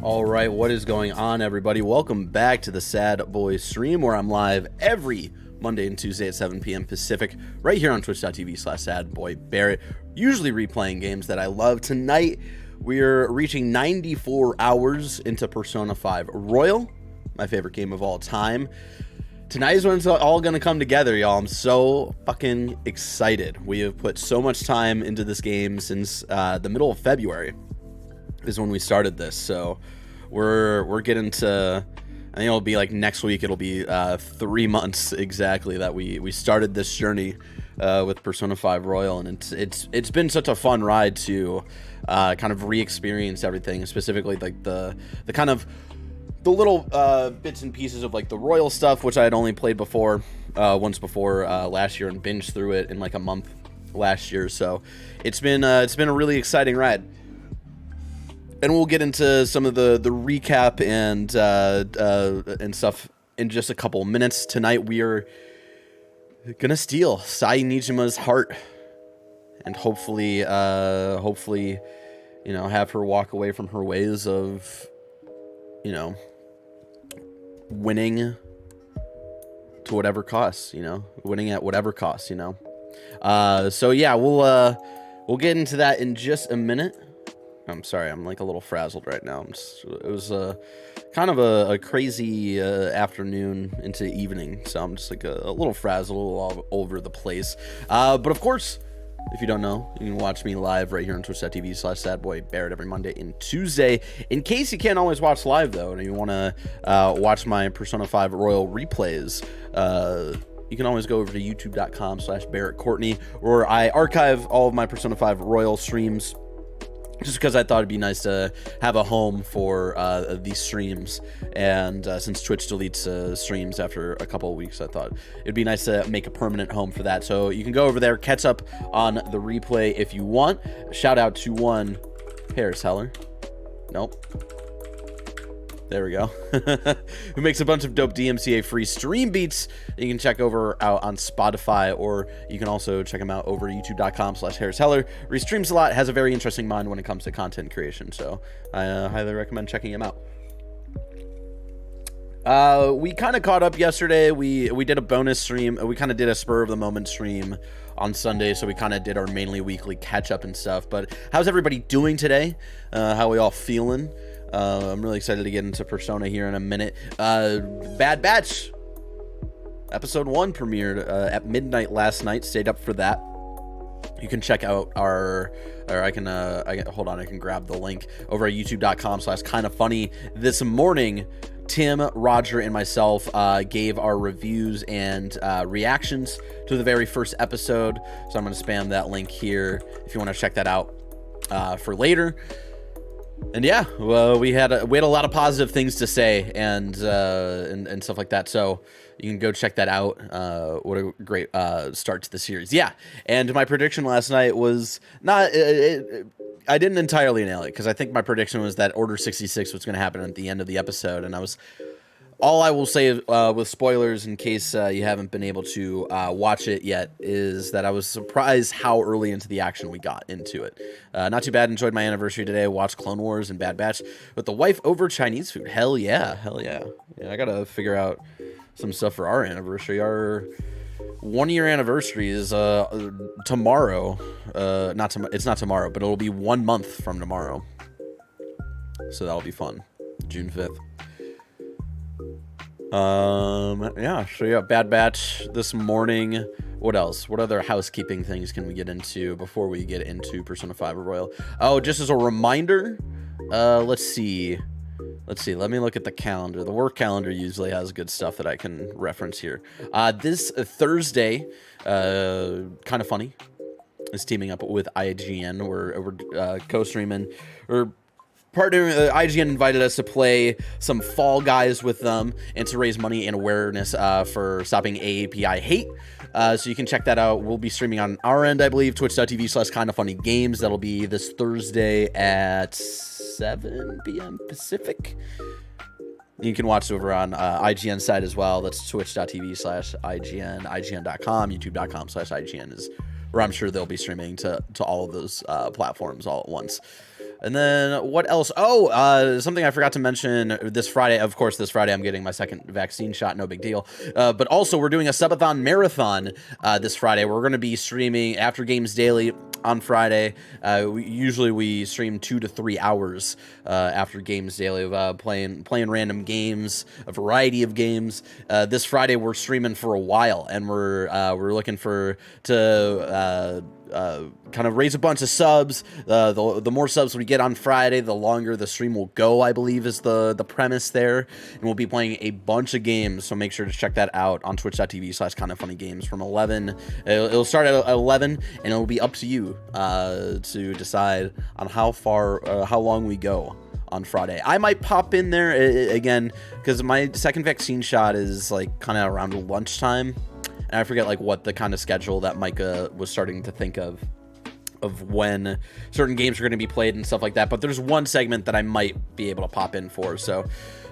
All right, what is going on, everybody? Welcome back to the Sad Boy stream, where I'm live every Monday and Tuesday at 7 p.m. Pacific, right here on twitch.tv/sadboybarrett, usually replaying games that I love. Tonight, we're reaching 94 hours into Persona 5 Royal, my favorite game of all time. Tonight is when it's all going to come together, y'all. I'm so fucking excited. We have put so much time into this game since the middle of February is when we started this, so we're getting to, I think it'll be like next week, it'll be 3 months exactly that we started this journey with Persona 5 Royal, and it's been such a fun ride to kind of re-experience everything, specifically like the kind of the little bits and pieces of like the Royal stuff, which I had only played before once before last year and binged through it in like a month last year. So it's been a really exciting ride. And we'll get into some of the recap and stuff in just a couple minutes. Tonight we are gonna steal Niijima's heart, and hopefully, you know, have her walk away from her ways of, you know, winning to whatever costs. You know, winning at whatever cost. You know. So yeah, we'll get into that in just a minute. I'm sorry, I'm like a little frazzled right now. It was kind of a crazy afternoon into evening, so I'm just like a little frazzled, a little all over the place. But of course, if you don't know, you can watch me live right here on twitch.tv/sadboybarrett every Monday and Tuesday. In case you can't always watch live, though, and you want to watch my Persona 5 Royal replays, you can always go over to youtube.com/Barrett Courtney, where I archive all of my Persona 5 Royal streams, just because I thought it'd be nice to have a home for these streams. And since Twitch deletes streams after a couple of weeks, I thought it'd be nice to make a permanent home for that. So you can go over there, catch up on the replay if you want. Shout out to one Paris Heller. Nope. There we go. Who makes a bunch of dope DMCA free stream beats you can check out on Spotify, or you can also check him out over youtube.com/Harris Heller, where he streams a lot, has a very interesting mind when it comes to content creation. So I highly recommend checking him out. We kind of caught up yesterday. We did a bonus stream. We kind of did a spur of the moment stream on Sunday, so we kind of did our mainly weekly catch up and stuff. But how's everybody doing today? How we all feeling? I'm really excited to get into Persona here in a minute. Bad Batch episode 1 premiered at midnight last night. Stayed up for that. You can check out I can grab the link over at youtube.com/kindafunny. This morning, Tim, Roger, and myself gave our reviews and reactions to the very first episode. So I'm going to spam that link here if you want to check that out for later. And yeah, well, we had a lot of positive things to say and stuff like that. So you can go check that out. What a great start to the series. Yeah, and my prediction last night was not. I didn't entirely nail it, because I think my prediction was that Order 66 was going to happen at the end of the episode, and all I will say with spoilers, in case you haven't been able to watch it yet, is that I was surprised how early into the action we got into it. Not too bad. Enjoyed my anniversary today. Watched Clone Wars and Bad Batch with the wife over Chinese food. Hell yeah. Yeah, I got to figure out some stuff for our anniversary. Our 1-year anniversary is tomorrow. It's not tomorrow, but it'll be 1 month from tomorrow. So that'll be fun. June 5th. Yeah, Bad Batch this morning. What else? What other housekeeping things can we get into before we get into Persona 5 Royal? Oh, just as a reminder, let's see. Let me look at the calendar. The work calendar usually has good stuff that I can reference here. This Thursday, kind of funny, is teaming up with IGN. We're co-streaming, or partner. IGN invited us to play some Fall Guys with them and to raise money and awareness for stopping AAPI hate. So you can check that out. We'll be streaming on our end, I believe, twitch.tv/kindafunnygames. That'll be this Thursday at 7 p.m. Pacific. You can watch it over on IGN side as well. That's twitch.tv/IGN, IGN.com, youtube.com/IGN is where I'm sure they'll be streaming to all of those platforms all at once. And then what else? Oh, something I forgot to mention this Friday. Of course, this Friday I'm getting my second vaccine shot. No big deal. But also we're doing a subathon marathon this Friday. We're going to be streaming After Games Daily on Friday. Usually we stream 2 to 3 hours after Games Daily of playing random games, a variety of games. This Friday we're streaming for a while, and we're looking to kind of raise a bunch of subs. The more subs we get on Friday, the longer the stream will go, I believe is the premise there. And we'll be playing a bunch of games, so make sure to check that out on twitch.tv/kindoffunnygames from 11. It'll start at 11, and it'll be up to you to decide on how long we go on Friday. I might pop in there again, because my second vaccine shot is like kind of around lunchtime. And I forget like what the kind of schedule that Micah was starting to think of when certain games are going to be played and stuff like that. But there's one segment that I might be able to pop in for. So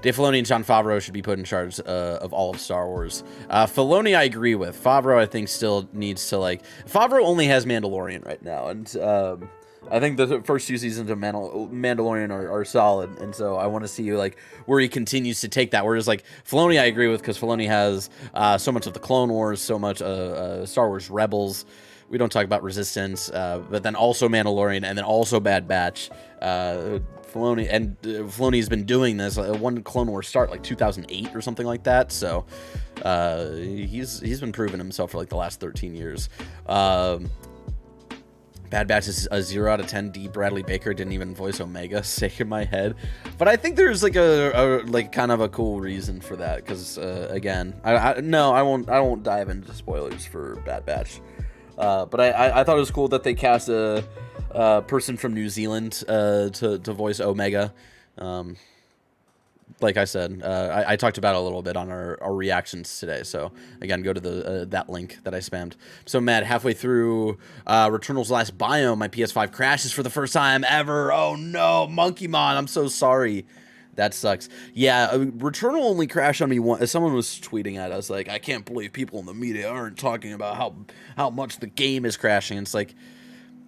Dave Filoni and Jon Favreau should be put in charge of all of Star Wars. Filoni, I agree with. Favreau, I think, still needs to like... Favreau only has Mandalorian right now. And I think the first 2 seasons of Mandalorian are solid, and so I want to see like where he continues to take that. Whereas like Filoni, I agree with, because Filoni has so much of the Clone Wars, so much Star Wars Rebels. We don't talk about Resistance, but then also Mandalorian, and then also Bad Batch. Filoni's been doing this. One Clone Wars start like 2008 or something like that. So he's been proving himself for like the last 13 years. Bad Batch is a 0 out of 10. D. Bradley Baker didn't even voice Omega. Sick in my head. But I think there's like a kind of a cool reason for that. Because again, I won't dive into spoilers for Bad Batch. But I thought it was cool that they cast a person from New Zealand to voice Omega. Like I said, I talked about it a little bit on our reactions today. So again, go to that link that I spammed. So mad, halfway through Returnal's last biome, my PS5 crashes for the first time ever. Oh no, Monkeymon, I'm so sorry. That sucks. Yeah, Returnal only crashed on me once. Someone was tweeting at us like, I can't believe people in the media aren't talking about how much the game is crashing. It's like,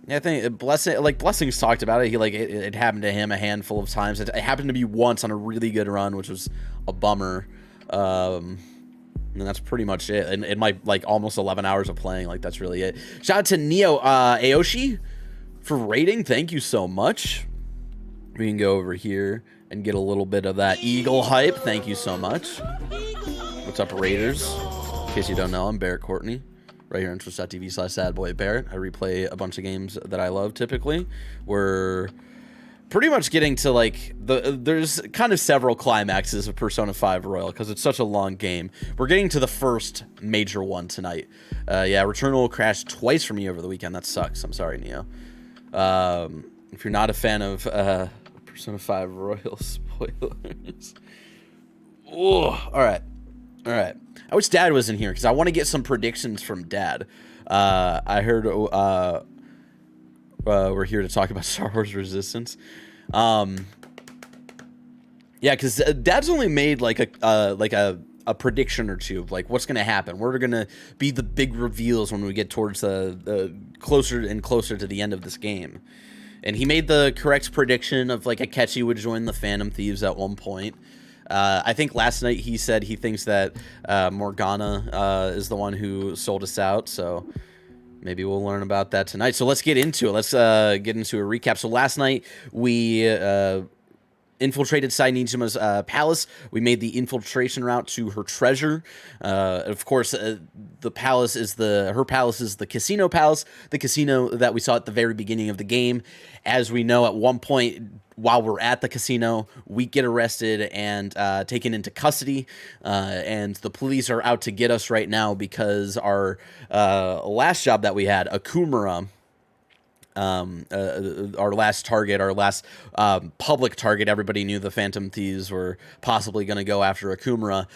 yeah, I think Blessings talked about it. He it happened to him a handful of times. It happened to me once on a really good run, which was a bummer. And that's pretty much it. And in my almost 11 hours of playing, that's really it. Shout out to Neo Aoshi for rating. Thank you so much. We can go over here and get a little bit of that Eagle hype. Thank you so much. What's up, Raiders? In case you don't know, I'm Barrett Courtney. Right here on twitch.tv/sadboybarrett. I replay a bunch of games that I love typically. We're pretty much getting to there's kind of several climaxes of Persona 5 Royal because it's such a long game. We're getting to the first major one tonight. Yeah, Returnal crashed twice for me over the weekend. That sucks. I'm sorry, Neo. If you're not a fan of Persona 5 Royal spoilers. Oh, all right. I wish Dad was in here because I want to get some predictions from Dad. I heard we're here to talk about Star Wars Resistance. Yeah, because Dad's only made a prediction or two of what's going to happen. What are going to be the big reveals when we get towards the closer and closer to the end of this game. And he made the correct prediction of Akechi would join the Phantom Thieves at one point. I think last night he said he thinks that Morgana is the one who sold us out, so maybe we'll learn about that tonight. So let's get into it. Let's get into a recap. So last night we infiltrated Niijima's palace. We made the infiltration route to her treasure. Of course, her palace is the casino palace, the casino that we saw at the very beginning of the game. As we know, at one point while we're at the casino, we get arrested and taken into custody, and the police are out to get us right now because our last job that we had, Akumura, our last target, our last public target, everybody knew the Phantom Thieves were possibly going to go after Akumura,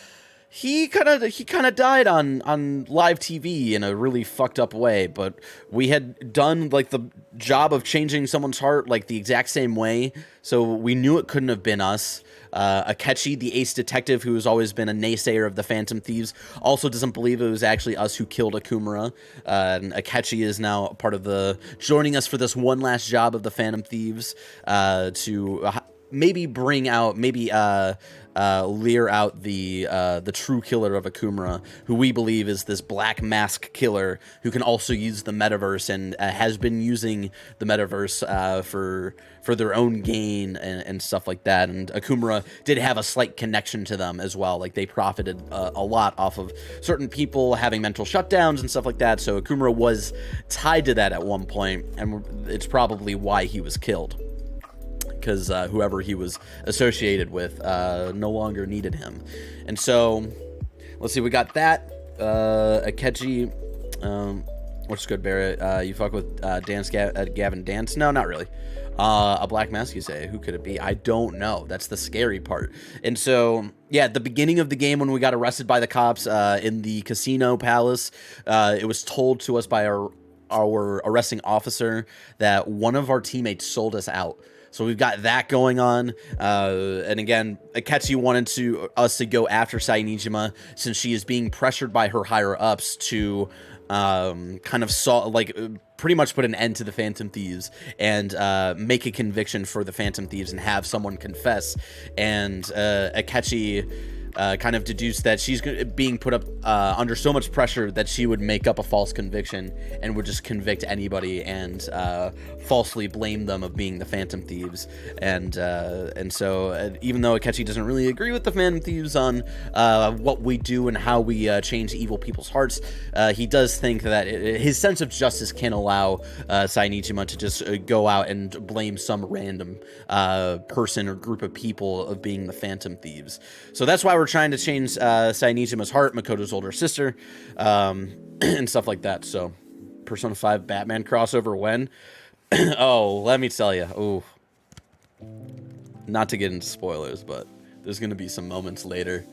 he kind of died on live TV in a really fucked up way, but we had done like the job of changing someone's heart like the exact same way, so we knew it couldn't have been us. Akechi, the ace detective who has always been a naysayer of the Phantom Thieves, also doesn't believe it was actually us who killed Akumura. And Akechi is now part of joining us for this one last job of the Phantom Thieves, to maybe bring out, leer out the true killer of Akumura, who we believe is this black mask killer who can also use the metaverse and has been using the metaverse for their own gain and stuff like that. And Akumura did have a slight connection to them as well. Like, they profited a lot off of certain people having mental shutdowns and stuff like that. So Akumura was tied to that at one point, and it's probably why he was killed. Because whoever he was associated with no longer needed him. And so, let's see, we got that. Akechi, what's good, Barrett? You fuck with Gavin Dance? No, not really. A black mask, you say? Who could it be? I don't know. That's the scary part. And so, yeah, at the beginning of the game when we got arrested by the cops in the casino palace, it was told to us by our arresting officer that one of our teammates sold us out. So we've got that going on, and again, Akechi wanted us to go after Niijima since she is being pressured by her higher ups to kind of pretty much put an end to the Phantom Thieves and make a conviction for the Phantom Thieves and have someone confess. And Akechi kind of deduced that she's being put up under so much pressure that she would make up a false conviction and would just convict anybody and falsely blame them of being the Phantom Thieves. And so even though Akechi doesn't really agree with the Phantom Thieves on what we do and how we change evil people's hearts, he does think that his sense of justice can allow Niijima to just go out and blame some random person or group of people of being the Phantom Thieves. So that's why we're trying to change Niijima's heart, Makoto's older sister, and stuff like that. So, Persona 5 Batman crossover when? Oh, let me tell you. Ooh. Not to get into spoilers, but there's going to be some moments later.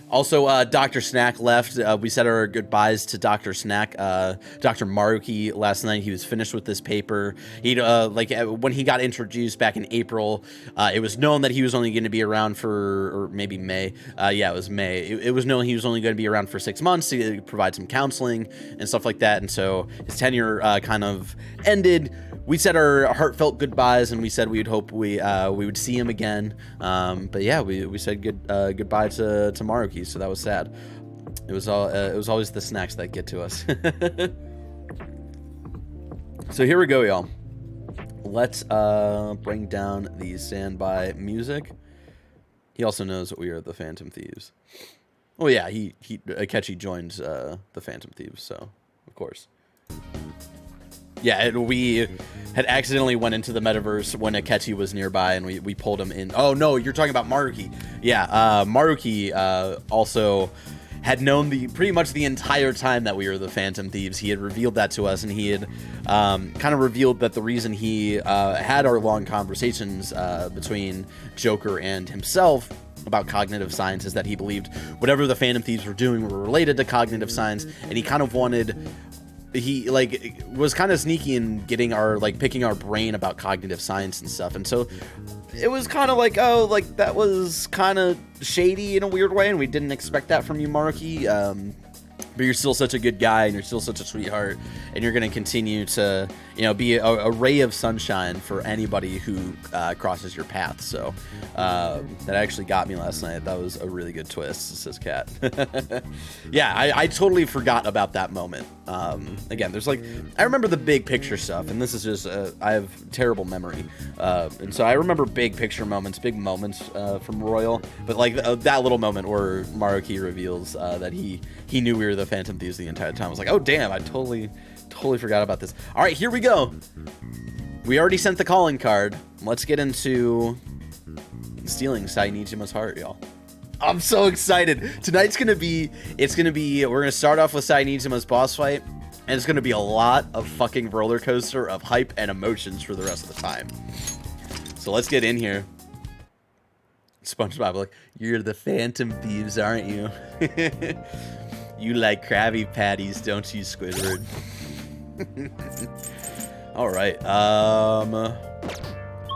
Also, Dr. Snack left. We said our goodbyes to Dr. Snack. Dr. Maruki last night, he was finished with this paper. He'd, when he got introduced back in April, it was known that he was only going to be around for, or maybe May. Yeah, it was May. It was known he was only going to be around for 6 months to provide some counseling and stuff like that. And so his tenure kind of ended. We said our heartfelt goodbyes, and we said we would hope we would see him again. But yeah, we said goodbye to Maruki, so that was sad. It was always the snacks that get to us. So here we go, y'all. Let's bring down the standby music. He also knows that we are the Phantom Thieves. Oh yeah, Akechi joins the Phantom Thieves, so of course. Yeah, we had accidentally went into the metaverse when Akechi was nearby, and we pulled him in. Oh, no, you're talking about Maruki. Yeah, Maruki also had known pretty much the entire time that we were the Phantom Thieves. He had revealed that to us, and he had kind of revealed that the reason he had our long conversations between Joker and himself about cognitive science is that he believed whatever the Phantom Thieves were doing were related to cognitive science, and he kind of wanted... He was kind of sneaky in getting picking our brain about cognitive science and stuff, and so it was kind of like, oh, like that was kind of shady in a weird way, and we didn't expect that from you, Maruki. But you're still such a good guy, and you're still such a sweetheart, and you're going to continue to, be a ray of sunshine for anybody who crosses your path. So that actually got me last night. That was a really good twist, says Kat. Yeah, I totally forgot about that moment. Again, there's I remember the big picture stuff, and this is just, I have terrible memory. And so I remember big picture moments, big moments from Royal, but that little moment where Maruki reveals that he knew we were the Phantom Thieves the entire time. I was like, oh damn, I totally forgot about this. All right, here we go. We already sent the calling card. Let's get into stealing Niijima's heart, y'all. I'm so excited. Tonight's gonna be, we're gonna start off with Niijima's boss fight, and it's gonna be a lot of fucking roller coaster of hype and emotions for the rest of the time. So let's get in here. SpongeBob, like, you're the Phantom Thieves, aren't you? You like Krabby Patties, don't you, Squidward? All right.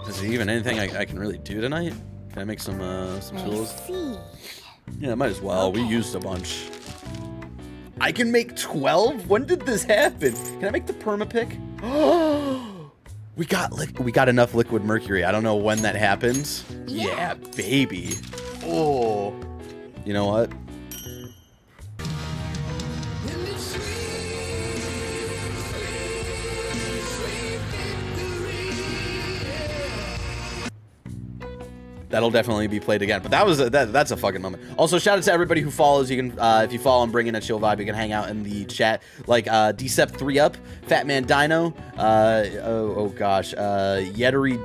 Is there even anything I can really do tonight? Can I make some tools? Yeah, might as well. Okay. We used a bunch. I can make 12? When did this happen? Can I make the permapick? Oh, we got enough liquid mercury. I don't know when that happens. Yeah, baby. Oh, you know what? That'll definitely be played again, but that's a fucking moment. Also, shout out to everybody who follows. You can, if you follow and bring in a chill vibe, you can hang out in the chat. Like Decept3up, Fatman Dino, Yettery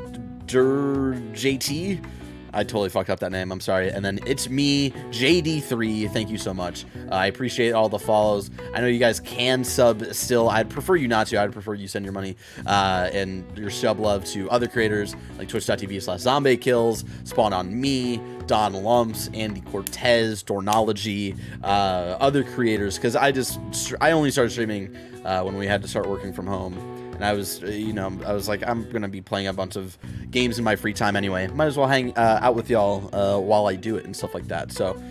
JT. I totally fucked up that name. I'm sorry. And then it's me, JD3. Thank you so much. I appreciate all the follows. I know you guys can sub still. I'd prefer you not to. I'd prefer you send your money and your sub love to other creators like twitch.tv/zombiekills, Spawn on Me, Don Lumps, Andy Cortez, Dornology, other creators. Because I only started streaming when we had to start working from home. And I was, I was like, I'm going to be playing a bunch of games in my free time anyway. Might as well hang out with y'all while I do it and stuff like that. So,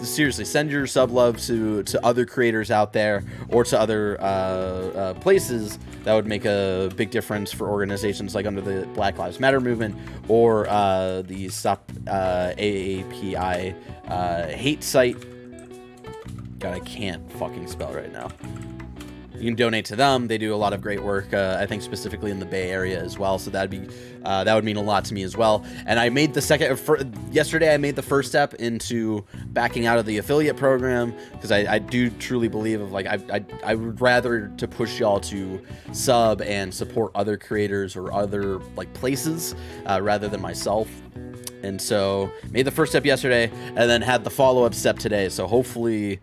seriously, send your sub love to other creators out there or to other places that would make a big difference for organizations like under the Black Lives Matter movement or the Stop AAPI hate site. God, I can't fucking spell right now. You can donate to them. They do a lot of great work, I think specifically in the Bay Area as well. So that would mean a lot to me as well. And I made yesterday I made the first step into backing out of the affiliate program because I do truly believe of like I would rather to push y'all to sub and support other creators or other like places rather than myself. And so made the first step yesterday and then had the follow-up step today. So hopefully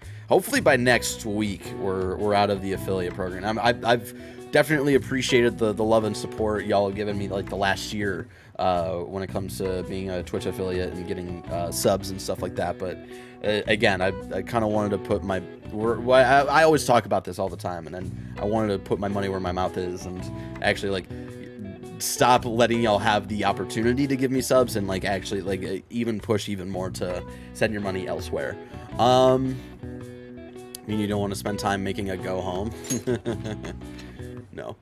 by next week we're out of the affiliate program. I've definitely appreciated the love and support y'all have given me like the last year when it comes to being a Twitch affiliate and getting subs and stuff like that. But again, I kind of wanted to put I always talk about this all the time, and then I wanted to put my money where my mouth is and actually like stop letting y'all have the opportunity to give me subs and like actually like even push even more to send your money elsewhere. I mean, you don't want to spend time making a go home. No.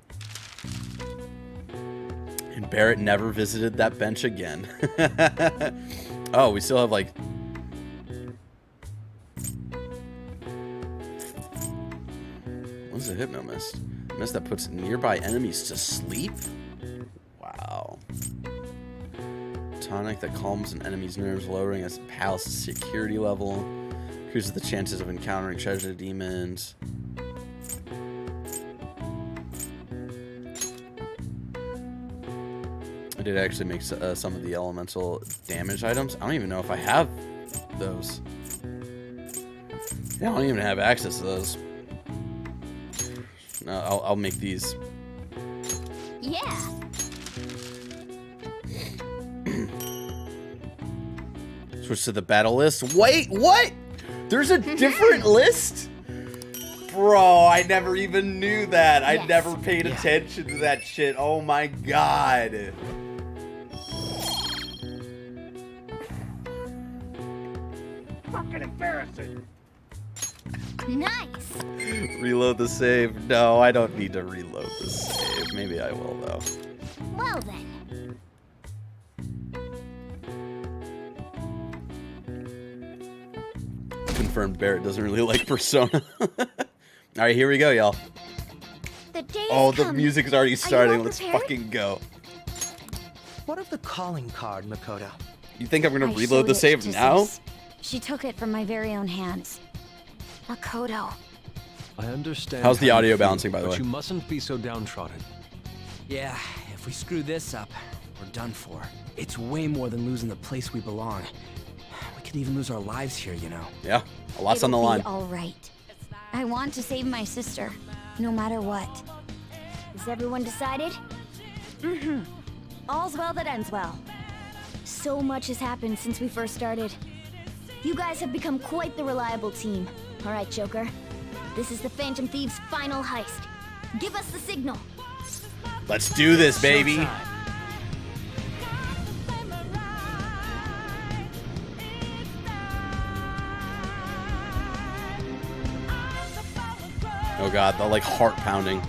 And Barrett never visited that bench again. Oh, we still have like what's a hypno mist? A mist that puts nearby enemies to sleep? Wow. Tonic that calms an enemy's nerves, lowering a palace's security level. Increases the chances of encountering treasure demons. I did actually make some of the elemental damage items. I don't even know if I have those. Yeah, I don't even have access to those. No, I'll make these. Yeah. Switch to the battle list. Wait, what? There's a different list? Bro, I never even knew that. I never paid attention to that shit. Oh my god. Fucking embarrassing. Nice. Reload the save. No, I don't need to reload the save. Maybe I will though. Well then. Confirmed Barrett doesn't really like Persona. Alright, here we go, y'all. The music's already starting. Let's fucking go. What of the calling card, Makoto? You think I'm gonna reload the save now? She took it from my very own hands. Makoto. I understand. How's the audio balancing, by the way? But you mustn't be so downtrodden. Yeah, if we screw this up, we're done for. It's way more than losing the place we belong. We could even lose our lives here, you know. Yeah, a lot's on the line. All right. I want to save my sister, no matter what. Is everyone decided? Mm-hmm. All's well that ends well. So much has happened since we first started. You guys have become quite the reliable team. All right, Joker. This is the Phantom Thieves' final heist. Give us the signal. Let's do this, baby. Showtime. Oh god, the like heart pounding.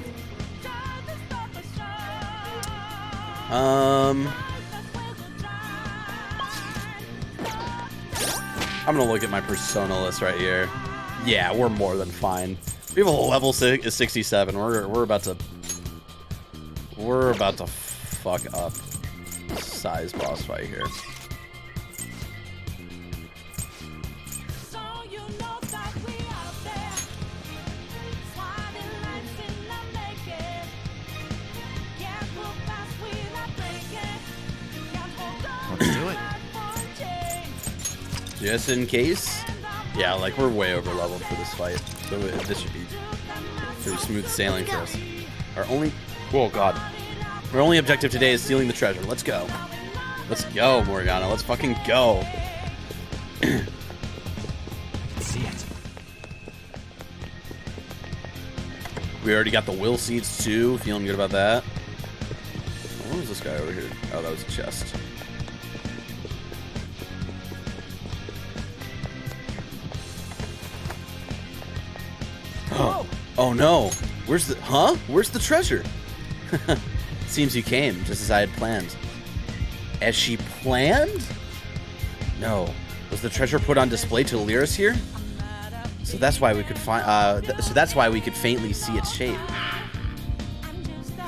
I'm gonna look at my persona list right here. Yeah, we're more than fine. We have a level 67. We're about to fuck up size boss fight here. Let's do it. Just in case. Yeah, like we're way over leveled for this fight, so this should be pretty smooth sailing for us. Our only, oh god, our only objective today is stealing the treasure. Let's go. Let's go, Morgana. Let's fucking go. See it. We already got the will seeds too. Feeling good about that. What was this guy over here? Oh, that was a chest. Oh no! Where's the treasure? Seems you came just as I had planned. As she planned? No. Was the treasure put on display to lure us here? So that's why we could that's why we could faintly see its shape.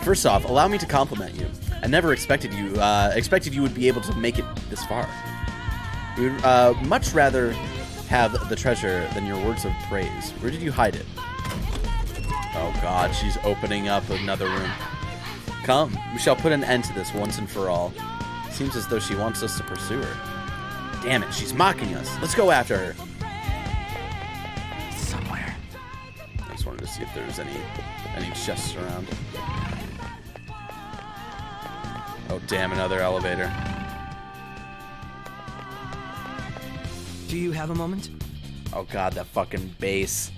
First off, allow me to compliment you. I never expected you would be able to make it this far. We would much rather have the treasure than your words of praise. Where did you hide it? Oh god, she's opening up another room. Come, we shall put an end to this once and for all. Seems as though she wants us to pursue her. Damn it, she's mocking us. Let's go after her. Somewhere. I just wanted to see if there's any chests around. Oh damn, another elevator. Do you have a moment? Oh god, that fucking bass.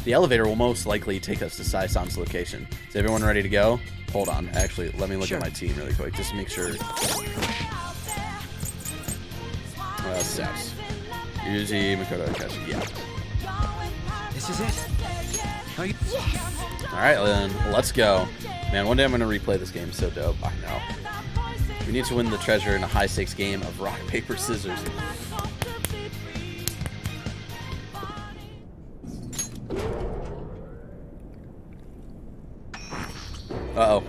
The elevator will most likely take us to Sai-san's location. Is everyone ready to go? Hold on. Actually, let me look at my team really quick just to make sure. Steps. Yuji, Makoto, Akashi. Yeah. This is it. Are you? Alright, then. Let's go. Man, one day I'm going to replay this game. So dope. I know. We need to win the treasure in a high-stakes game of rock, paper, scissors. Uh-oh.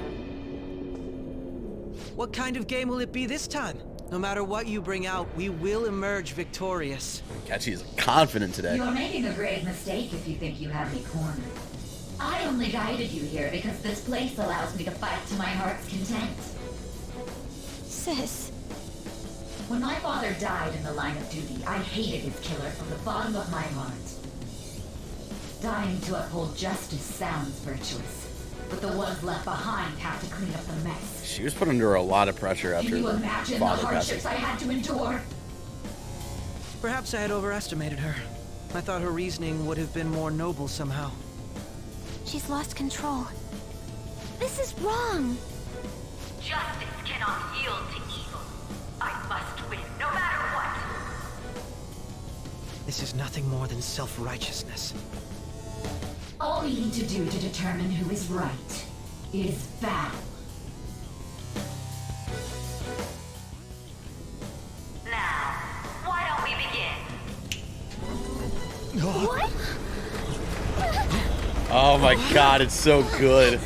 What kind of game will it be this time? No matter what you bring out, we will emerge victorious. Kachi is confident today. You're making a grave mistake if you think you have me cornered. I only guided you here because this place allows me to fight to my heart's content. Sis. When my father died in the line of duty, I hated his killer from the bottom of my heart. Dying to uphold justice sounds virtuous, but the ones left behind have to clean up the mess. She was put under a lot of pressure after Can you the imagine the father hardships passing. I had to endure? Perhaps I had overestimated her. I thought her reasoning would have been more noble somehow. She's lost control. This is wrong. Justice cannot yield to evil. I must win, no matter what. This is nothing more than self-righteousness. All we need to do to determine who is right is battle. Now, why don't we begin? What? Oh my god, it's so good.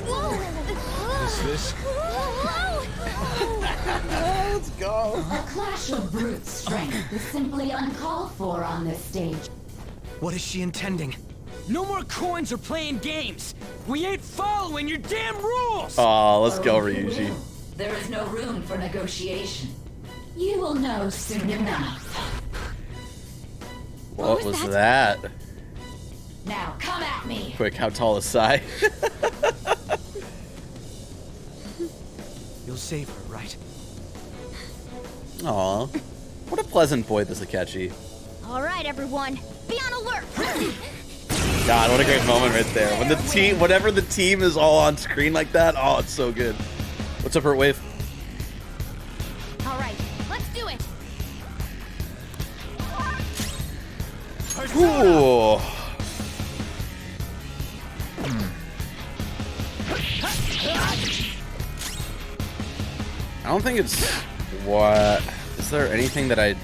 This? Let's go. A clash of brute strength is simply uncalled for on this stage. What is she intending? No more coins or playing games. We ain't following your damn rules. Oh, let's go, Oh, you Ryuji. will. There is no room for negotiation. You will know soon enough. What was that? Now come at me. Quick, how tall is Sai? You'll save her, right? Aw. What a pleasant boy, this Akechi. All right, everyone, be on alert. God, what a great moment right there. When the team, whenever the team is all on screen like that, oh, it's so good. What's up, Wave? All right, let's do it. Ooh. I don't think it's what. Is there anything that I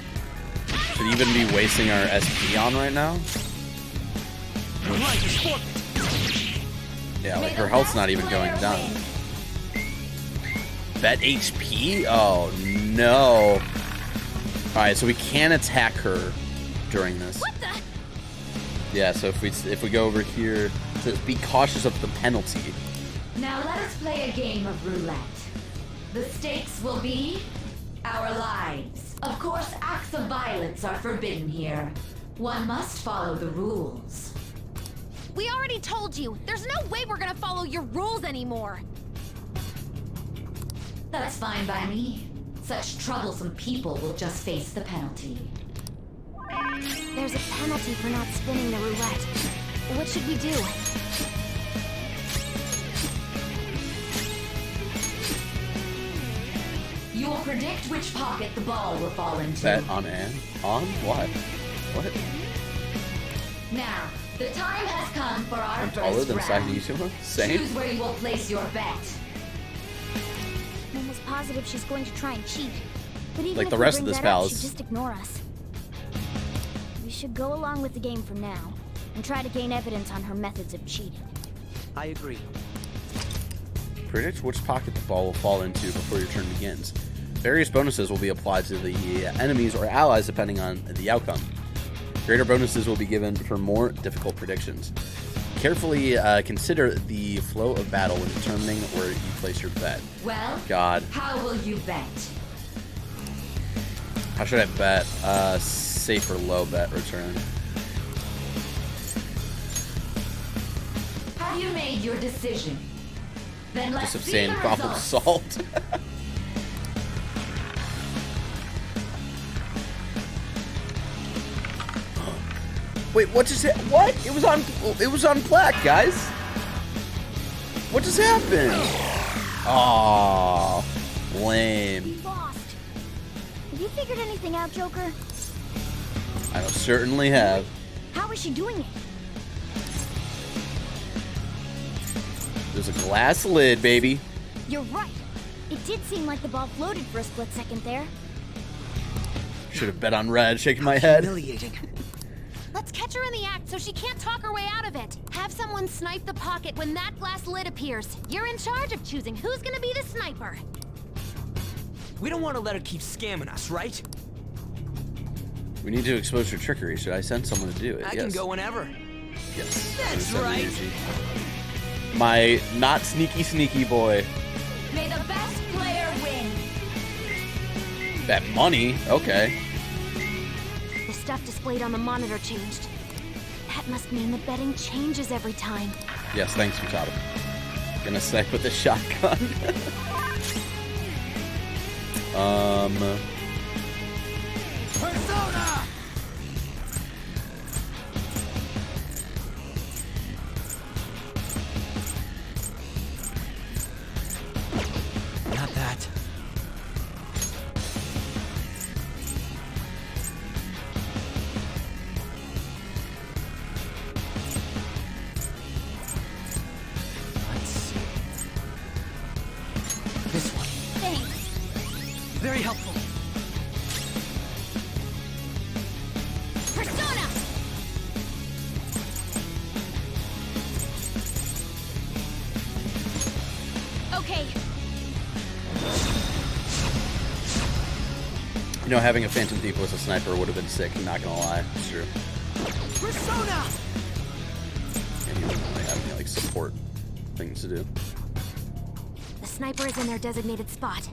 should even be wasting our SP on right now? Yeah, like her health's not even going down. Bet HP? Oh no. Alright, so we can attack her during this. What the? Yeah, so if we go over here, it says be cautious of the penalty. Now let us play a game of roulette. The stakes will be our lives. Of course, acts of violence are forbidden here. One must follow the rules. We already told you. There's no way we're gonna follow your rules anymore. That's fine by me. Such troublesome people will just face the penalty. There's a penalty for not spinning the roulette. What should we do? You will predict which pocket the ball will fall into. Bet on Anne? On what? What? Now, the time has come for our Taller first than round. Niijima? Same? Choose where you will place your bet. I'm almost positive she's going to try and cheat. But even Like if the we rest of bring this that up, palace. she'd just ignore us. We should go along with the game for now and try to gain evidence on her methods of cheating. I agree. Predict which pocket the ball will fall into before your turn begins. Various bonuses will be applied to the enemies or allies depending on the outcome. Greater bonuses will be given for more difficult predictions. Carefully consider the flow of battle when determining where you place your bet. Well, God. how will you bet? How should I bet? Safe or low bet return. Have you made your decision? Then let's Just see abstain the problem results. salt. Wait, what just happened? What? It was on black, guys. What just happened? Aw, lame. We lost. Have you figured anything out, Joker? I certainly have. How is she doing it? There's a glass lid, baby. You're right. It did seem like the ball floated for a split second there. Should have bet on red. Shaking my head. Humiliating. Let's catch her in the act so she can't talk her way out of it. Have someone snipe the pocket when that glass lid appears. You're in charge of choosing who's gonna be the sniper. We don't want to let her keep scamming us, right? We need to expose her trickery. Should I send someone to do it? I Yes. can go whenever. Yes. That's Send right. Ryuji. My not sneaky boy. May the best player win. Bet money. Okay. The stuff displayed on the monitor changed. That must mean the betting changes every time. Yes, thanks, Mikado. Gonna snipe with the shotgun. Persona! Not that. Let's see. This one. Thanks. Very helpful. Persona! Okay, You know, having a Phantom Thief as a sniper would have been sick. I'm not gonna lie. It's true. Persona! And you wouldn't really have any like support things to do. the sniper is in their designated spot.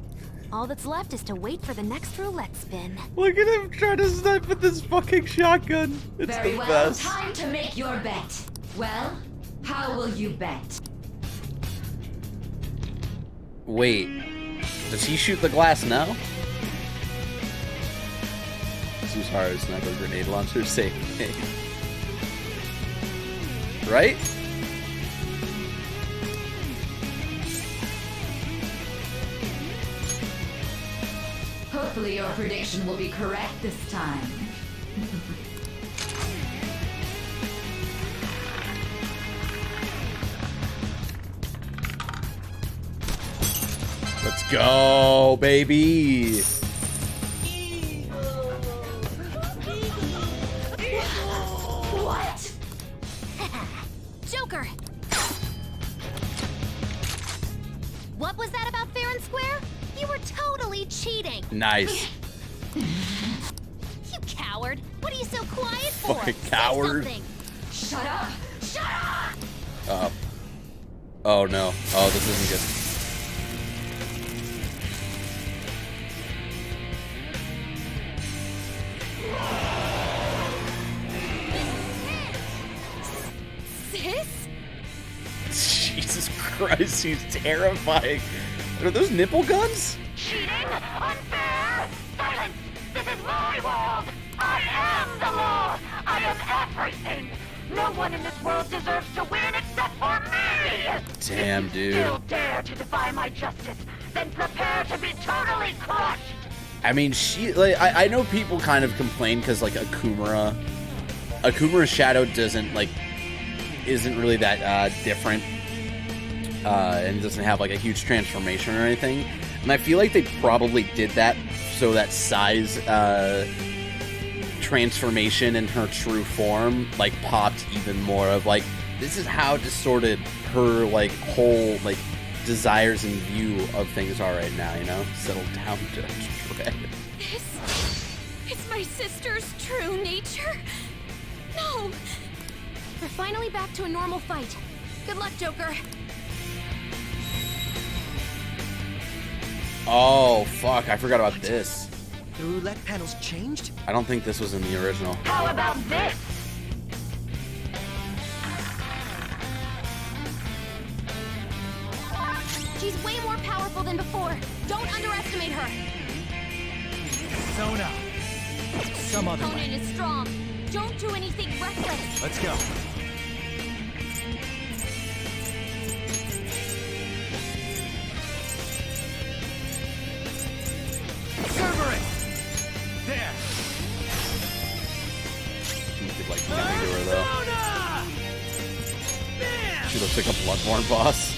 All that's left is to wait for the next roulette spin. Look at him trying to snipe with this fucking shotgun. It's Very the well. best. Time to make your bet. Well, how will you bet? Wait, Does he shoot the glass now? Suzuharu's not a grenade launcher. Same thing. Right? Hopefully your prediction will be correct this time. Let's go, baby. What? Joker! What was that about fair and square? You were totally cheating. Nice. You coward. What are you so quiet for? Fucking Say coward. something. Shut up! Shut up! Oh no. Oh, this isn't good. Sis? Jesus Christ, he's terrifying. Are those nipple guns? Cheating? Unfair? Silence! This is my world! I am the law! I am everything! No one in this world deserves to win except for me! Damn, dude. Still dare to defy my justice, then prepare to be totally crushed! I mean, she, like, I know people kind of complain because, like, Akumura's shadow doesn't, like, isn't really that different, and doesn't have, like, a huge transformation or anything. And I feel like they probably did that so that Sai's transformation in her true form, like, popped even more of, like, this is how distorted her, like, whole, like, desires and view of things are right now, you know? Settle down to dread. It's my sister's true nature? No! We're finally back to a normal fight. Good luck, Joker. Oh, fuck, I forgot about this. The roulette panel's changed? I don't think this was in the original. How about this? She's way more powerful than before. Don't underestimate her. Sona. Some other Opponent way. is strong. Don't do anything reckless. Let's go. Cerberus! There! You could, like, can't do her, though. Sona! Bam! She looks like a Bloodborne boss.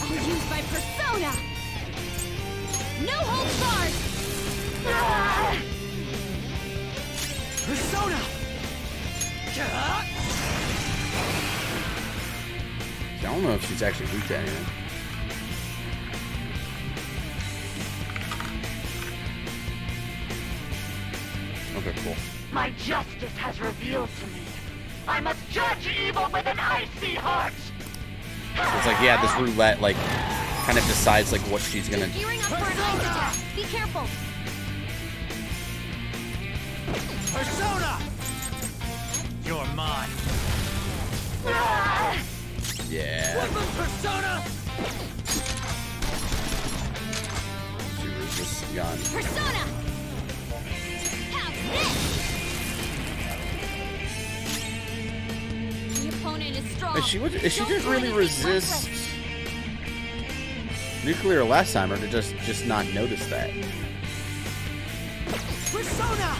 I'll use my persona. No holds barred. Persona! I don't know if she's actually weak to anything. Okay, cool. My justice has revealed to me. I must judge evil with an icy heart! It's like, yeah, this roulette, like, kind of decides, like, what she's gonna... Gearing up for an ice attack. Be careful. Persona! You're mine. Yeah. Woodland Persona! She resists gun. Persona. How's this? The opponent is strong. She Don't didn't do really anything resist reckless. nuclear last time, or to just not notice that. Persona!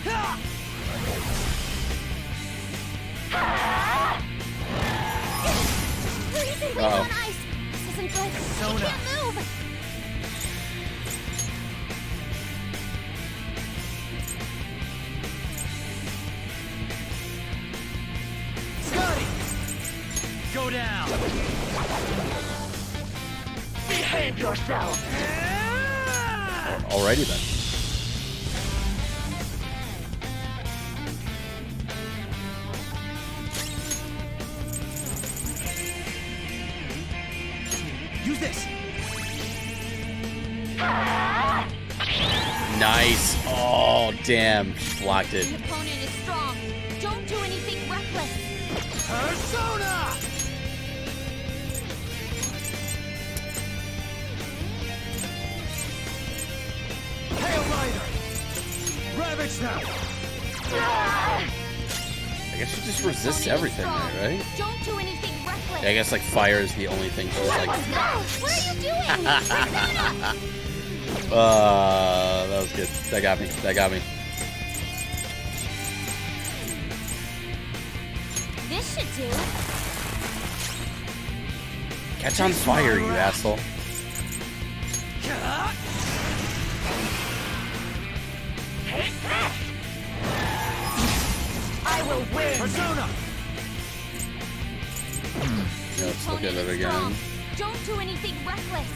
Ha! Freezing weight on ice. This isn't good. Persona. I can't move. Scotty! Go down! Behave yourself! Alrighty then. Use this! Nice. Oh, damn. She blocked it. The opponent is strong. Don't do anything reckless. Persona! Ravage them! I guess she just resists everything, right? Don't do anything reckless. Yeah, I guess like fire is the only thing she's like. What are you doing? That was good. That got me. That got me. This should do. Catch on fire, you asshole. I will win! Persona! Yeah, let's look at Tony it is again. strong. Don't do anything reckless.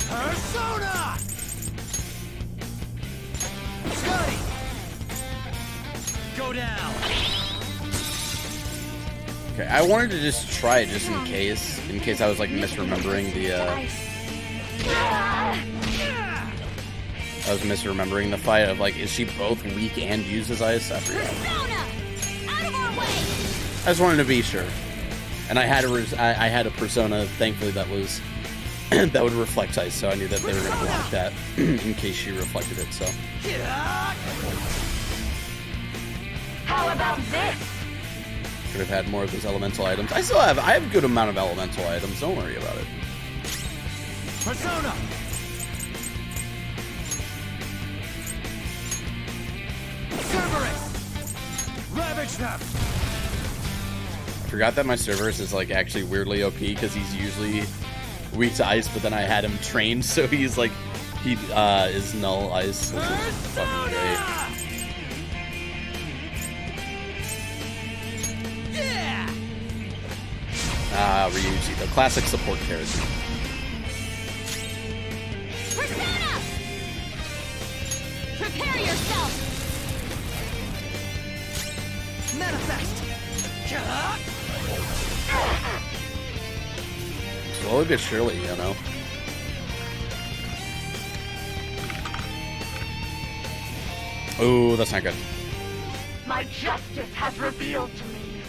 Persona! Scotty! Go down! Okay, I wanted to just try it just in case I was like misremembering the I was misremembering the fight of like, is she both weak and uses ice? I forget. Persona! Out of our way! I just wanted to be sure, and I had a persona, thankfully, that was that would reflect ice, so I knew that they were going to block that in case she reflected it. So How about this? could have had more of those elemental items. I have a good amount of elemental items. Don't worry about it. Persona! Cerberus! Ravage them! I forgot that my Cerberus is like actually weirdly OP because he's usually weak to ice, but then I had him trained so he's like he is null ice, which is fucking great. Yeah! Ryuji, the classic support character. Persona! Prepare yourself! Manifest! Slowly but surely, you know. Oh, that's not good. My justice has revealed to me.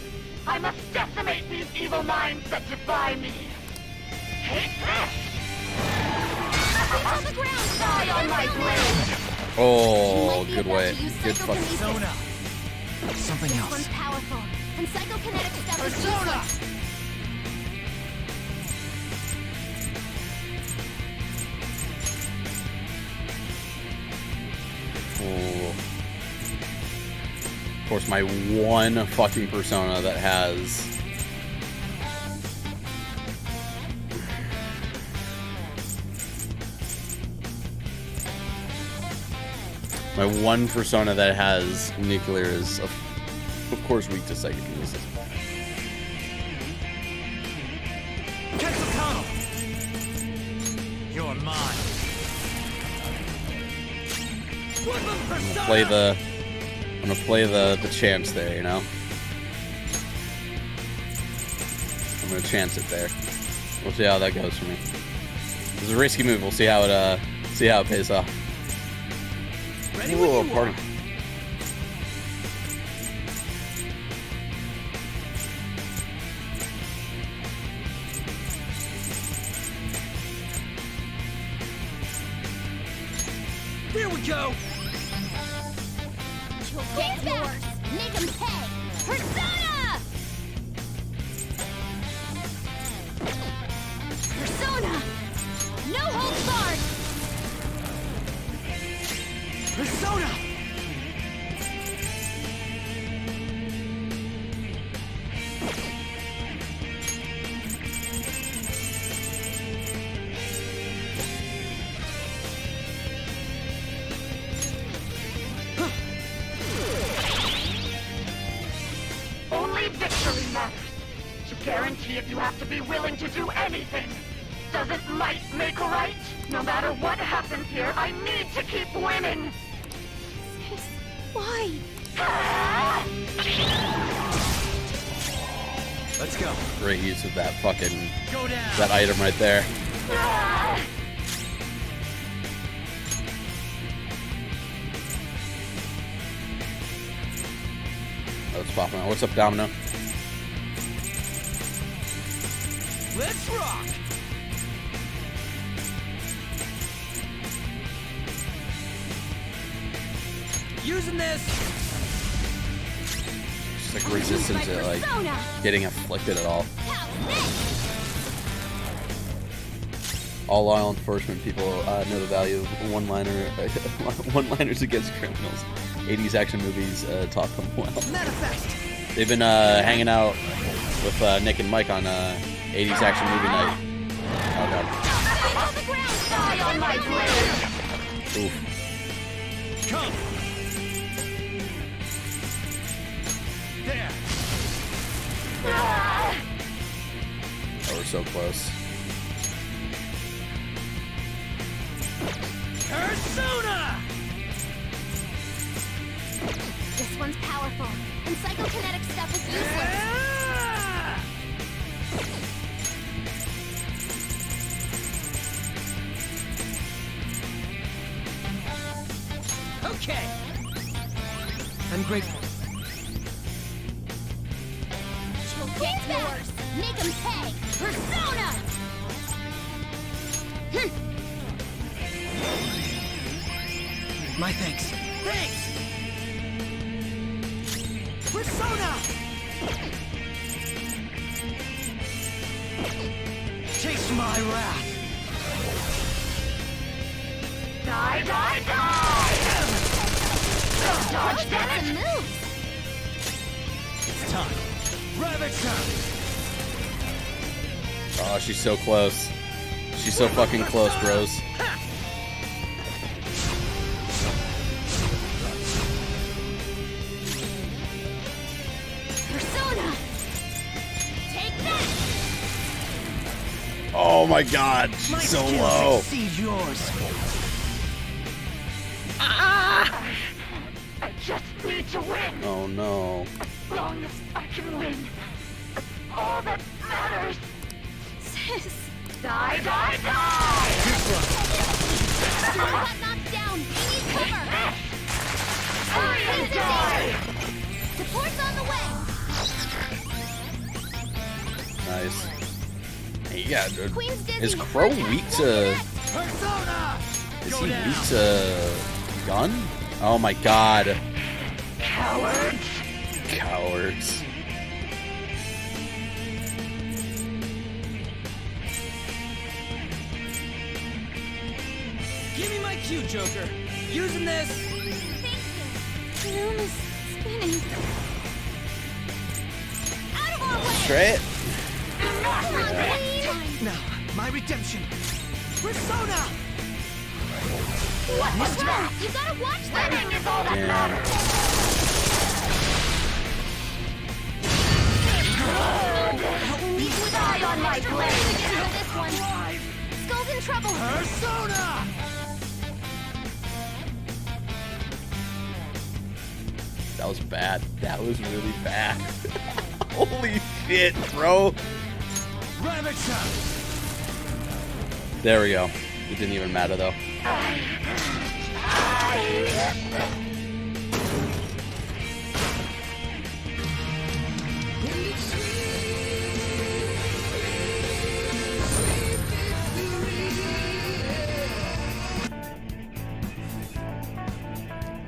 I must decimate these evil minds that defy me. Take this! He's on the ground! Die on my blade! Oh, good way. Good fucking. Persona! Something This else. one's powerful, and psychokinetic stuff is Persona! useless. Oh. Of course, my one fucking persona that has. My one persona that has nuclear is, of course, weak to psychokinesis. Quetzalcoatl! You're mine. Woodland Persona! I'm gonna play the chance there, you know. I'm gonna chance it there. We'll see how that goes for me. It's a risky move. We'll see how it pays off. Ready when you Pardon. are. Here we go! You'll get yours! Make him pay! Persona! Persona! No holds barred! Persona! Only victory matters. To guarantee it, you have to be willing to do anything. Doesn't might make right? No matter what happens here, I need to keep winning. Why? Let's go. Great use of that fucking Go down! that item right there. Oh, it's popping out. What's up, Domino? Let's rock! Using this. Just like resistant to like getting afflicted at all. All law enforcement people know the value of one-liners against criminals. 80s action movies taught them well. Manifest. They've been hanging out with Nick and Mike on 80s action movie night. Oh god. Oof. Come. There. Oh, we're so close. Persona. This one's powerful, and psychokinetic stuff is useless. Okay. I'm grateful. Get yours! Make him pay! Persona! My thanks. Thanks. Persona. Taste my wrath. Die, die, die! Dodge, damn it! Moves! It's time. Ravage. Oh, she's so close. She's so fucking close, bros. Persona! Take that! Oh my god, My she's so skills low. exceed yours. I just need to win. Oh no. As long as I can win. All that matters. Sis! Die, die, die! Someone got knocked down! We need cover! Hurry and die! Support's on the way! Nice. Hey, yeah, dude. Queen's dizzy. Is Crow weak to... Persona. Is Go he down. weak to... gun? Oh my god. Cowards! Cowards. Give me my cue, Joker. Using this. The room is spinning. Out of our way! Straight? Come on, Queen! Now, my redemption. Persona. What was that? You gotta watch that! Winning is all that Damn. matters! Die on my blade! This one. Skull's in trouble! Persona. That was bad. That was really bad. Holy shit, bro. Ravage. There we go. It didn't even matter though.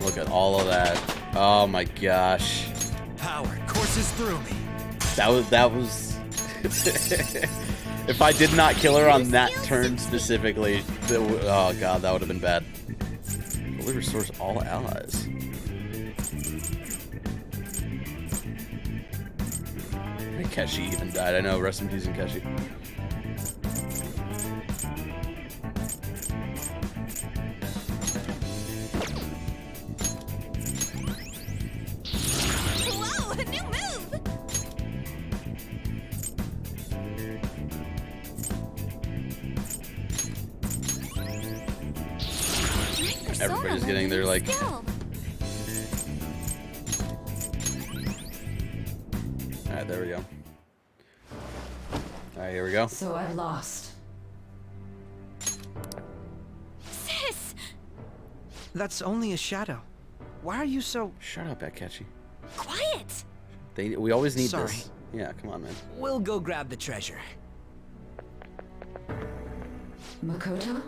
Look at all of that. Oh my gosh. Power courses through me. That was if I did not kill her on that turn specifically, oh god, that would have been bad. Fully restores all allies. And Keshi even died. I know, rest in peace in Keshi. Whoa, a new move! Everybody's getting their like Alright, there we go. Alright, here we go. So I've lost. Sis! That's only a shadow. Why are you so... Shut up, Akechi. Quiet! We always need Sorry. this. Yeah, come on, man. We'll go grab the treasure. Makoto?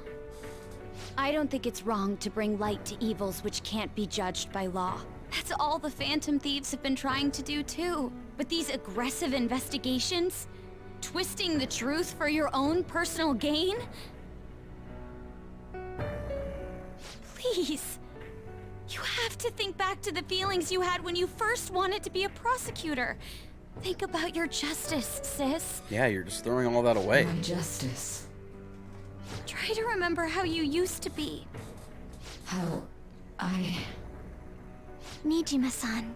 I don't think it's wrong to bring light to evils which can't be judged by law. That's all the Phantom Thieves have been trying to do too. But these aggressive investigations, twisting the truth for your own personal gain? Please. You have to think back to the feelings you had when you first wanted to be a prosecutor. Think about your justice, sis. Yeah, you're just throwing all that away. My justice. Try to remember how you used to be. How I... Niijima-san.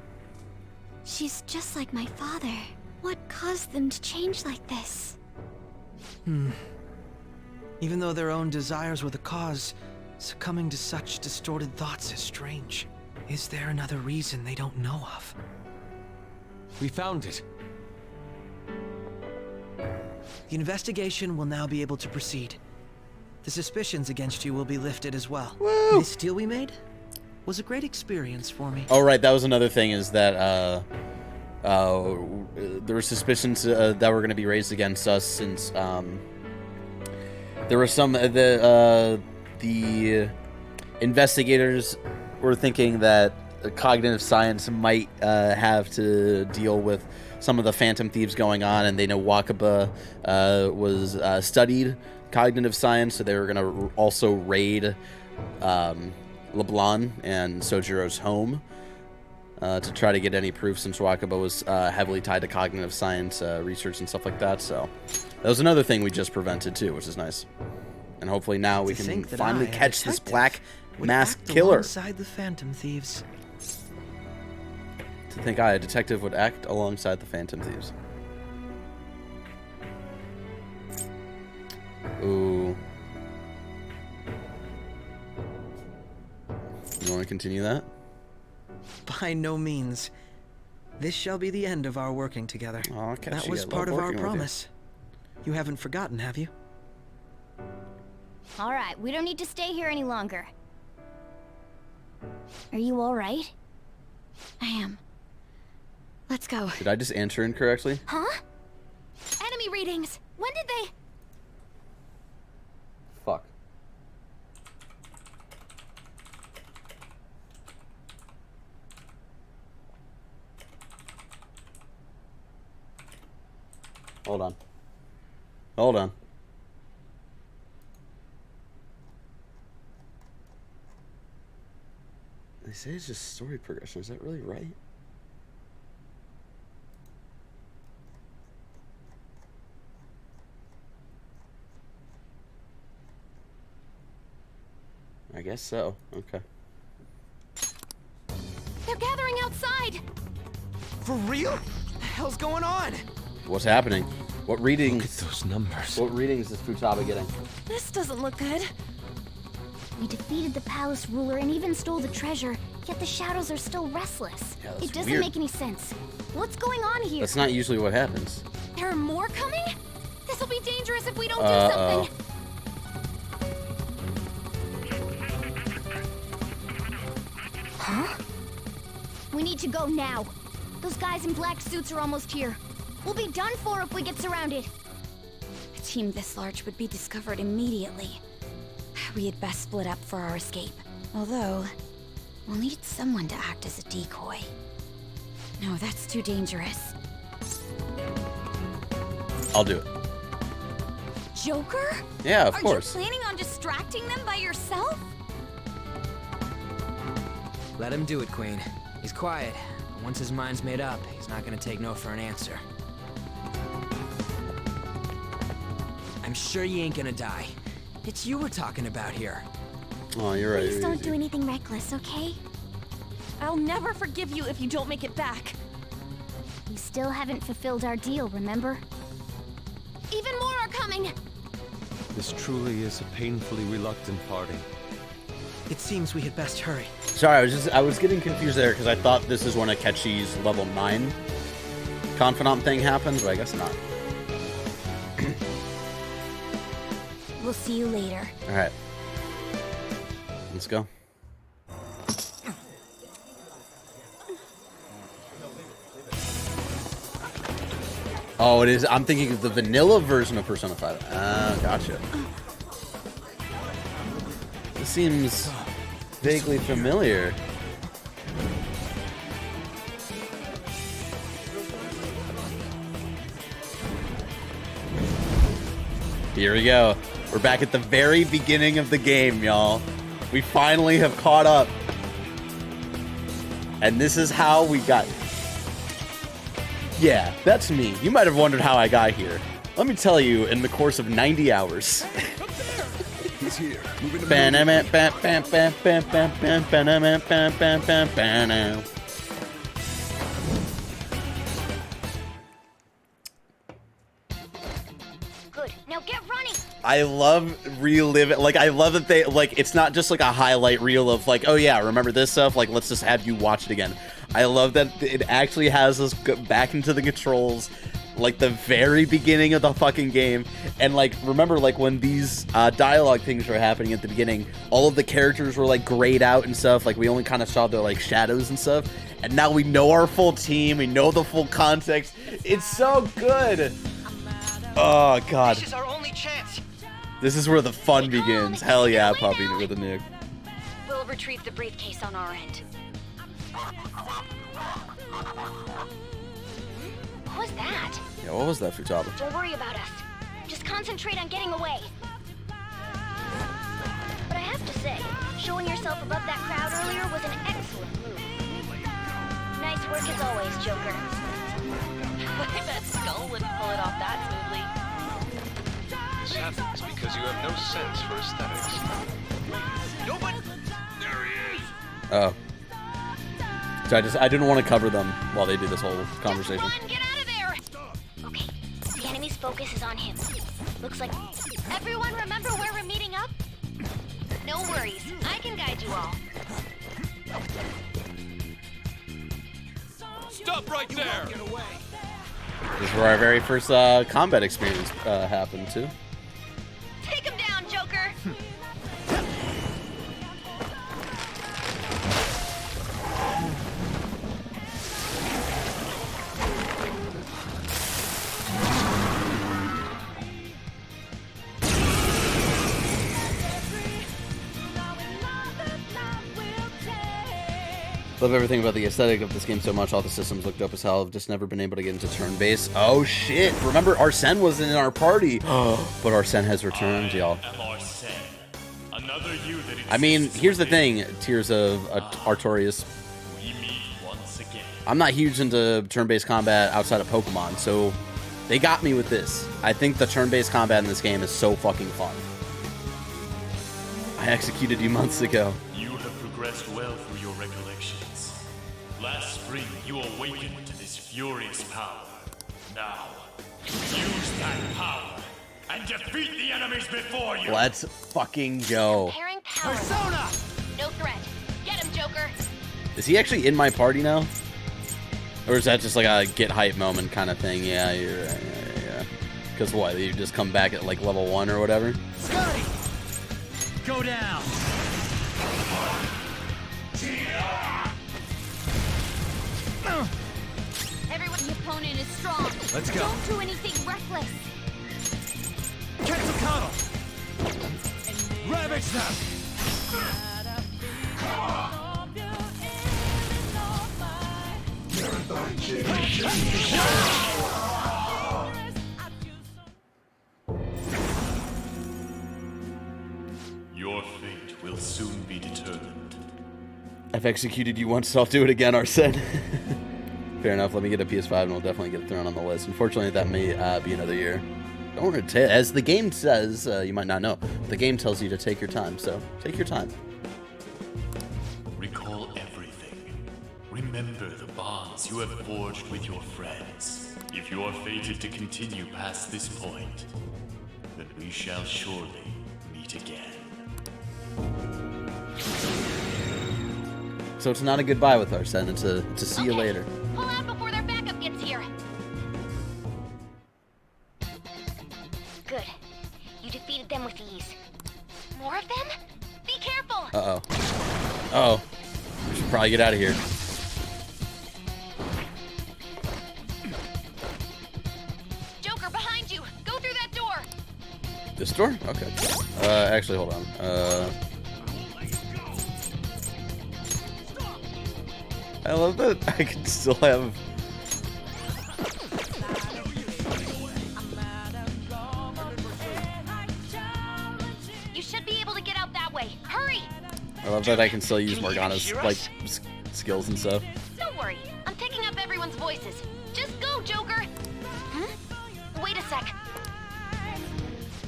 She's just like my father. What caused them to change like this? Even though their own desires were the cause, succumbing to such distorted thoughts is strange. Is there another reason they don't know of? We found it. The investigation will now be able to proceed. The suspicions against you will be lifted as well. Woo! This deal we made was a great experience for me. Oh, right. That was another thing, is that there were suspicions that were going to be raised against us since there were some the investigators were thinking that cognitive science might have to deal with some of the Phantom Thieves going on, and they know Wakaba was studied cognitive science, so they were going to also raid LeBlanc and Sojiro's home to try to get any proof, since Wakaba was heavily tied to cognitive science research and stuff like that. So that was another thing we just prevented too, which is nice. And hopefully now we can finally catch this black masked killer. Alongside the Phantom Thieves. To think a detective would act alongside the Phantom Thieves. Ooh. You want to continue that? By no means. This shall be the end of our working together. Aw, Ketchy, That was I love part of our working with you. promise. You haven't forgotten, have you? All right, we don't need to stay here any longer. Are you all right? I am. Let's go. Did I just answer incorrectly? Huh? Enemy readings. When did they... Fuck. Hold on. Hold on. They say it's just story progression. Is that really right? I guess so. Okay. They're gathering outside! For real? What the hell's going on? What's happening? What Look at readings? those numbers. What readings is Futaba getting? This doesn't look good. We defeated the palace ruler and even stole the treasure, yet the shadows are still restless. Yeah, that's It doesn't weird. make any sense. What's going on here? That's not usually what happens. There are more coming? This'll be dangerous if we don't do Uh-oh. something. Huh? We need to go now. Those guys in black suits are almost here. We'll be done for if we get surrounded. A team this large would be discovered immediately. We had best split up for our escape. Although, we'll need someone to act as a decoy. No, that's too dangerous. I'll do it. Joker? Yeah, of Are course. you planning on distracting them by yourself? Let him do it, Queen. He's quiet. But once his mind's made up, he's not gonna take no for an answer. I'm sure you ain't gonna die. It's you we're talking about here. Oh, you're right. Please you're don't easy. do anything reckless, okay? I'll never forgive you if you don't make it back. We still haven't fulfilled our deal, remember? Even more are coming! This truly is a painfully reluctant parting. It seems we had best hurry. Sorry, I was getting confused there because I thought this is when Akechi's level 9 confidant thing happens, but I guess not. We'll see you later. All right. Let's go. Oh, it is. I'm thinking of the vanilla version of Persona 5. Ah, gotcha. This seems vaguely familiar. Here we go. We're back at the very beginning of the game, y'all. We finally have caught up. And this is how we got... Yeah, that's me. You might have wondered how I got here. Let me tell you, in the course of 90 hours. He's here. Good. Now get running. I love reliving, like, I love that they, like, it's not just like a highlight reel of like, oh yeah, remember this stuff, like, let's just have you watch it again. I love that it actually has us go back into the controls, like the very beginning of the fucking game. And like, remember, like, when these dialogue things were happening at the beginning, all of the characters were like grayed out and stuff, like we only kind of saw their like shadows and stuff. And now we know our full team, we know the full context. It's so good. Oh god, This is our only chance. this is where the fun begins. Hell yeah, puppy with a nuke. We'll retrieve the briefcase on our end. What was that? Yeah, what was that, Futaba? Don't worry about us. Just concentrate on getting away. But I have to say, showing yourself above that crowd earlier was an excellent move. Nice work as always, Joker. I bet Skull wouldn't pull it off that smoothly. This happens because you have no sense for aesthetics. Nobody. There he is. Oh. So I didn't want to cover them while they do this whole conversation. Just one, get out of there! Okay, the enemy's focus is on him. Looks like... Everyone remember where we're meeting up? No worries, I can guide you all. Stop right there! This is where our very first combat experience happened too. Take him down, Joker! Love everything about the aesthetic of this game so much. All the systems look dope as hell. I've just never been able to get into turn-based. Oh shit! Remember, Arsene was in our party, but Arsene has returned, y'all. I mean, here's the thing, Tears of Artorias. I'm not huge into turn-based combat outside of Pokemon, so they got me with this. I think the turn-based combat in this game is so fucking fun. I executed you months ago. You have progressed well through your recollections. Last spring, you awakened to this furious power. Now, use that power and defeat the enemies before you. Let's fucking go. Pairing power. Persona! No threat. Get him, Joker! Is he actually in my party now? Or is that just like a get hype moment kind of thing? Yeah, you're right. Yeah. Because what? You just come back at like level 1 or whatever? Scotty! Go down! Everyone, the opponent is strong. Let's go. Don't do anything reckless. Quetzalcoatl! Ravage them! Your fate will soon be determined. I've executed you once, so I'll do it again, Arsene. Fair enough, let me get a PS5 and we'll definitely get it thrown on the list. Unfortunately, that may be another year. Don't worry, as the game says, you might not know, the game tells you to take your time, so take your time. Recall everything. Remember the bonds you have forged with your friends. If you are fated to continue past this point, then we shall surely meet again. So it's not a goodbye with Arsene, it's a see you later. Pull out before their backup gets here. Good. You defeated them with ease. More of them? Be careful! Uh-oh. Uh-oh. We should probably get out of here. Joker, behind you! Go through that door! This door? Okay. Actually, hold on. I love that I can still have... You should be able to get out that way. Hurry! I love that I can still use Morgana's, like, skills and stuff. Don't worry. I'm picking up everyone's voices. Just go, Joker! Huh? Wait a sec.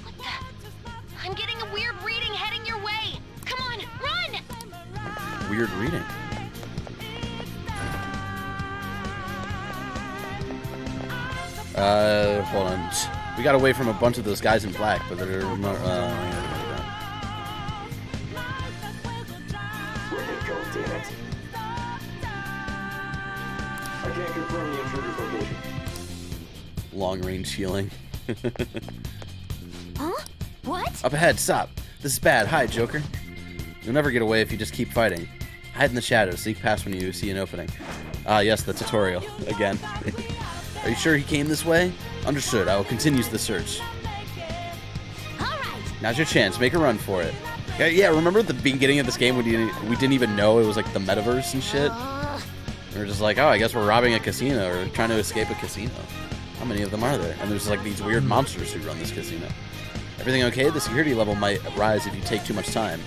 What the? I'm getting a weird reading heading your way. Come on, run! Weird reading. Hold on. We got away from a bunch of those guys in black, but they're not, Where'd it go, damn it? I can't confirm the intruder's location. long range healing. Huh? What? Up ahead, stop. This is bad. Hide, Joker. You'll never get away if you just keep fighting. Hide in the shadows. Sneak past when you see an opening. Ah, yes, the tutorial. Again. Are you sure he came this way? Understood. I will continue the search. Alright. Now's your chance. Make a run for it. Yeah, remember at the beginning of this game when we didn't even know it was like the metaverse and shit? We were just like, oh, I guess we're robbing a casino or trying to escape a casino. How many of them are there? And there's like these weird monsters who run this casino. Everything okay? The security level might rise if you take too much time.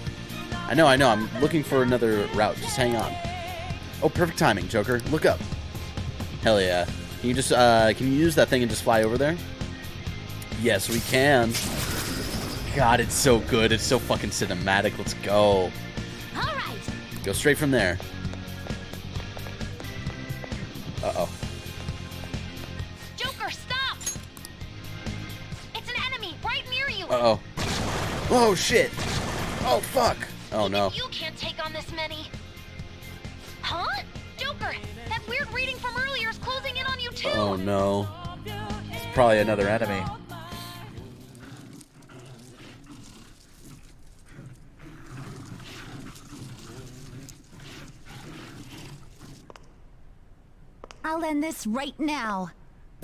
I know. I'm looking for another route. Just hang on. Oh, perfect timing, Joker. Look up. Hell yeah. Can you just, can you use that thing and just fly over there? Yes, we can. God, it's so good. It's so fucking cinematic. Let's go. Alright. Go straight from there. Uh-oh. Joker, stop! It's an enemy right near you. Uh-oh. Oh, shit. Oh, fuck. Oh, no. You can't take on this many. Huh? Joker, that weird reading from earlier is closing in on you too. Oh, no. It's probably another enemy. I'll end this right now.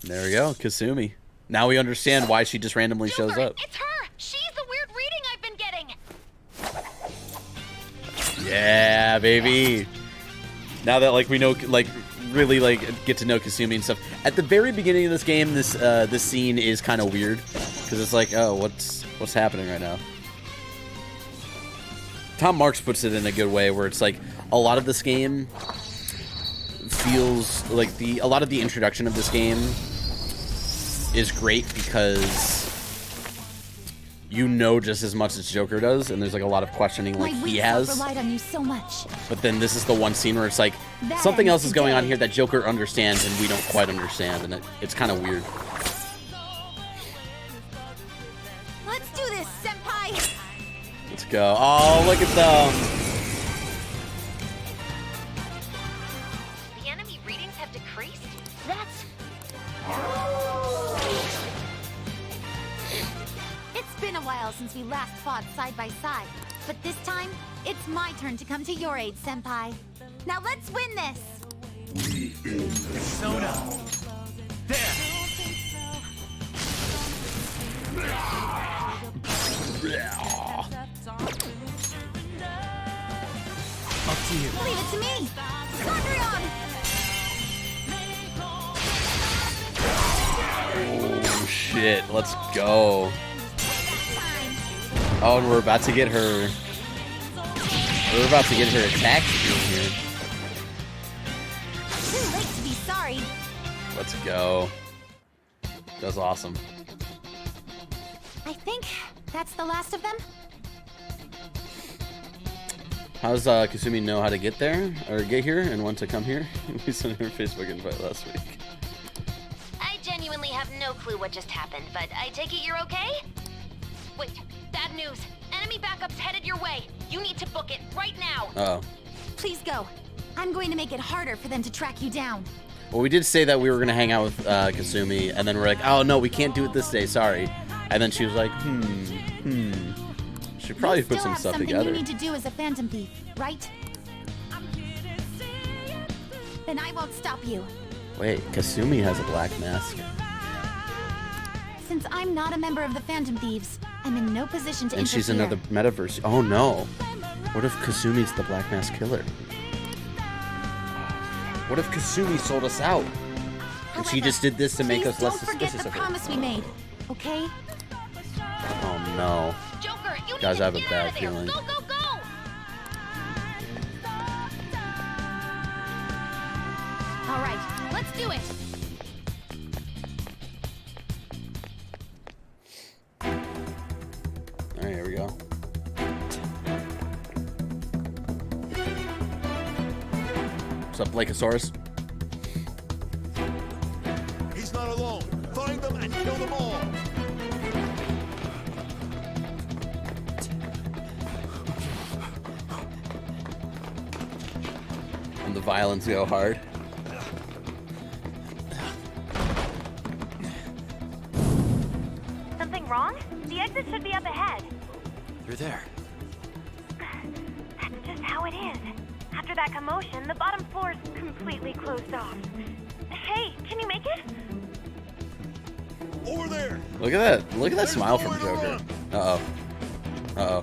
And there we go, Kasumi. Now we understand why she just randomly shows up. It's her! She's the weird reading I've been getting! Yeah, baby. Now that like we know, like really like get to know Kasumi and stuff. At the very beginning of this game, this scene is kind of weird because it's like, oh, what's happening right now? Tom Marks puts it in a good way where it's like a lot of this game feels like a lot of the introduction of this game is great because you know just as much as Joker does, and there's like a lot of questioning like he has. Relied on you so much. But then this is the one scene where it's like something else is going on here that Joker understands and we don't quite understand, and it's kind of weird. Let's do this, Senpai. Let's go. Oh, look at them. The enemy readings have decreased? That's... It's been a while since we last fought side by side, but this time, it's my turn to come to your aid, Senpai. Now let's win this! Persona. There. Up to you. Leave it to me! Sondrion! Oh shit, let's go. Oh, and we're about to get her. We're about to get her attack in here. Too late to be sorry. Let's go. That's awesome. I think that's the last of them. How does Kasumi know how to get there or get here and want to come here? We sent her a Facebook invite last week. I genuinely have no clue what just happened, but I take it you're okay? Wait, bad news. Enemy backup's headed your way. You need to book it right now. Uh-oh. Please go. I'm going to make it harder for them to track you down. Well, we did say that we were going to hang out with Kasumi, and then we're like, oh, no, we can't do it this day, sorry. And then she was like, Should probably put some stuff together. You need to do as a phantom thief, right? Then I won't stop you. Wait, Kasumi has a black mask. Since I'm not a member of the Phantom Thieves, I'm in no position to And interfere. she's another metaverse. Oh, no. What if Kasumi's the black mask killer? What if Kasumi sold us out? And she just did this to make us less suspicious of her. Don't forget the promise we made, okay? Oh no. Joker, you Guys, I have a need to get bad out of there. feeling. Go, go, go! All right, let's do it. All right, here we go. What's up, Blakeosaurus? He's not alone. Find them and kill them all. And the violence go hard. Something wrong? The exit should be up ahead. You're there. That's just how it is. After that commotion, the bottom floor is completely closed off. Hey, can you make it? Over there. Look at that. Look at that smile from Joker. Uh-oh. Uh-oh.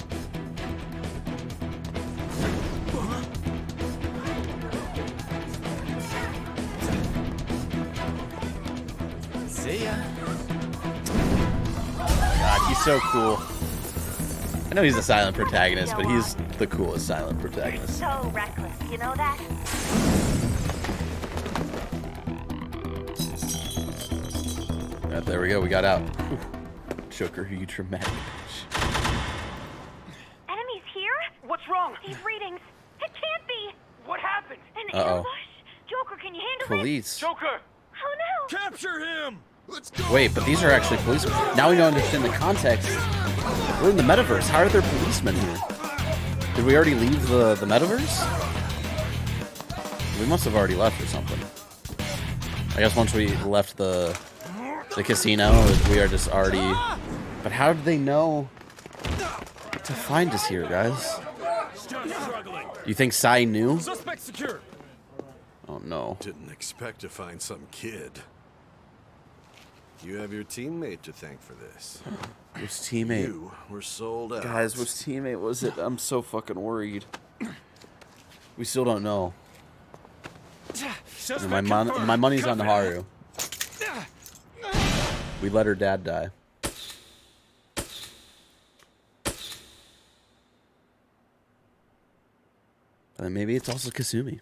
See ya. God, he's so cool. I know he's a silent protagonist, but he's the coolest silent protagonist. So reckless, you know that? Right, there we go. We got out. Whew. Joker, you dramatic bitch. Enemies here? What's wrong? These readings. It can't be. What happened? An Uh-oh. ambush. Joker, can you handle it? Police. Joker! Oh no! Capture him. Let's go. Wait, but these are actually policemen. Now we don't understand the context. We're in the metaverse. How are there policemen here? Did we already leave the metaverse? We must have already left or something. I guess once we left the casino, we are just already... But how did they know to find us here, guys? You think Sai knew? Suspect secure. Oh no. Didn't expect to find some kid. You have your teammate to thank for this. Which teammate? You were sold out. Guys, which teammate was it? I'm so fucking worried. We still don't know. And my money's on Haru. We let her dad die. And then maybe it's also Kasumi.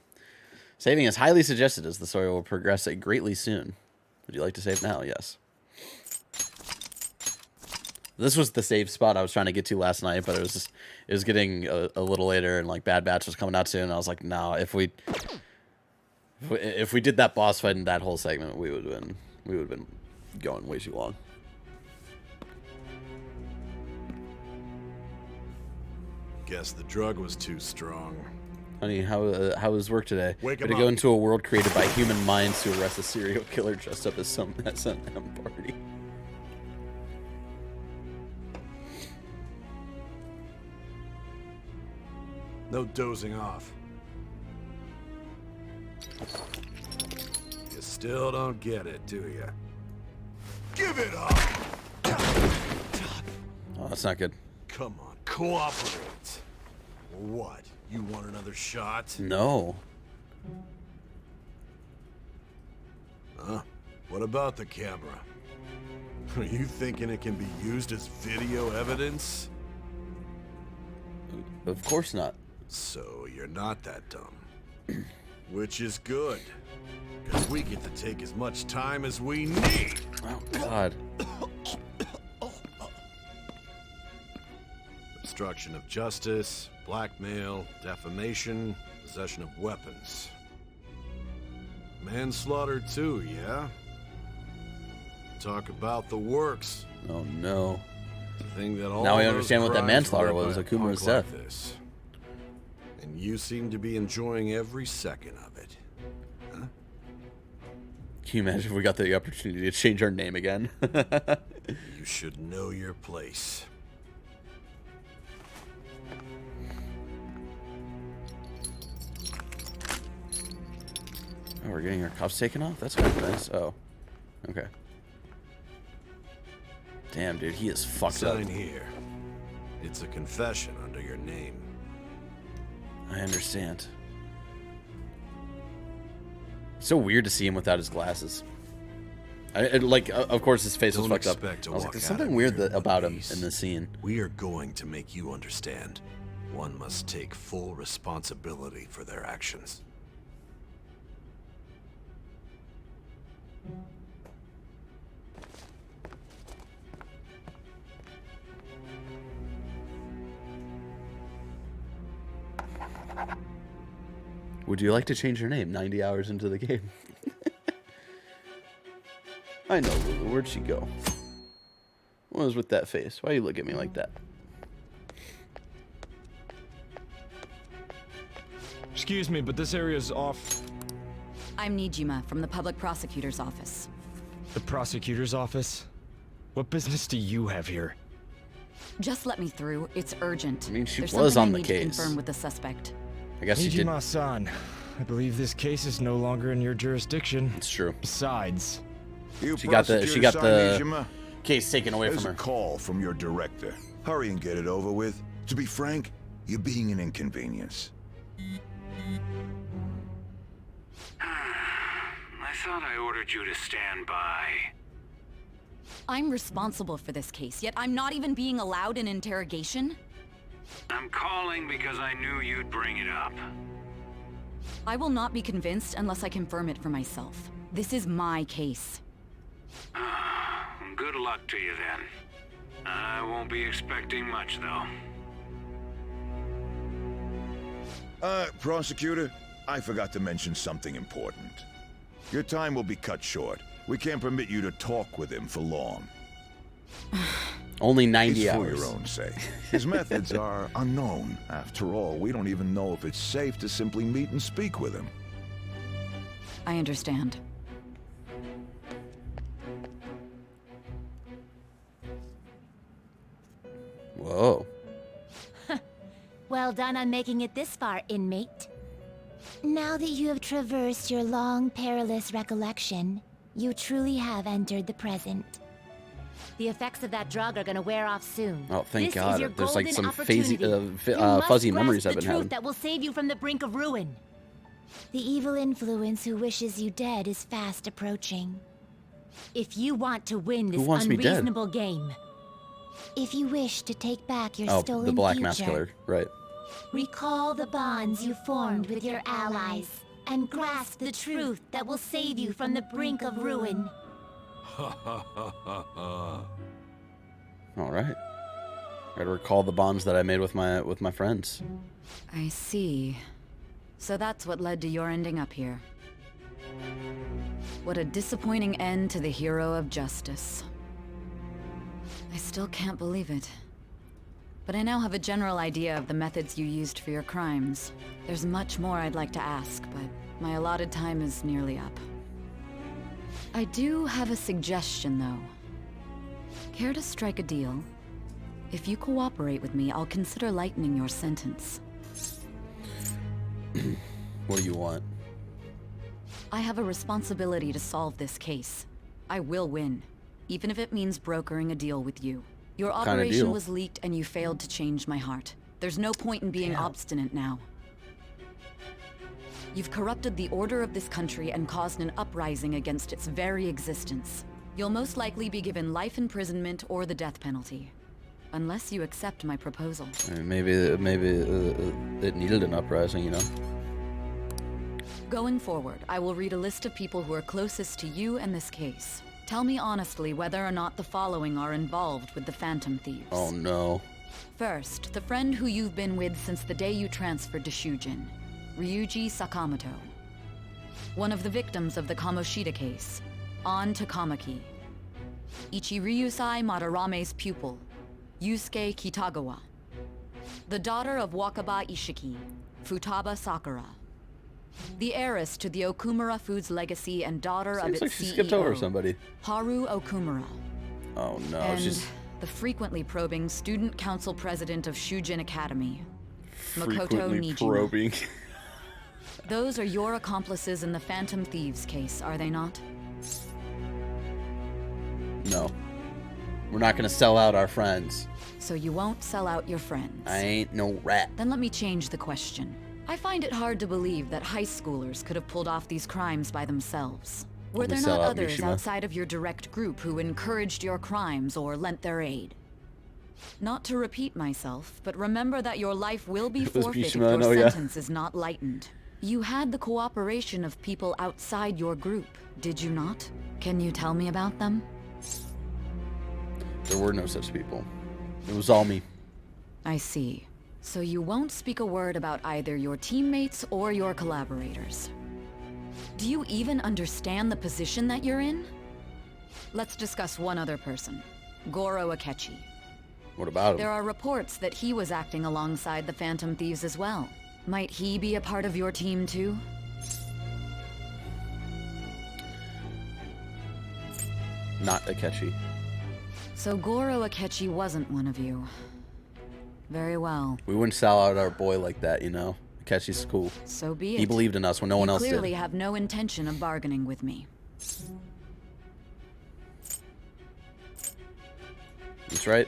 Saving is highly suggested as the story will progress greatly soon. Would you like to save now? Yes. This was the save spot I was trying to get to last night, but it was getting a little later, and like Bad Batch was coming out soon. And I was like, no, if we did that boss fight in that whole segment, we would have been going way too long. Guess the drug was too strong. Honey, how was work today? Wake Gonna him go up. into a world created by human minds to arrest a serial killer dressed up as some S&M party. No dozing off. You still don't get it, do you? Give it up! Oh, that's not good. Come on, cooperate. What? You want another shot? No. Huh? What about the camera? Are you thinking it can be used as video evidence? Of course not. So you're not that dumb. Which is good. Because we get to take as much time as we need. Oh, God. Obstruction of justice, blackmail, defamation, possession of weapons. Manslaughter too, yeah? Talk about the works. Oh, no. The thing that all Now we those understand what that crimes manslaughter were was, by a Akuma's punk like death. this. And you seem to be enjoying every second of it. Huh? Can you imagine if we got the opportunity to change our name again? You should know your place. Oh, we're getting our cuffs taken off? That's kind of nice. Oh. Okay. Damn, dude, he is fucked up. Sign here. It's a confession under your name. I understand. So weird to see him without his glasses. Like, of course, his face was Don't fucked up. expect to I was like, walk there's out something of weird here in one about him piece. in this scene. We are going to make you understand. One must take full responsibility for their actions. Would you like to change your name 90 hours into the game? I know, Lulu. Where'd she go? What was with that face? Why you look at me like that? Excuse me, but this area's off. I'm Niijima from the public prosecutor's office. The prosecutor's office? What business do you have here? Just let me through. It's urgent. I mean, she There's was something on I the need case. to confirm with the suspect. I guess she did. Niijima-san, I believe this case is no longer in your jurisdiction. It's true. Besides, She got the case taken away There's from a her. call from your director. Hurry and get it over with. To be frank, you're being an inconvenience. I thought I ordered you to stand by. I'm responsible for this case, yet I'm not even being allowed an interrogation? I'm calling because I knew you'd bring it up. I will not be convinced unless I confirm it for myself. This is my case. Good luck to you then. I won't be expecting much, though. Prosecutor, I forgot to mention something important. Your time will be cut short. We can't permit you to talk with him for long. Only 90 it's hours. for your own sake. His methods are unknown. After all, we don't even know if it's safe to simply meet and speak with him. I understand. Whoa. Well done on making it this far, inmate. Now that you have traversed your long, perilous recollection, you truly have entered the present. The effects of that drug are gonna wear off soon. Oh, thank This God. is your There's like golden some fuzzy opportunity. memories You I've must been grasp the having. truth that will save you from the brink of ruin. The evil influence who wishes you dead is fast approaching. If you want to win this Who wants me dead? unreasonable game, if you wish to take back your Oh, stolen the Black future, Mask Killer. Right. recall the bonds you formed with your allies and grasp the truth that will save you from the brink of ruin. All right. Gotta recall the bonds that I made with my friends. I see. So that's what led to your ending up here. What a disappointing end to the hero of justice. I still can't believe it. But I now have a general idea of the methods you used for your crimes. There's much more I'd like to ask, but my allotted time is nearly up. I do have a suggestion, though. Care to strike a deal? If you cooperate with me, I'll consider lightening your sentence. What do you want? I have a responsibility to solve this case. I will win, even if it means brokering a deal with you. Your What kind of operation deal? was leaked and you failed to change my heart. There's no point in being obstinate now. You've corrupted the order of this country and caused an uprising against its very existence. You'll most likely be given life imprisonment or the death penalty. Unless you accept my proposal. Maybe it needed an uprising, you know? Going forward, I will read a list of people who are closest to you and this case. Tell me honestly whether or not the following are involved with the Phantom Thieves. Oh no. First, the friend who you've been with since the day you transferred to Shujin, Ryuji Sakamoto. One of the victims of the Kamoshida case, An Takamaki. Ichiryusai Madarame's pupil, Yusuke Kitagawa. The daughter of Wakaba Ishiki, Futaba Sakura. The heiress to the Okumura Foods legacy and daughter of Seems its like she CEO, skipped over somebody. Haru Okumura. Oh no, And she's the frequently probing student council president of Shujin Academy, Makoto frequently Niijima. probing. Those are your accomplices in the Phantom Thieves case, are they not? No. We're not gonna sell out our friends. So you won't sell out your friends. I ain't no rat. Then let me change the question. I find it hard to believe that high schoolers could have pulled off these crimes by themselves. Were there not others outside of your direct group who encouraged your crimes or lent their aid? Not to repeat myself, but remember that your life will be forfeited if your sentence is not lightened. You had the cooperation of people outside your group, did you not? Can you tell me about them? There were no such people. It was all me. I see. So you won't speak a word about either your teammates or your collaborators. Do you even understand the position that you're in? Let's discuss one other person, Goro Akechi. What about him? There are reports that he was acting alongside the Phantom Thieves as well. Might he be a part of your team too? Not Akechi. So Goro Akechi wasn't one of you. Very well. We wouldn't sell out our boy like that, you know? Akechi's cool. So be it. He believed in us when no one else did. You clearly have no intention of bargaining with me. That's right.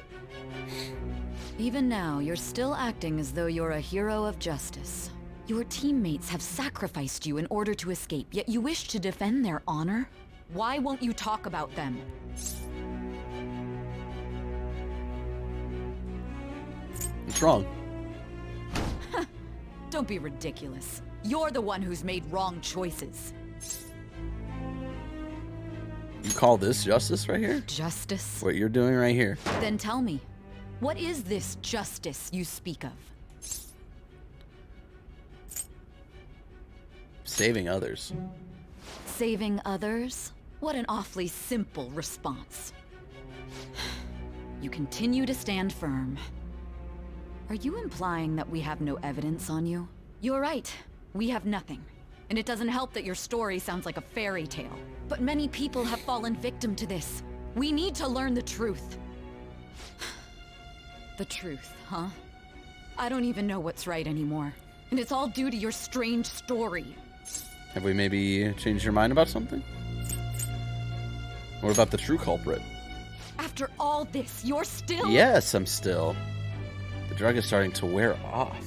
Even now, you're still acting as though you're a hero of justice. Your teammates have sacrificed you in order to escape, yet you wish to defend their honor? Why won't you talk about them? What's wrong? Don't be ridiculous. You're the one who's made wrong choices. You call this justice right here? Justice? What you're doing right here. Then tell me, what is this justice you speak of? Saving others. Saving others? What an awfully simple response. You continue to stand firm. Are you implying that we have no evidence on you? You're right. We have nothing. And it doesn't help that your story sounds like a fairy tale. But many people have fallen victim to this. We need to learn the truth. The truth, huh? I don't even know what's right anymore. And it's all due to your strange story. Have we maybe changed your mind about something? What about the true culprit? After all this, you're still— Yes, I'm still. The drug is starting to wear off.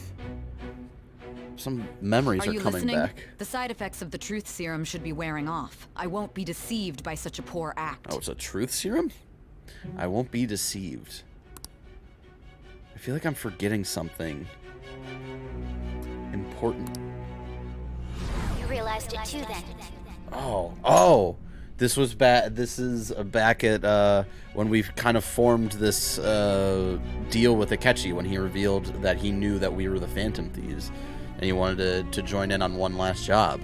Some memories are coming back. The side effects of the truth serum should be wearing off. I won't be deceived by such a poor act. Oh, it's a truth serum? I won't be deceived. I feel like I'm forgetting something important. You realized it too then. Oh, this was back. This is back at when we kind of formed this deal with Akechi, when he revealed that he knew that we were the Phantom Thieves, and he wanted to join in on one last job.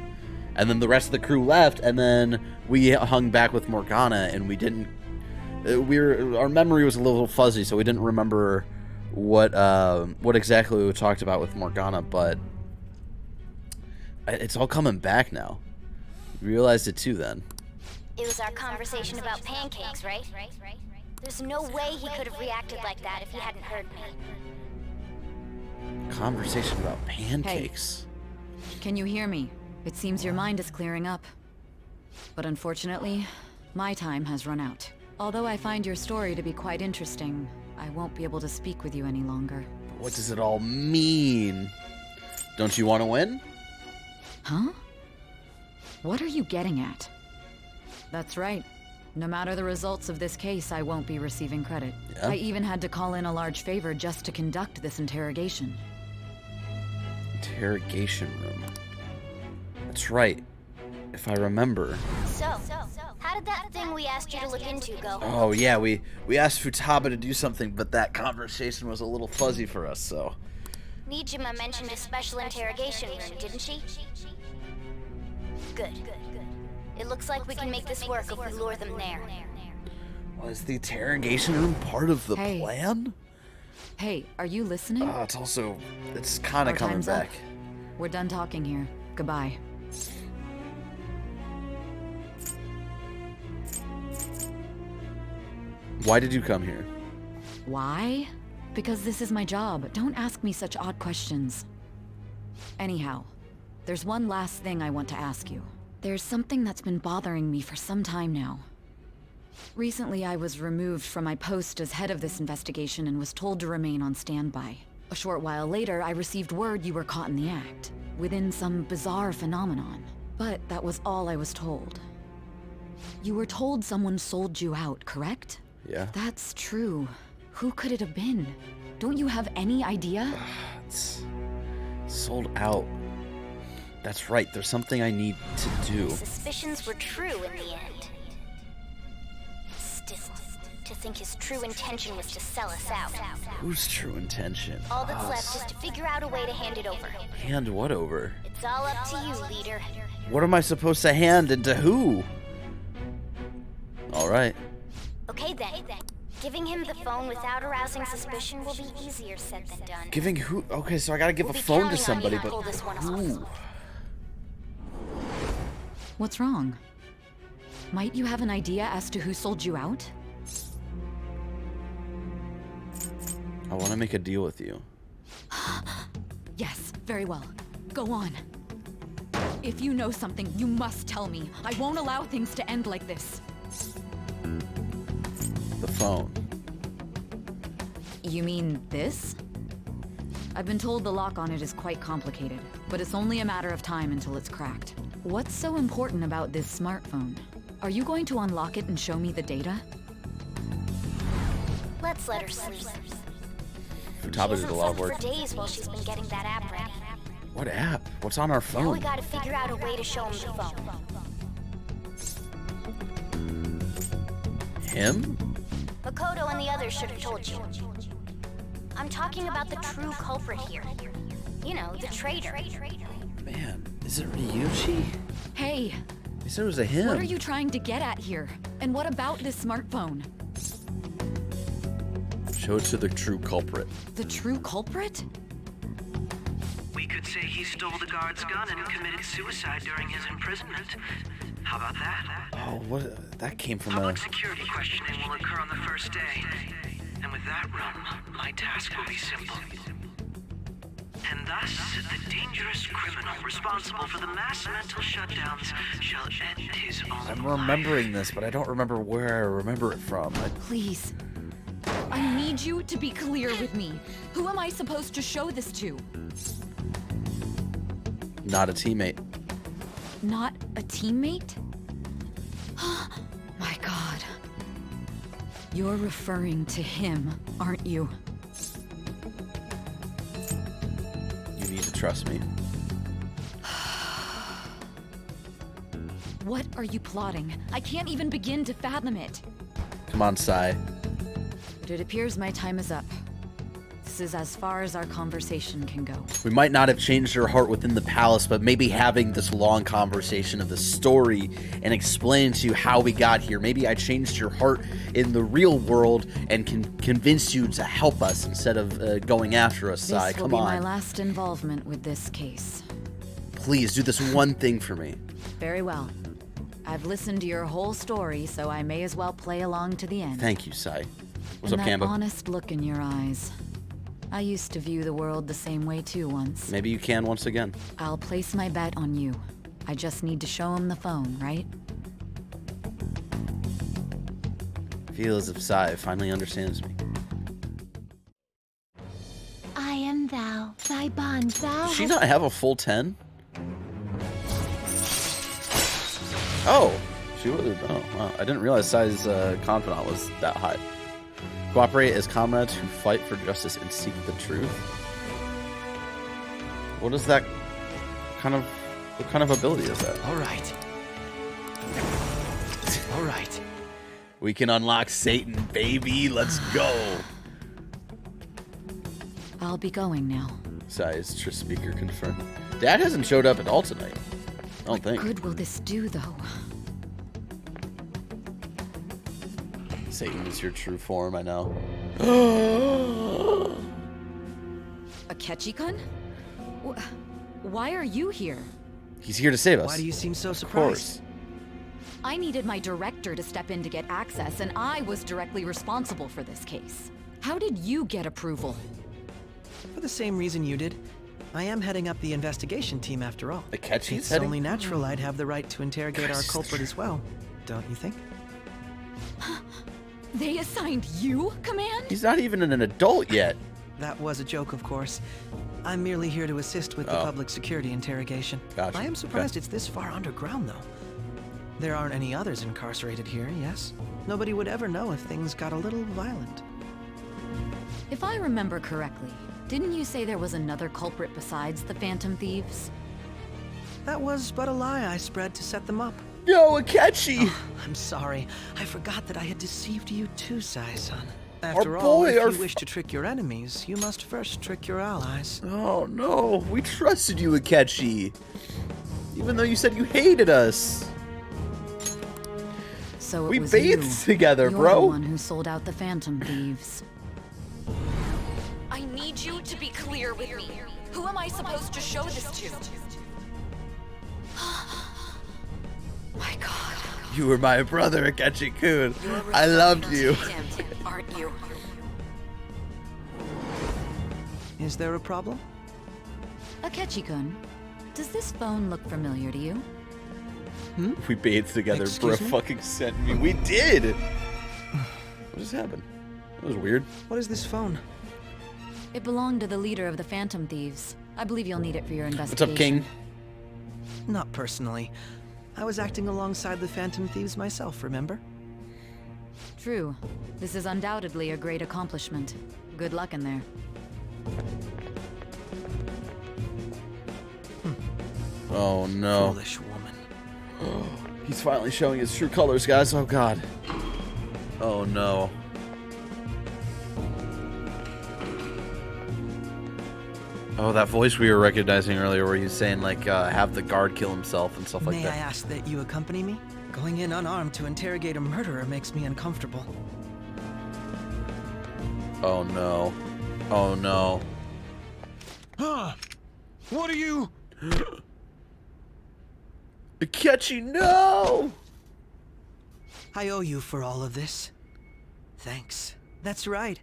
And then the rest of the crew left, and then we hung back with Morgana, and we didn't. Our memory was a little fuzzy, so we didn't remember what exactly we talked about with Morgana, but it's all coming back now. We realized it too then. It was our conversation about pancakes, right? There's no way he could have reacted like that if he hadn't heard me. Conversation about pancakes. Hey, can you hear me? It seems your mind is clearing up. But unfortunately, my time has run out. Although I find your story to be quite interesting, I won't be able to speak with you any longer. What does it all mean? Don't you want to win? Huh? What are you getting at? That's right. No matter the results of this case, I won't be receiving credit. Yeah. I even had to call in a large favor just to conduct this interrogation. Interrogation room. That's right. If I remember. So, how did that thing we asked you to look into go? Oh yeah, we asked Futaba to do something, but that conversation was a little fuzzy for us, so. Niijima mentioned a special interrogation room, didn't she? Good. It looks like we can make this work if we lure them there. Was the interrogation room part of the plan? Hey, are you listening? It's kind of coming back. Up. We're done talking here. Goodbye. Why did you come here? Why? Because this is my job. Don't ask me such odd questions. Anyhow, there's one last thing I want to ask you. There's something that's been bothering me for some time now. Recently, I was removed from my post as head of this investigation and was told to remain on standby. A short while later, I received word you were caught in the act, within some bizarre phenomenon. But that was all I was told. You were told someone sold you out, correct? Yeah. That's true. Who could it have been? Don't you have any idea? It's sold out. That's right, there's something I need to do. Suspicions were true in the end. Still, to think his true intention was to sell us out. Whose true intention? All that's left is to figure out a way to hand it over. Hand what over? It's all up to you, leader. What am I supposed to hand and to who? Alright. Okay then. Giving him the phone without arousing suspicion will be easier said than done. Giving who? Okay, so I gotta give a phone to somebody, but who? What's wrong? Might you have an idea as to who sold you out? I want to make a deal with you. Yes, very well. Go on. If you know something, you must tell me. I won't allow things to end like this. The phone. You mean this? I've been told the lock on it is quite complicated, but it's only a matter of time until it's cracked. What's so important about this smartphone? Are you going to unlock it and show me the data? Let's let her sleep. Futaba did a lot of work. For days while she's been getting that app ready. What app? What's on our phone? Now we gotta figure out a way to show him the phone. Him? Makoto and the others should have told you. I'm talking about the true culprit here. You know, the traitor. Man, is it Ryuichi? Hey! They said it was a him. What are you trying to get at here? And what about this smartphone? Show it to the true culprit. The true culprit? We could say he stole the guard's gun and committed suicide during his imprisonment. How about that? Oh, what? That came from Public security questioning will occur on the first day. And with that run, my task will be simple. And thus, the dangerous criminal responsible for the mass mental shutdowns shall end his own I'm remembering this, but I don't remember where I remember it from. Please. I need you to be clear with me. Who am I supposed to show this to? Not a teammate. Not a teammate? My God. You're referring to him, aren't you? You need to trust me. What are you plotting? I can't even begin to fathom it. Come on, Sai. But it appears my time is up. This is as far as our conversation can go. We might not have changed her heart within the palace, but maybe having this long conversation of the story and explaining to you how we got here. Maybe I changed your heart in the real world and can convince you to help us instead of going after us, Sai. Come on. This will be my last involvement with this case. Please, do this one thing for me. Very well. I've listened to your whole story, so I may as well play along to the end. Thank you, Sai. What's and up, that Kamba? honest look in your eyes. I used to view the world the same way too once. Maybe you can once again. I'll place my bet on you. I just need to show him the phone, right? Feel as if Sai finally understands me. I am thou, thy bond thou. Does she not have a full 10? Oh, she would. Oh, wow. I didn't realize Sai's confidant was that high. Cooperate as comrades who fight for justice and seek the truth. What is that what kind of ability is that? All right. All right. We can unlock Satan, baby. Let's go. I'll be going now. Sai's Triss speaker confirmed. Dad hasn't showed up at all tonight. I don't think. What good will this do, though? Satan is your true form, I know. Akechi-kun? Why are you here? He's here to save us. Why do you seem so surprised? Of course. I needed my director to step in to get access, and I was directly responsible for this case. How did you get approval? For the same reason you did. I am heading up the investigation team after all. Akechi's It's heading? only natural I'd have the right to interrogate our culprit as well, don't you think? They assigned you command? He's not even an adult yet. That was a joke, of course. I'm merely here to assist with the public security interrogation. Gotcha. I am surprised it's this far underground, though. There aren't any others incarcerated here, yes? Nobody would ever know if things got a little violent. If I remember correctly, didn't you say there was another culprit besides the Phantom Thieves? That was but a lie I spread to set them up. Yo, Akechi! Oh, I'm sorry. I forgot that I had deceived you too, Sai-san. Our After all, boy, if you wish to trick your enemies, you must first trick your allies. Oh no, we trusted you, Akechi. Even though you said you hated us. So it we was bathed you. together, You're bro. the one who sold out the Phantom Thieves. I need you to be clear with me. Who am I supposed to show this to? My God. You were my brother, Akechi-kun. I loved you. Aren't you? Is there a problem? Akechi-kun, does this phone look familiar to you? We bathed together, Excuse bro. me? Fucking sent me. We did. What just happened? That was weird. What is this phone? It belonged to the leader of the Phantom Thieves. I believe you'll need it for your What's investigation. up, King? Not personally. I was acting alongside the Phantom Thieves myself, remember? True. This is undoubtedly a great accomplishment. Good luck in there. Oh no. Foolish woman. He's finally showing his true colors, guys. Oh god. Oh no. Oh, that voice we were recognizing earlier where he's saying, like, have the guard kill himself and stuff like May that. I ask that you accompany me? Going in unarmed to interrogate a murderer makes me uncomfortable. Oh no. Oh no. Huh? What are you? Akechi, no! I owe you for all of this. Thanks. That's right.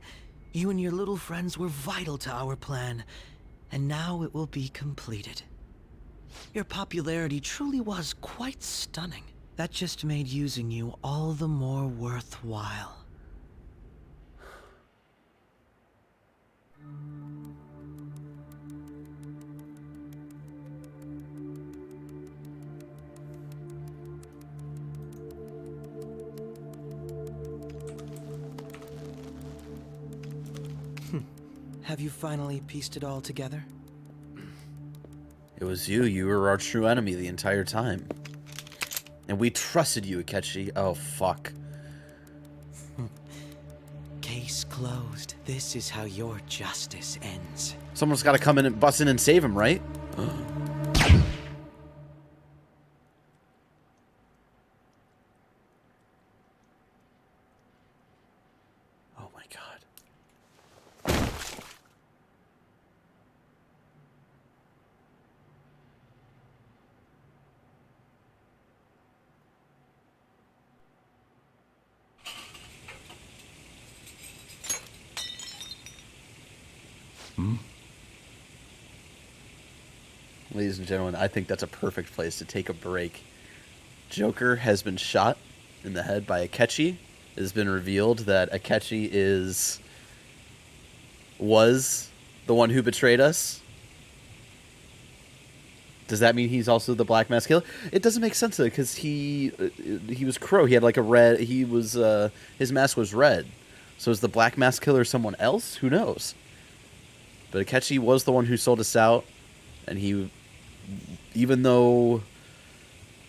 You and your little friends were vital to our plan, and now it will be completed. Your popularity truly was quite stunning. That just made using you all the more worthwhile. Have you finally pieced it all together? It was you. You were our true enemy the entire time. And we trusted you, Akechi. Oh, fuck. Case closed. This is how your justice ends. Someone's got to come in and bust in and save him, right? Oh my god. Ladies and gentlemen, I think that's a perfect place to take a break. Joker has been shot in the head by Akechi. It has been revealed that Akechi was the one who betrayed us. Does that mean he's also the Black Mask Killer? It doesn't make sense though, because he was Crow. He had like a red. His mask was red. So is the Black Mask Killer someone else? Who knows? But Akechi was the one who sold us out, and he, even though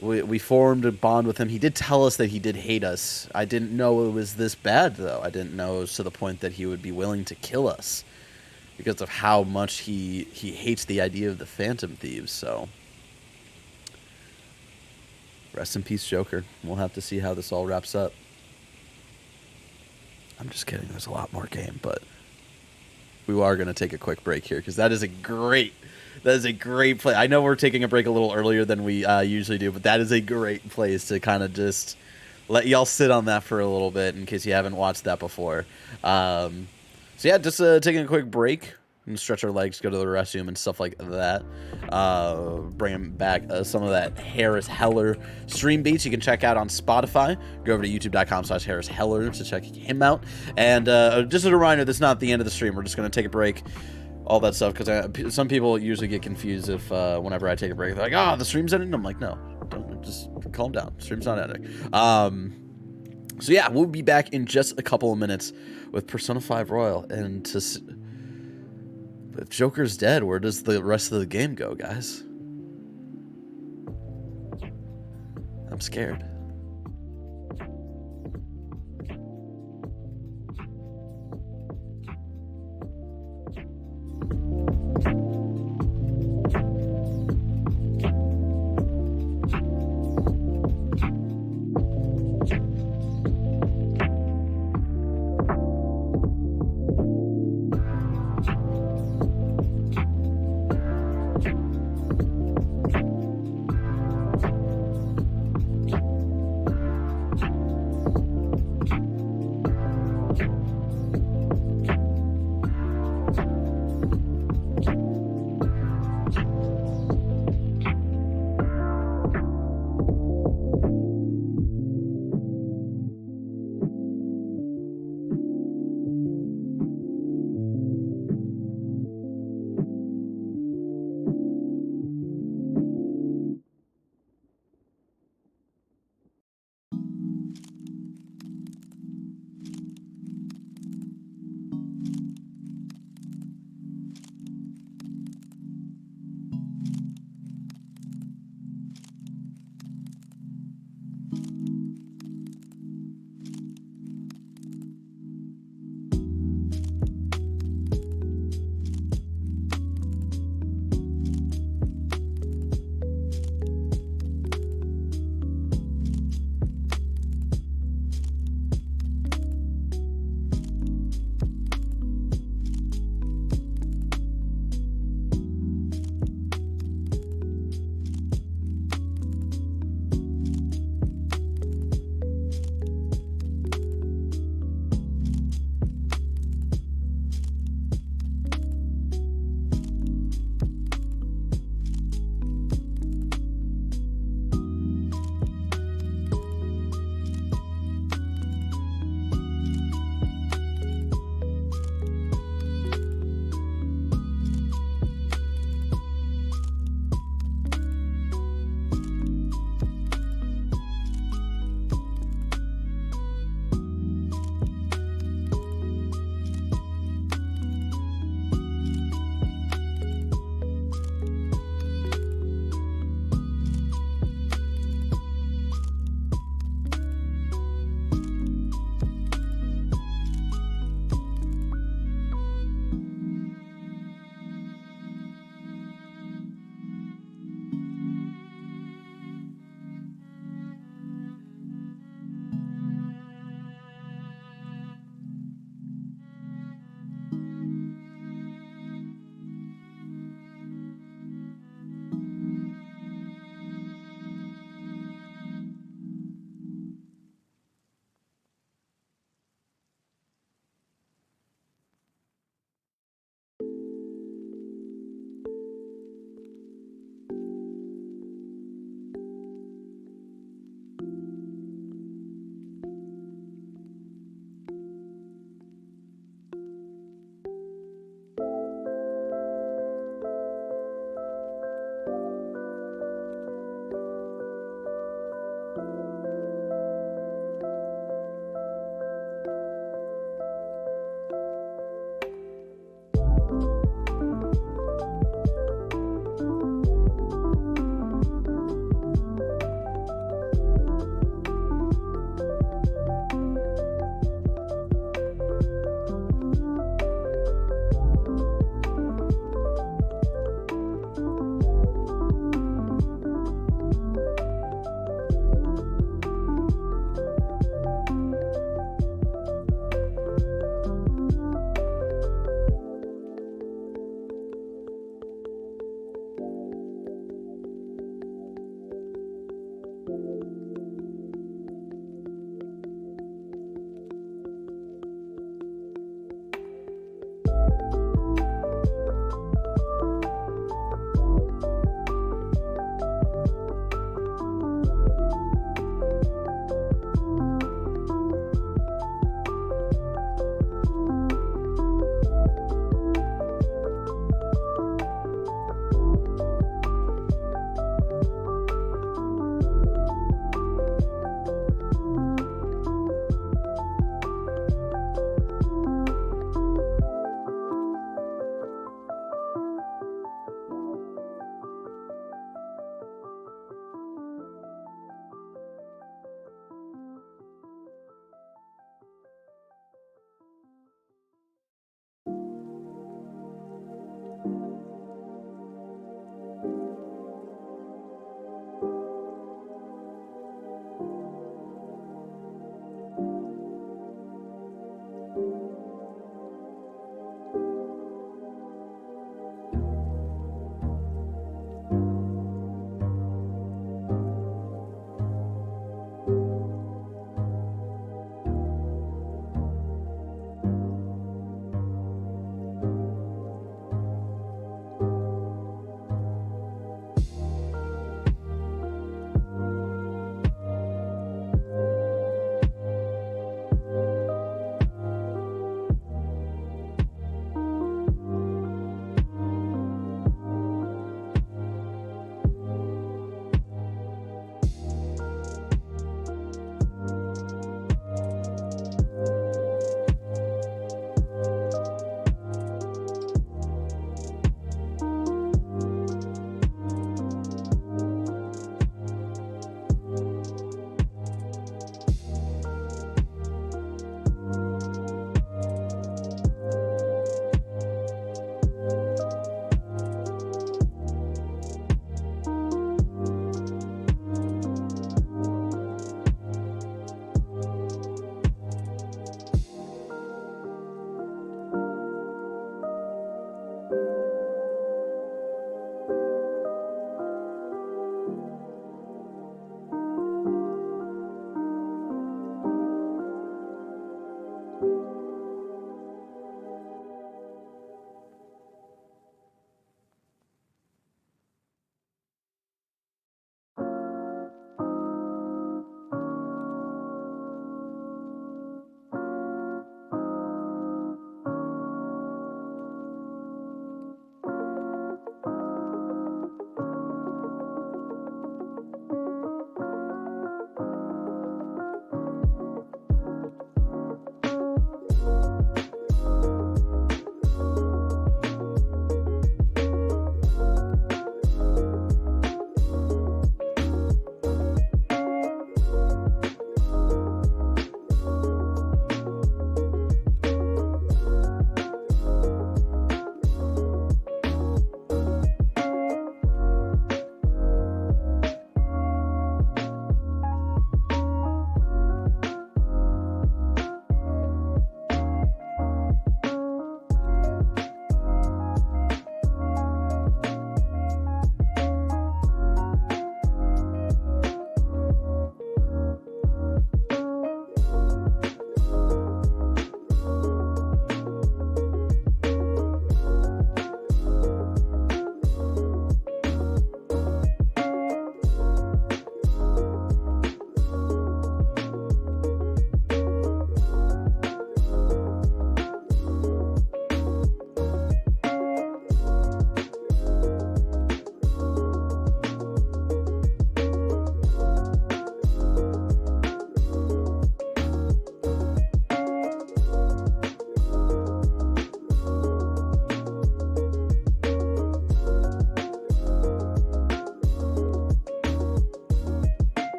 we formed a bond with him, he did tell us that he did hate us. I didn't know it was this bad though. I didn't know it was to the point that he would be willing to kill us because of how much he hates the idea of the Phantom Thieves. So rest in peace, Joker. We'll have to see how this all wraps up. I'm just kidding. There's a lot more game, but we are going to take a quick break here because that is a great play. I know we're taking a break a little earlier than we usually do, but that is a great place to kind of just let y'all sit on that for a little bit in case you haven't watched that before. So yeah, just taking a quick break. and stretch our legs, go to the restroom and stuff like that. Bringing back some of that Harris Heller stream beats you can check out on Spotify. Go over to youtube.com/Harris Heller to check him out. And just a reminder, this is not the end of the stream. We're just going to take a break, all that stuff, because some people usually get confused if whenever I take a break, they're like, oh, the stream's ending. I'm like, no, don't, just calm down. The stream's not ending. So yeah, we'll be back in just a couple of minutes with Persona 5 Royal. And if Joker's dead, where does the rest of the game go, guys? I'm scared.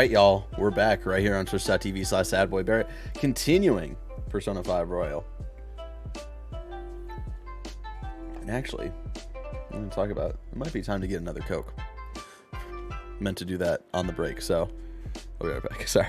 right, y'all, we're back right here on twitch.tv/sadboybarrett, continuing Persona 5 Royal. And actually, I'm going to talk about, it might be time to get another Coke. Meant to do that on the break, so I'll be right back. Sorry.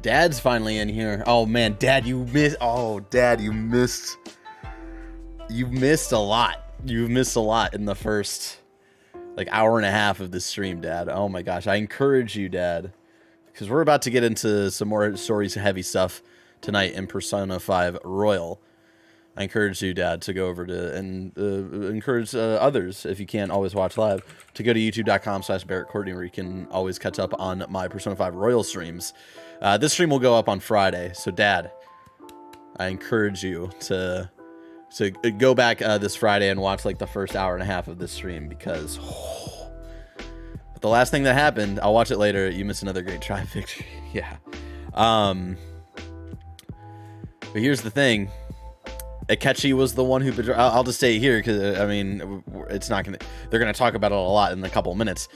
Dad's finally in here. Oh man, Dad, you missed. Oh, Dad, you missed. You missed a lot. You've missed a lot in the first like hour and a half of this stream, Dad. Oh my gosh, I encourage you, Dad, because we're about to get into some more stories heavy stuff tonight in Persona 5 Royal. I encourage you, Dad, to go over to and encourage others, if you can't always watch live, to go to youtube.com/BarrettCourtney, where you can always catch up on my Persona 5 Royal streams. This stream will go up on Friday, so Dad, I encourage you to go back this Friday and watch like the first hour and a half of this stream, because but the last thing that happened, I'll watch it later. You missed another great try victory. Yeah. But here's the thing. Akechi was the one who betrayed. I'll just say it here because I mean, it's not gonna. They're gonna talk about it a lot in a couple minutes.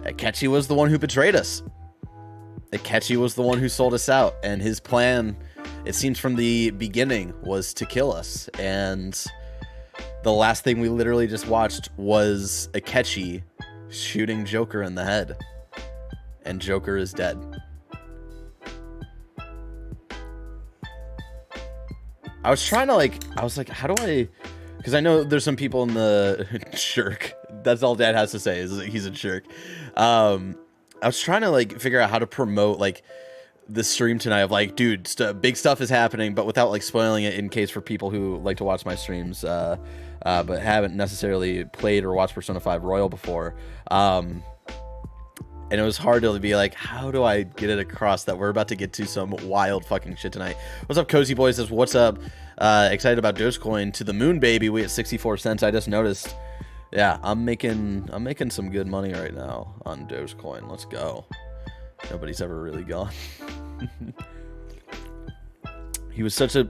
Akechi was the one who betrayed us. Akechi was the one who sold us out, and his plan, it seems from the beginning, was to kill us. And the last thing we literally just watched was Akechi shooting Joker in the head, and Joker is dead. I was trying to I was like, how do I, because I know there's some people in the shirk. That's all Dad has to say is he's a shirk. I was trying to figure out how to promote the stream tonight of dude, big stuff is happening, but without spoiling it in case for people who like to watch my streams, but haven't necessarily played or watched Persona 5 Royal before. And it was hard to be like, how do I get it across that we're about to get to some wild fucking shit tonight? What's up, Cozy Boy says, what's up? Excited about Dogecoin to the moon, baby. We at 64 cents. I just noticed. Yeah, I'm making some good money right now on Dogecoin. Let's go. Nobody's ever really gone. He was such a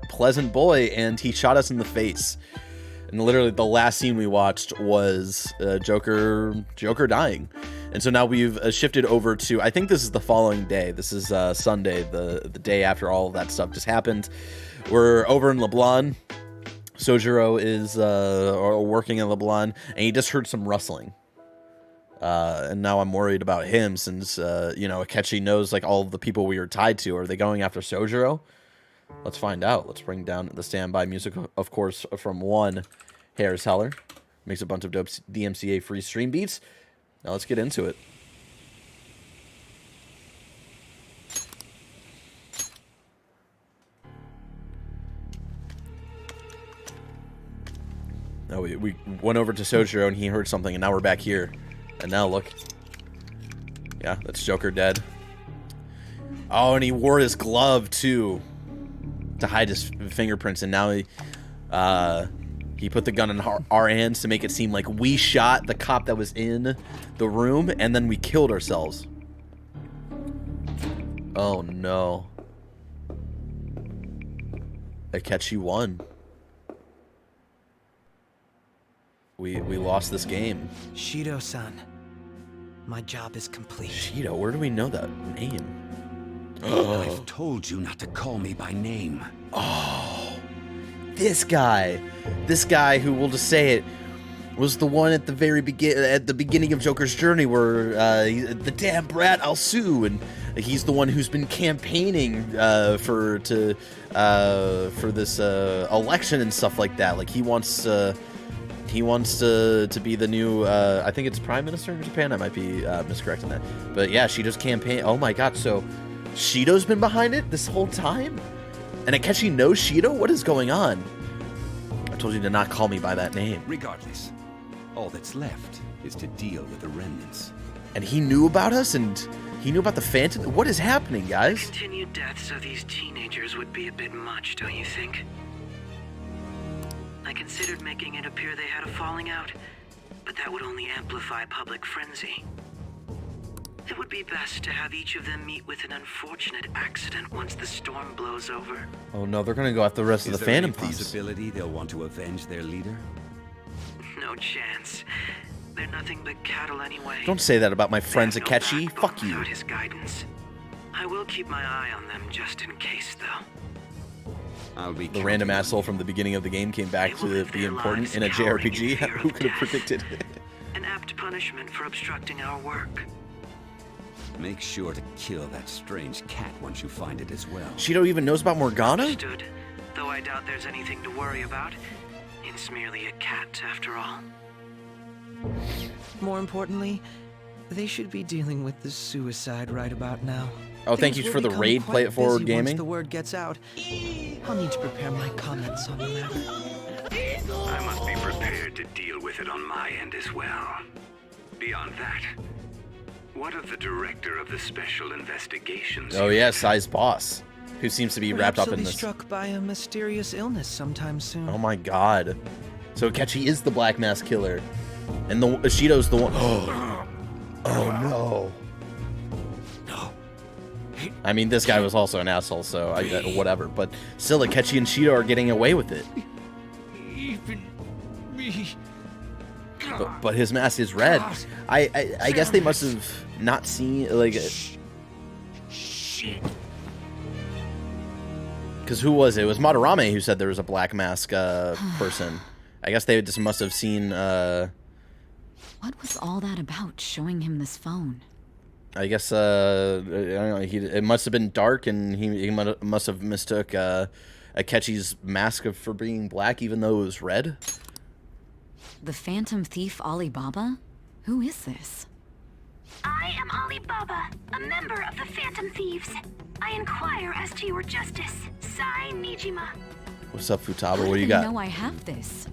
pleasant boy, and he shot us in the face. And literally the last scene we watched was Joker dying. And so now we've shifted over to, I think this is the following day. This is Sunday, the day after all of that stuff just happened. We're over in LeBlanc. Sojiro is working in LeBlanc, and he just heard some rustling. And now I'm worried about him since, Akechi knows all of the people we are tied to. Are they going after Sojiro? Let's find out. Let's bring down the standby music, of course, from one Harris Heller. Makes a bunch of dope DMCA free stream beats. Now let's get into it. Now we went over to Sojiro and he heard something, and now we're back here. And now look. Yeah, that's Joker dead. Oh, and he wore his glove too to hide his fingerprints, and now he put the gun in our hands to make it seem like we shot the cop that was in the room, and then we killed ourselves. Oh no. Akechi won. We lost this game. Shido-san, my job is complete. Shido, where do we know that name? I've told you not to call me by name. Oh, this guy who, we'll just say it, was the one at the very beginning of Joker's journey where the damn brat, I'll sue, and he's the one who's been campaigning for this election and stuff like that. He wants to be the new, I think it's Prime Minister in Japan. I might be miscorrecting that. But yeah, Shido's campaign. Oh my god, so Shido's been behind it this whole time? And Akechi knows Shido? What is going on? I told you to not call me by that name. Regardless, All that's left is to deal with the remnants. And he knew about us, and he knew about the Phantom? What is happening, guys? Continued deaths of these teenagers would be a bit much, don't you think? I considered making it appear they had a falling out, but that would only amplify public frenzy. It would be best to have each of them meet with an unfortunate accident once the storm blows over. Oh no, they're gonna go after the rest of the Phantom Thieves. Is there any possibility they'll want to avenge their leader? No chance. They're nothing but cattle anyway. Don't say that about my friend Akechi. Fuck you. Without his guidance. I will keep my eye on them just in case, though. I'll be the random asshole from the beginning of the game came back to be important in a JRPG. Who could have predicted? An apt punishment for obstructing our work. Make sure to kill that strange cat once you find it as well. Shido even knows about Morgana? Understood. Though I doubt there's anything to worry about. It's merely a cat, after all. More importantly, they should be dealing with the suicide right about now. Oh, thank you for the raid. Play It Forward Gaming. Once the word gets out, I'll need to prepare my comments on the matter. I must be prepared to deal with it on my end as well. Beyond that, what of the director of the Special Investigations? Oh yeah, Sai's boss, who seems to be wrapped up in this. Struck by a mysterious illness sometime soon. Oh my god. So Akechi is the Black Mask Killer. And the Shido's the one. Oh no. No. I mean, this guy was also an asshole, so whatever. But still, Akechi and Shido are getting away with it. Even me. But his mask is red. I guess they must have not seen like. Shit. Because who was it? It was Madarame who said there was a Black Mask person. I guess they just must have seen. What was all that about, showing him this phone? I guess, I don't know, it must have been dark, and he must have mistook Akechi's mask for being black, even though it was red. The Phantom Thief Alibaba? Who is this? I am Alibaba, a member of the Phantom Thieves. I inquire as to your justice, Sai Niijima. What's up, Futaba? How What do you did they got? know I have this?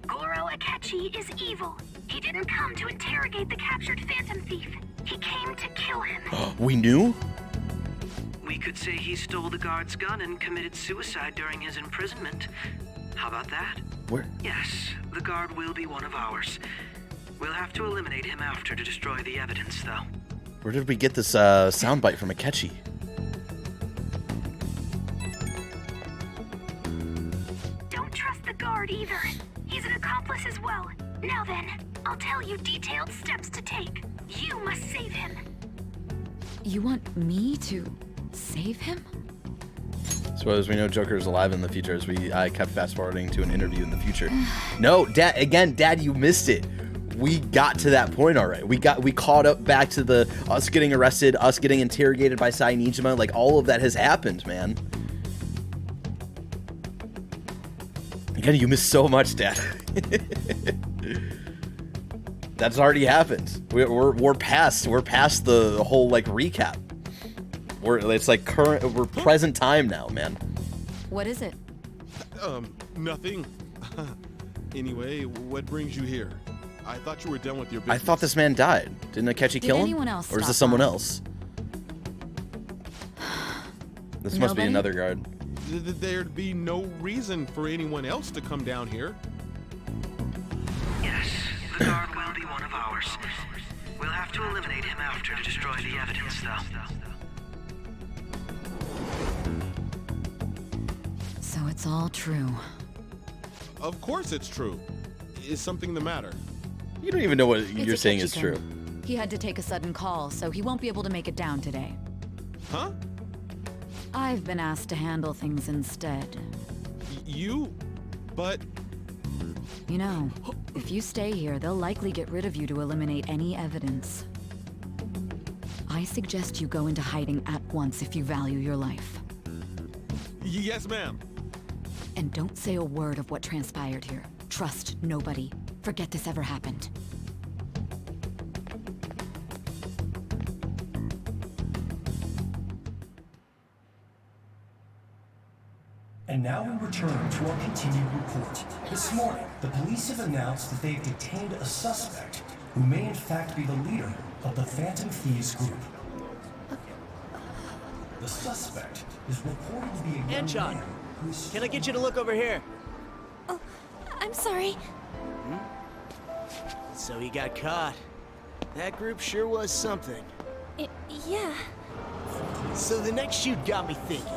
Goro Akechi is evil. He didn't come to interrogate the captured Phantom Thief. He came to kill him. We knew? We could say he stole the guard's gun and committed suicide during his imprisonment. How about that? Where? Yes, the guard will be one of ours. We'll have to eliminate him after to destroy the evidence, though. Where did we get this soundbite from Akechi? Don't trust the guard either. He's an accomplice as well. Now then, I'll tell you detailed steps to take. You must save him. You want me to save him? So as we know, Joker is alive in the future, as I kept fast forwarding to an interview in the future. No, Dad, you missed it. We got to that point already. We caught up back to the us getting arrested, us getting interrogated by Sai Niijima. Like, all of that has happened, man. Again, you missed so much, Dad. That's already happened. We're past the whole like recap. It's like we're present time now, man. What is it? Nothing. Anyway, what brings you here? I thought you were done with your business. I thought this man died. Didn't Akechi kill him? Anyone else or is stop this someone by? else? This must be another guard. There'd be no reason for anyone else to come down here. Yes, the guard will be one of ours. We'll have to eliminate him after to destroy the evidence, though. So it's all true. Of course it's true. Is something the matter? You don't even know what It's you're saying is Akechi-kun. true. He had to take a sudden call, so he won't be able to make it down today. Huh? I've been asked to handle things instead. But... You know, if you stay here, they'll likely get rid of you to eliminate any evidence. I suggest you go into hiding at once if you value your life. Yes, ma'am. And don't say a word of what transpired here. Trust nobody. Forget this ever happened. And now we return to our continued report. This morning, the police have announced that they have detained a suspect who may in fact be the leader of the Phantom Thieves group. The suspect is reported to be a young Anchon, man who is... can I get you to look over here? Oh, I'm sorry. So he got caught. That group sure was something. Yeah. So the next shoot got me thinking.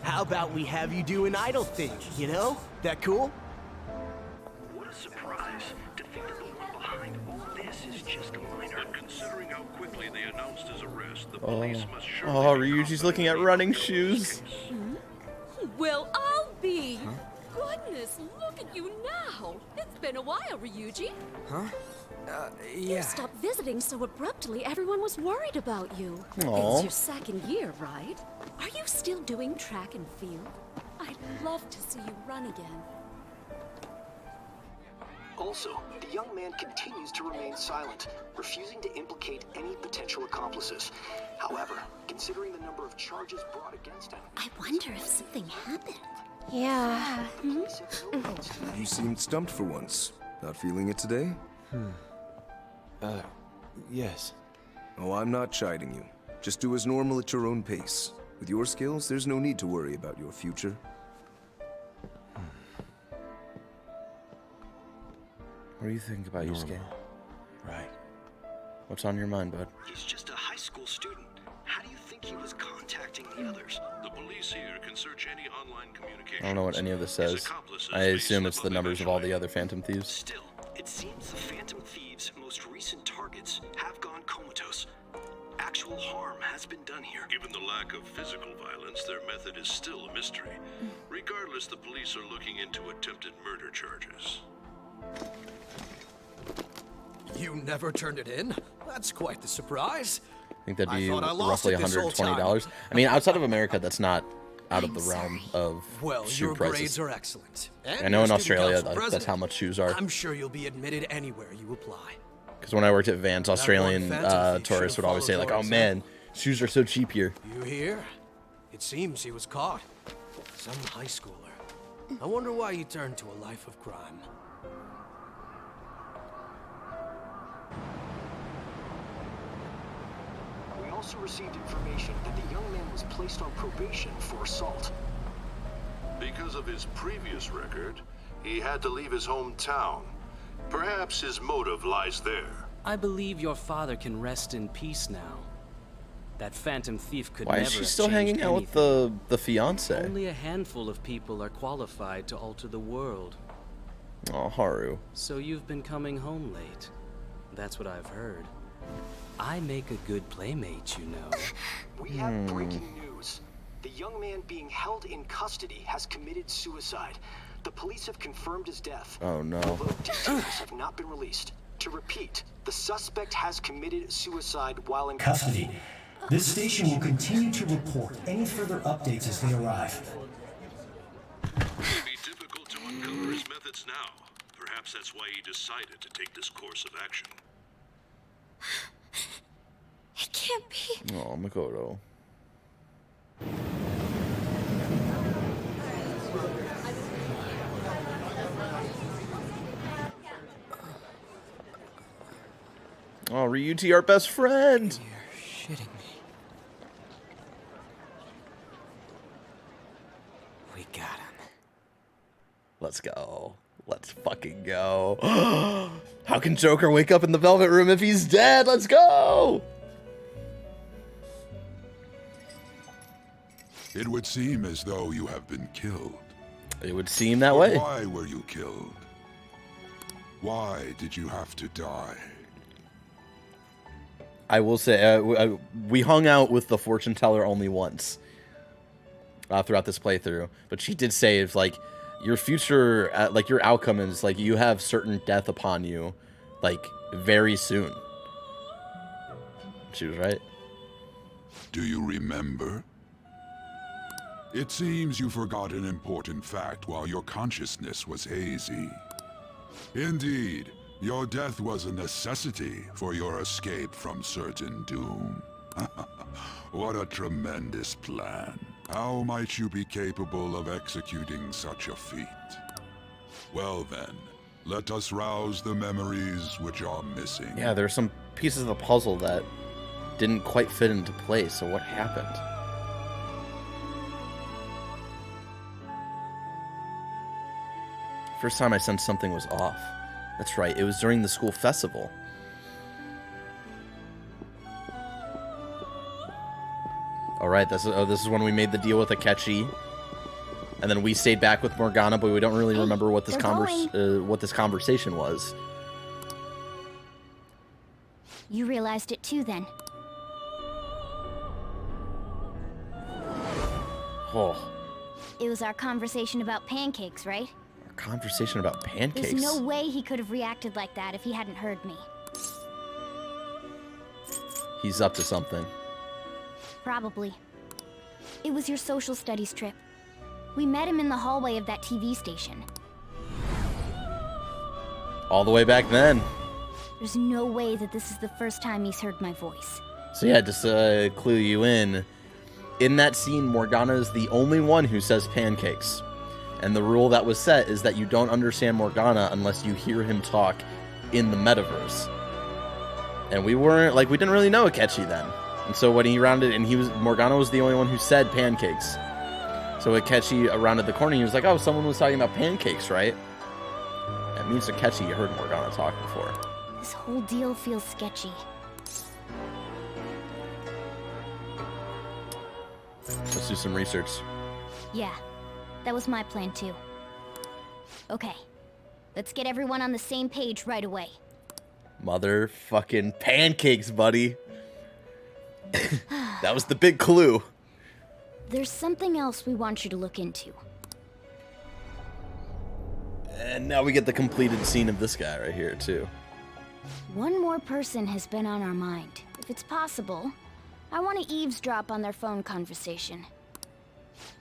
How about we have you do an idol thing, you know? That cool? What a surprise to think that the one behind all this is just a minor. But considering how quickly they announced his arrest, the Oh, police must surely Ryuji's looking at running shoes. Well, I'll be. Goodness, look at you now. It's been a while, Ryuji. Huh? You stopped visiting so abruptly, everyone was worried about you. Aw. It's your second year, right? Are you still doing track and field? I'd love to see you run again. Also, the young man continues to remain silent, refusing to implicate any potential accomplices. However, considering the number of charges brought against him... I wonder if something happened. Yeah. You seemed stumped for once. Not feeling it today? Yes. Oh, I'm not chiding you. Just do as normal at your own pace. With your skills, there's no need to worry about your future. What do you think about Yusuke? Right. What's on your mind, bud? He's just a high school student. How do you think he was contacting the others? The police here can search any online communication. I don't know what any of this says. I assume it's the numbers of all the other Phantom Thieves. Still, it seems the Phantom Thieves' most recent targets have gone comatose. Actual harm has been done here. Given the lack of physical violence, their method is still a mystery. Regardless, the police are looking into attempted murder charges. You never turned it in? That's quite the surprise. I think that'd be I thought I lost roughly it this whole $120. I mean, outside of America, that's not out of the realm of Well, shoe your prices. grades are excellent. And I know in you're student Australia, council that's president. how much shoes are. I'm sure you'll be admitted anywhere you apply. Because when I worked at Vans, Australian Phantom thief tourists should would always say, follow like, oh Dora's man, shoes are so cheap here. You hear? It seems he was caught. Some high schooler. I wonder why he turned to a life of crime. We also received information that the young man was placed on probation for assault. Because of his previous record, he had to leave his hometown. Perhaps his motive lies there. I believe your father can rest in peace now. That Phantom Thief could Why never is she have still changed hanging out with anything. the fiance? Only a handful of people are qualified to alter the world. Oh, Haru. So you've been coming home late. That's what I've heard. I make a good playmate, you know. We have breaking news. The young man being held in custody has committed suicide. The police have confirmed his death. Oh no. Although details have not been released. To repeat, the suspect has committed suicide while in Custody. This station will continue to report any further updates as they arrive. It would be difficult to uncover his methods now. Perhaps that's why he decided to take this course of action. It can't be. Oh, Makoto. Oh, Ryuji, our best friend. You're shitting me. We got him. Let's go. Let's fucking go. How can Joker wake up in the Velvet Room if he's dead? Let's go. It would seem as though you have been killed. It would seem that But way. why were you killed? Why did you have to die? I will say, we hung out with the fortune teller only once throughout this playthrough, but she did say it's like your future, like your outcome is like you have certain death upon you, like very soon. She was right. Do you remember? It seems you forgot an important fact while your consciousness was hazy. Indeed, your death was a necessity for your escape from certain doom. What a tremendous plan. How might you be capable of executing such a feat? Well then, let us rouse the memories which are missing. Yeah, there are some pieces of the puzzle that didn't quite fit into place, so what happened? First time I sensed something was off. That's right, it was during the school festival. Alright, this is when we made the deal with Akechi. And then we stayed back with Morgana, but we don't really remember what this conversation was. You realized it too, then. Oh. It was our conversation about pancakes, right? Our conversation about pancakes? There's no way he could have reacted like that if he hadn't heard me. He's up to something. Probably. It was your social studies trip. We met him in the hallway of that TV station. All the way back then. There's no way that this is the first time he's heard my voice. So yeah, just to clue you in that scene, Morgana is the only one who says pancakes. And the rule that was set is that you don't understand Morgana unless you hear him talk in the metaverse. And we didn't really know Akechi then. And so when he rounded, Morgana was the only one who said pancakes. So Akechi rounded the corner, he was like, oh, someone was talking about pancakes, right? That means Akechi heard Morgana talk before. This whole deal feels sketchy. Let's do some research. Yeah, that was my plan too. Okay, let's get everyone on the same page right away. Motherfucking pancakes, buddy. That was the big clue. There's something else we want you to look into. And now we get the completed scene of this guy right here, too. One more person has been on our mind. If it's possible, I want to eavesdrop on their phone conversation.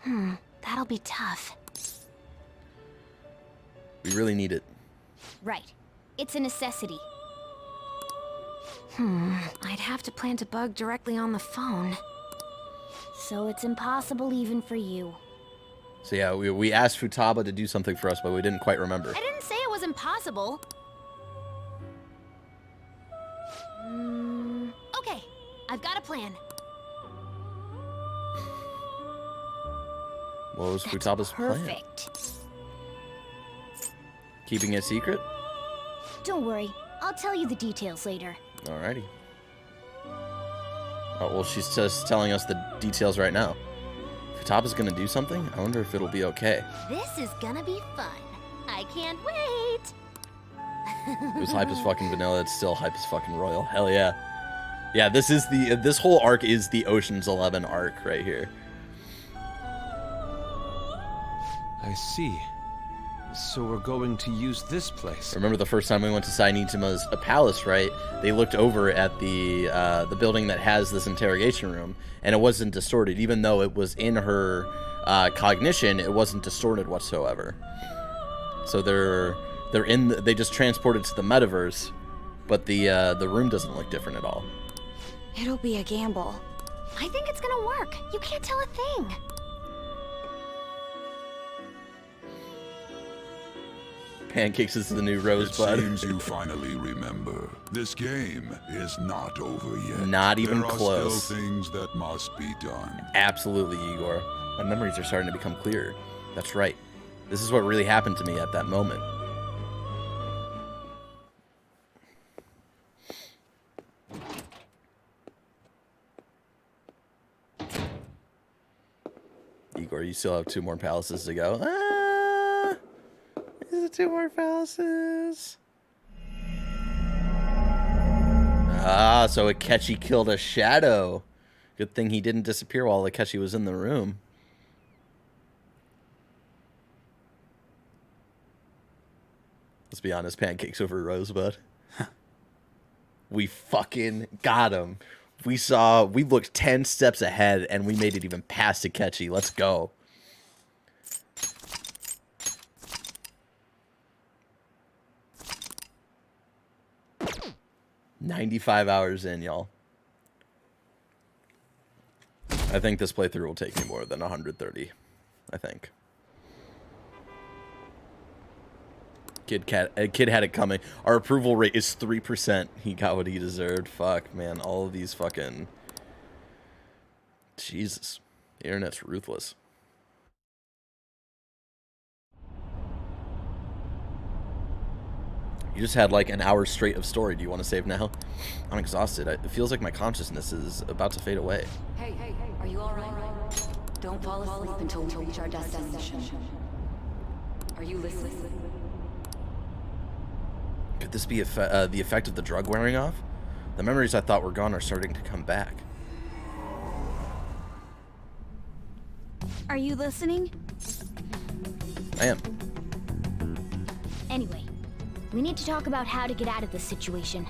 That'll be tough. We really need it. Right. It's a necessity. I'd have to plant a bug directly on the phone. So it's impossible even for you. So yeah, we asked Futaba to do something for us, but we didn't quite remember. I didn't say it was impossible. Okay, I've got a plan. What was Futaba's plan? Perfect. Keeping it secret? Don't worry, I'll tell you the details later. Alrighty. Oh, well, she's just telling us the details right now. Futaba's gonna do something? I wonder if it'll be okay. This is gonna be fun. I can't wait. It was hype as fucking vanilla, it's still hype as fucking royal. Hell yeah. Yeah, this whole arc is the Ocean's 11 arc right here. I see. So we're going to use this place. Remember the first time we went to Niijima's palace, right? They looked over at the building that has this interrogation room, and it wasn't distorted. Even though it was in her cognition, it wasn't distorted whatsoever. So they just transported to the metaverse, but the room doesn't look different at all. It'll be a gamble. I think it's gonna work. You can't tell a thing. Pancakes is the new rosebud. It seems you finally remember. This game is not over yet. Not even there close. There are still things that must be done. Absolutely, Igor. My memories are starting to become clearer. That's right. This is what really happened to me at that moment. Igor, you still have 2 more palaces to go. Is it 2 more palaces? So Akechi killed a shadow. Good thing he didn't disappear while Akechi was in the room. Let's be honest, pancakes over rosebud. We fucking got him. We looked 10 steps ahead and we made it even past Akechi. Let's go. $95 hours in, y'all. I think this playthrough will take me more than 130. I think. Kid had it coming. Our approval rate is 3%. He got what he deserved. Fuck, man. All of these fucking... Jesus. The internet's ruthless. You just had like an hour straight of story. Do you want to save now? I'm exhausted. It feels like my consciousness is about to fade away. Hey, are you alright? Don't fall asleep until we reach our destination. Are you listening? Could this be the effect of the drug wearing off? The memories I thought were gone are starting to come back. Are you listening? I am. Anyway, we need to talk about how to get out of this situation.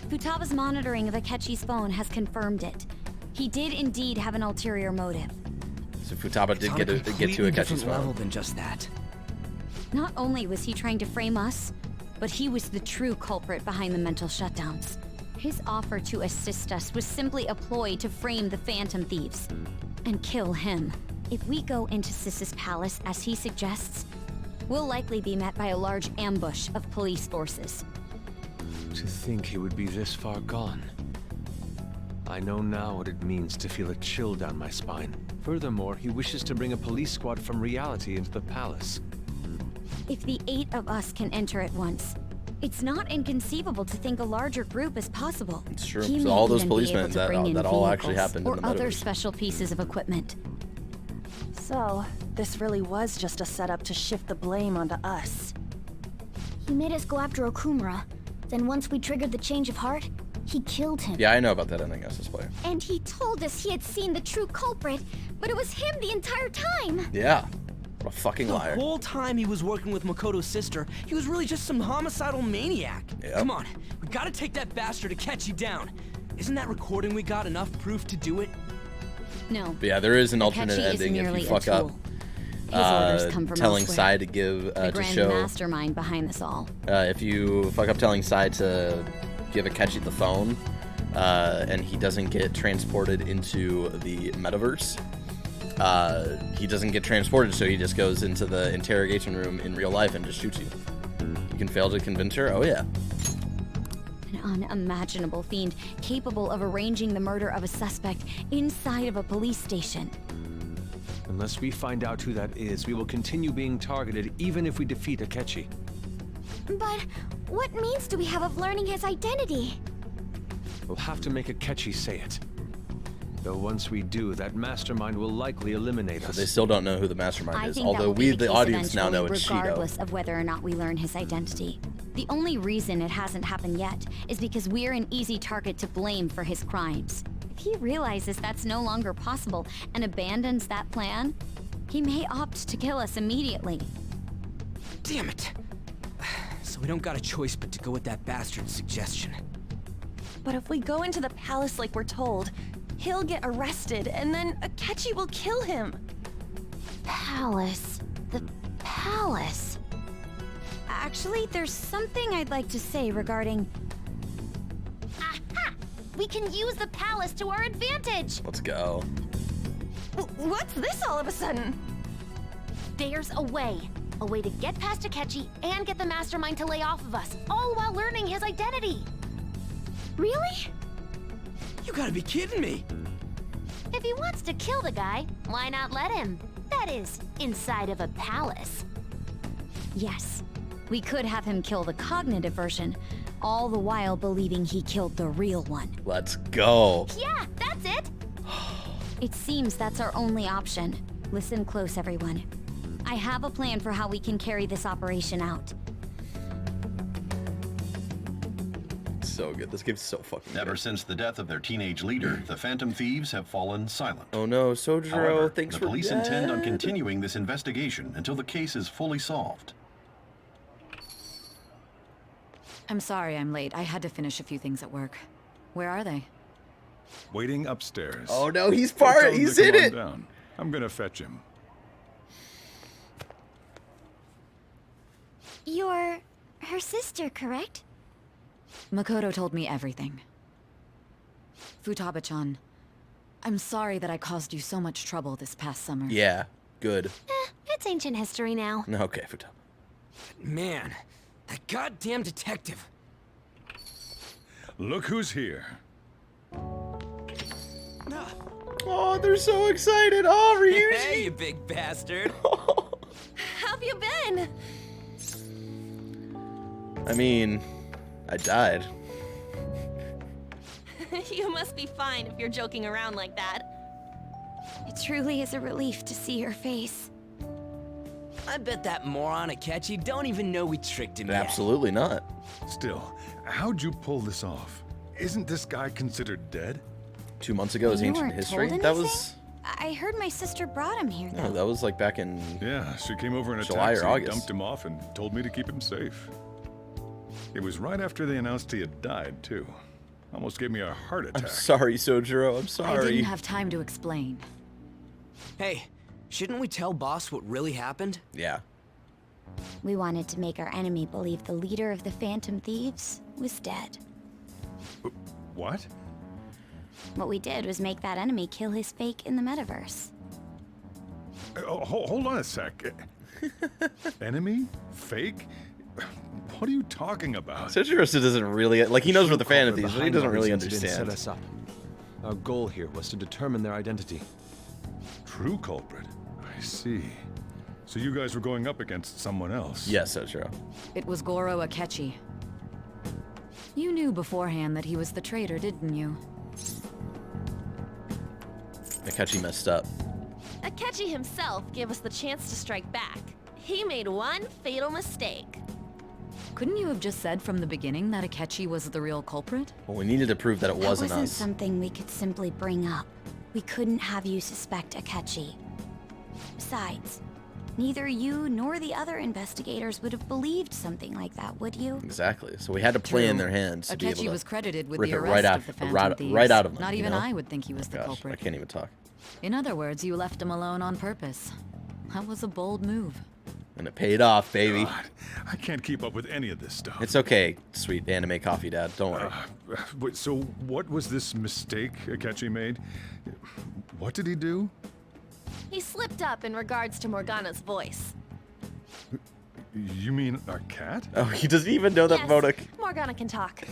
Futaba's monitoring of Akechi's phone has confirmed it. He did indeed have an ulterior motive. So Futaba did get to Akechi's phone. Level than just that. Not only was he trying to frame us, but he was the true culprit behind the mental shutdowns. His offer to assist us was simply a ploy to frame the Phantom Thieves and kill him. If we go into Sis's palace as he suggests, we'll likely be met by a large ambush of police forces. To think he would be this far gone. I know now what it means to feel a chill down my spine. Furthermore, he wishes to bring a police squad from reality into the palace. If the 8 of us can enter at once, it's not inconceivable to think a larger group is possible. It's true. So all those policemen that all actually happened in the or other metaverse. special pieces of equipment. So, this really was just a setup to shift the blame onto us. He made us go after Okumura. Then once we triggered the change of heart, he killed him. Yeah, I know about that ending as this player. And he told us he had seen the true culprit, but it was him the entire time. Yeah. What a fucking liar. The whole time he was working with Makoto's sister, he was really just some homicidal maniac. Yep. Come on, we gotta take that bastard Akechi down. Isn't that recording we got enough proof to do it? No. But yeah, there is an Akechi alternate is ending if merely you a fuck up. tool. His orders come from Telling elsewhere. Sai to give the to grand show. mastermind behind this all. If you fuck up telling Sai to give Akechi the phone, and he doesn't get transported into the metaverse, he doesn't get transported, so he just goes into the interrogation room in real life and just shoots you. You can fail to convince her? Oh yeah. An unimaginable fiend capable of arranging the murder of a suspect inside of a police station. Unless we find out who that is, we will continue being targeted even if we defeat Akechi. But what means do we have of learning his identity? We'll have to make Akechi say it. Though once we do, that mastermind will likely eliminate us. They still don't know who the mastermind I is, think although that will be we, the case audience, now know eventually, it's Shido. regardless of whether or not we learn his identity. The only reason it hasn't happened yet is because we're an easy target to blame for his crimes. If he realizes that's no longer possible and abandons that plan, he may opt to kill us immediately. Damn it. So we don't got a choice but to go with that bastard's suggestion. But if we go into the palace like we're told, he'll get arrested, and then Akechi will kill him. Palace. The palace. Actually, there's something I'd like to say regarding... Aha! We can use the palace to our advantage! Let's go. What's this all of a sudden? There's a way. A way to get past Akechi and get the mastermind to lay off of us, all while learning his identity. Really? You gotta be kidding me. If he wants to kill the guy, why not let him? That is, inside of a palace. Yes. We could have him kill the cognitive version, all the while believing he killed the real one. Let's go. Yeah, that's it! It seems that's our only option. Listen close, everyone. I have a plan for how we can carry this operation out. So good. This game's so fucking good. Ever since the death of their teenage leader, the Phantom Thieves have fallen silent. Oh no, Sojiro, However, thanks the for police dead. intend on continuing this investigation until the case is fully solved. I'm sorry I'm late. I had to finish a few things at work. Where are they? Waiting upstairs. Oh no, he's Tell part. him He's to in come on it. down. I'm gonna fetch him. You're her sister, correct? Makoto told me everything. Futaba-chan, I'm sorry that I caused you so much trouble this past summer. Yeah, good. It's ancient history now. Okay, Futaba. Man, that goddamn detective. Look who's here. Oh, they're so excited. Oh, Ryuji. Hey, you big bastard. How have you been? I mean, I died. You must be fine if you're joking around like that. It truly is a relief to see your face. I bet that moron Akechi don't even know we tricked him yet. Absolutely not. Still, how'd you pull this off? Isn't this guy considered dead? 2 months ago is You ancient weren't history. told That anything? was I heard my sister brought him here, though. no, that was like back in Yeah, she came over in a July or taxi, August. dumped him off, and told me to keep him safe. It was right after they announced he had died, too. Almost gave me a heart attack. I'm sorry, Sojiro. I'm sorry. I didn't have time to explain. Hey, shouldn't we tell boss what really happened? Yeah. We wanted to make our enemy believe the leader of the Phantom Thieves was dead. What? What we did was make that enemy kill his fake in the metaverse. Hold on a sec. Enemy? Fake? What are you talking about? Sojiro doesn't really like. He knows what the Phantom Culprit Thieves, but he behind doesn't all really these incidents understand. Set us up. Our goal here was to determine their identity. True culprit. I see. So you guys were going up against someone else? Yes, Sojiro. It was Goro Akechi. You knew beforehand that he was the traitor, didn't you? Akechi messed up. Akechi himself gave us the chance to strike back. He made one fatal mistake. Couldn't you have just said from the beginning that Akechi was the real culprit? Well, we needed to prove that it That wasn't wasn't us. something we could simply bring up. We couldn't have you suspect Akechi. Besides, neither you nor the other investigators would have believed something like that, would you? Exactly. So we had to play in True. their hands to be able Akechi to was credited with rip the it arrest right of out, the Phantom Thieves. right out of them. Not you even know? I would think he was Oh the gosh, culprit. I can't even talk. In other words, you left him alone on purpose. That was a bold move. And it paid off, baby. God, I can't keep up with any of this stuff. It's okay, sweet anime coffee dad. Don't worry. Wait, so what was this mistake Akechi made? What did he do? He slipped up in regards to Morgana's voice. You mean our cat? Oh, he doesn't even know that Yes, Modak. Morgana can talk.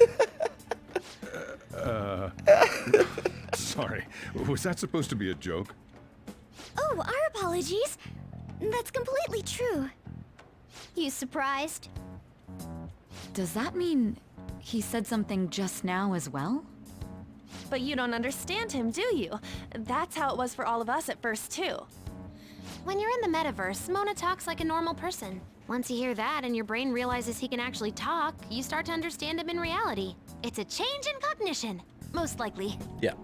Sorry. Was that supposed to be a joke? Oh, our apologies. That's completely true. You surprised? Does that mean he said something just now as well? But you don't understand him, do you? That's how it was for all of us at first, too. When you're in the metaverse, Mona talks like a normal person. Once you hear that and your brain realizes he can actually talk, you start to understand him in reality. It's a change in cognition, most likely. Yeah.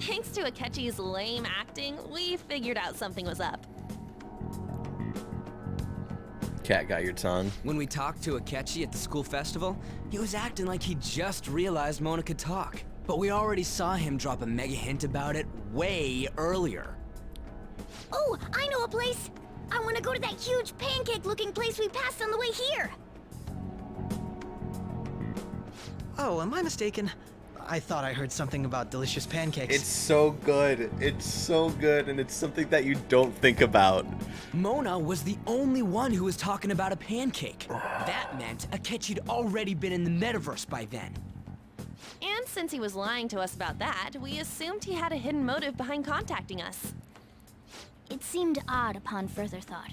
Thanks to Akechi's lame acting, we figured out something was up. Cat got your tongue. When we talked to Akechi at the school festival, he was acting like he just realized Mona could talk. But we already saw him drop a mega hint about it way earlier. Oh, I know a place. I want to go to that huge pancake-looking place we passed on the way here. Oh, am I mistaken? I thought I heard something about delicious pancakes. It's so good. It's so good, and it's something that you don't think about. Mona was the only one who was talking about a pancake. That meant Akechi'd already been in the metaverse by then. And since he was lying to us about that, we assumed he had a hidden motive behind contacting us. It seemed odd upon further thought.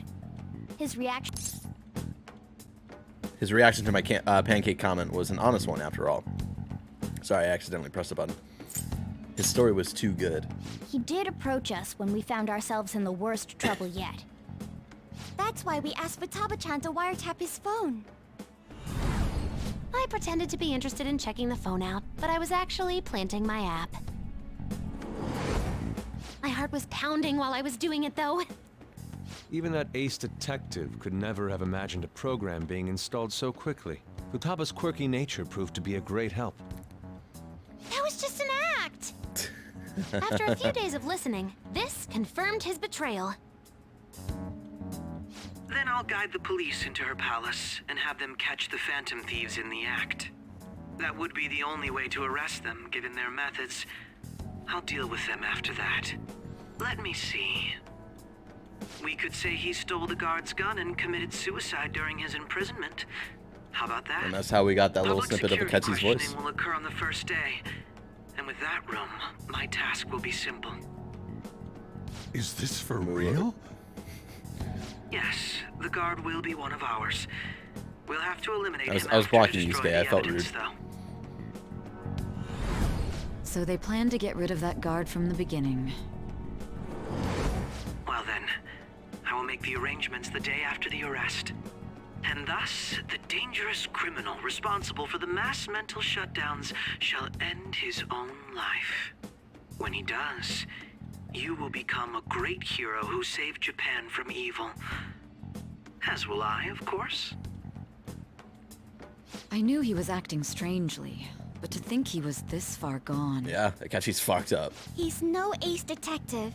His reaction... His reaction to my pancake comment was an honest one, after all. Sorry, I accidentally pressed a button. His story was too good. He did approach us when we found ourselves in the worst trouble yet. That's why we asked Futaba-chan to wiretap his phone. I pretended to be interested in checking the phone out, but I was actually planting my app. My heart was pounding while I was doing it, though. Even that ace detective could never have imagined a program being installed so quickly. Futaba's quirky nature proved to be a great help. That was just an act! After a few days of listening, this confirmed his betrayal. Then I'll guide the police into her palace and have them catch the Phantom Thieves in the act. That would be the only way to arrest them, given their methods. I'll deal with them after that. Let me see. We could say he stole the guard's gun and committed suicide during his imprisonment. How about that? And that's how we got that little Public snippet of security Akechi's voice. questioning will occur on the first day. And with that room, my task will be simple. Is this for real? Yes, the guard will be one of ours. We'll have to eliminate I was him blocking after you, destroy Skye. I the felt evidence, rude. though. So they planned to get rid of that guard from the beginning. Well then, I will make the arrangements the day after the arrest. And thus, the dangerous criminal responsible for the mass mental shutdowns shall end his own life. When he does, you will become a great hero who saved Japan from evil. As will I, of course. I knew he was acting strangely, but to think he was this far gone. Yeah, Akechi's fucked up. He's no ace detective.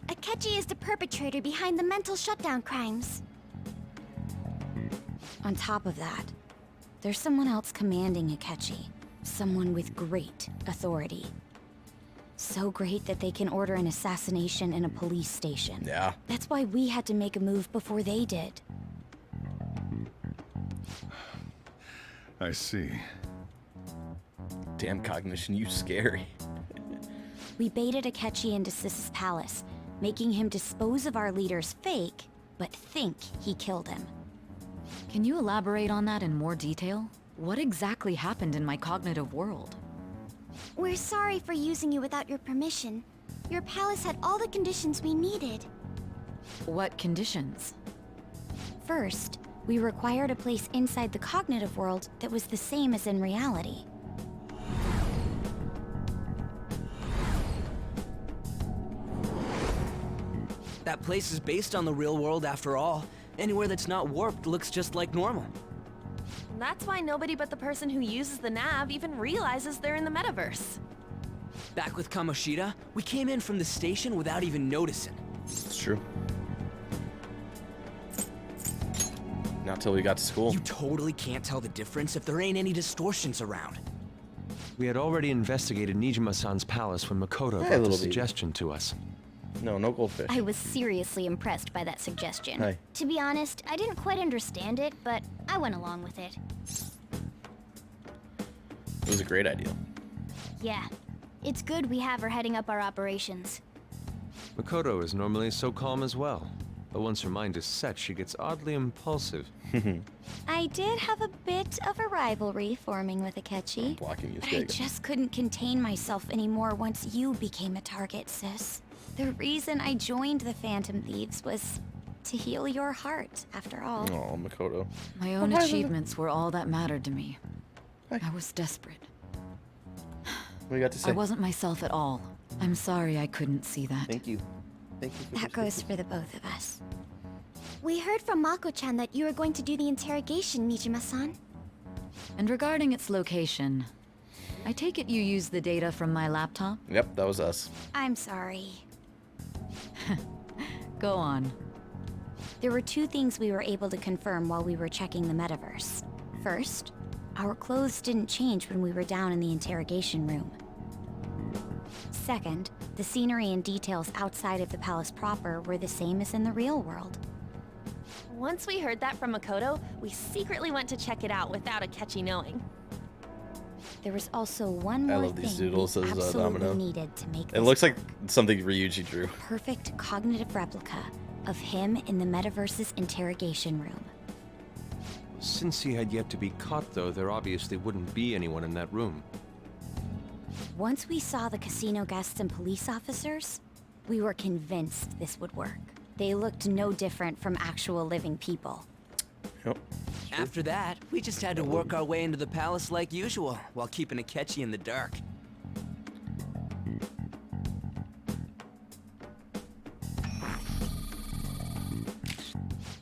Akechi is the perpetrator behind the mental shutdown crimes. On top of that, there's someone else commanding Akechi. Someone with great authority. So great that they can order an assassination in a police station. Yeah. That's why we had to make a move before they did. I see. Damn cognition, you scary. We baited Akechi into Sis's palace, making him dispose of our leader's fake, but think he killed him. Can you elaborate on that in more detail? What exactly happened in my cognitive world? We're sorry for using you without your permission. Your palace had all the conditions we needed. What conditions? First, we required a place inside the cognitive world that was the same as in reality. That place is based on the real world after all. Anywhere that's not warped looks just like normal. That's why nobody but the person who uses the nav even realizes they're in the metaverse. Back with Kamoshida, we came in from the station without even noticing. It's true. Not till we got to school. You totally can't tell the difference if there ain't any distortions around. We had already investigated Niijima-san's palace when Makoto brought the little baby. suggestion to us. No goldfish. I was seriously impressed by that suggestion. Hey. To be honest, I didn't quite understand it, but I went along with it. It was a great idea. Yeah, it's good we have her heading up our operations. Makoto is normally so calm as well, but once her mind is set, she gets oddly impulsive. I did have a bit of a rivalry forming with Akechi, Blocking you, but I just couldn't contain myself anymore once you became a target, sis. The reason I joined the Phantom Thieves was to heal your heart, after all. Oh, Makoto. My own achievements were all that mattered to me. I was desperate. What do you got to say? I wasn't myself at all. I'm sorry I couldn't see that. Thank you. Thank you. That goes for the both of us. We heard from Mako-chan that you were going to do the interrogation, Niijima-san. And regarding its location, I take it you used the data from my laptop? Yep, that was us. I'm sorry. Go on. There were two things we were able to confirm while we were checking the metaverse. First, our clothes didn't change when we were down in the interrogation room. Second, the scenery and details outside of the palace proper were the same as in the real world. Once we heard that from Makoto, we secretly went to check it out without Akechi knowing. There was also one I more love these thing doodles we as absolutely Domino. needed to make It this looks like something Ryuji drew. perfect cognitive replica of him in the metaverse's interrogation room. Since he had yet to be caught, though, there obviously wouldn't be anyone in that room. Once we saw the casino guests and police officers, we were convinced this would work. They looked no different from actual living people. Yep. After that, we just had to work our way into the palace like usual, while keeping Akechi in the dark.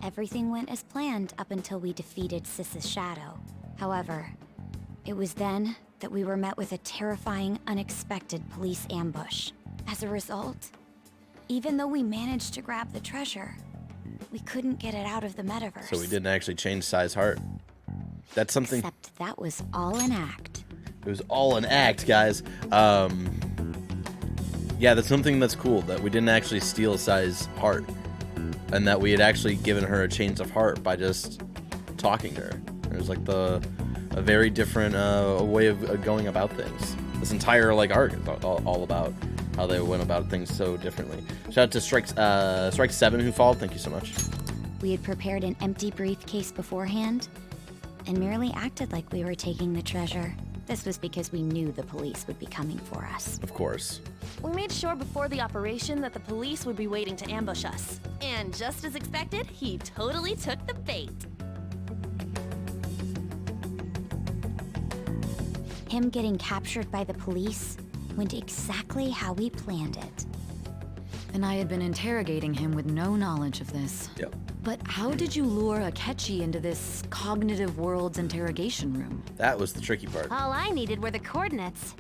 Everything went as planned up until we defeated Sis's shadow. However, it was then that we were met with a terrifying, unexpected police ambush. As a result, even though we managed to grab the treasure, we couldn't get it out of the metaverse. So we didn't actually change Sai's heart. That's something. Except that was all an act. It was all an act, guys. Yeah, that's something that's cool, that we didn't actually steal Sai's heart, and that we had actually given her a change of heart by just talking to her. It was like a very different way of going about things. This entire like arc is all about how they went about things so differently. Shout out to Strike 7 who followed. Thank you so much. We had prepared an empty briefcase beforehand and merely acted like we were taking the treasure. This was because we knew the police would be coming for us. Of course. We made sure before the operation that the police would be waiting to ambush us. And just as expected, he totally took the bait. Him getting captured by the police went exactly how we planned it. And I had been interrogating him with no knowledge of this. Yep. But how did you lure Akechi into this cognitive world's interrogation room? That was the tricky part. All I needed were the coordinates.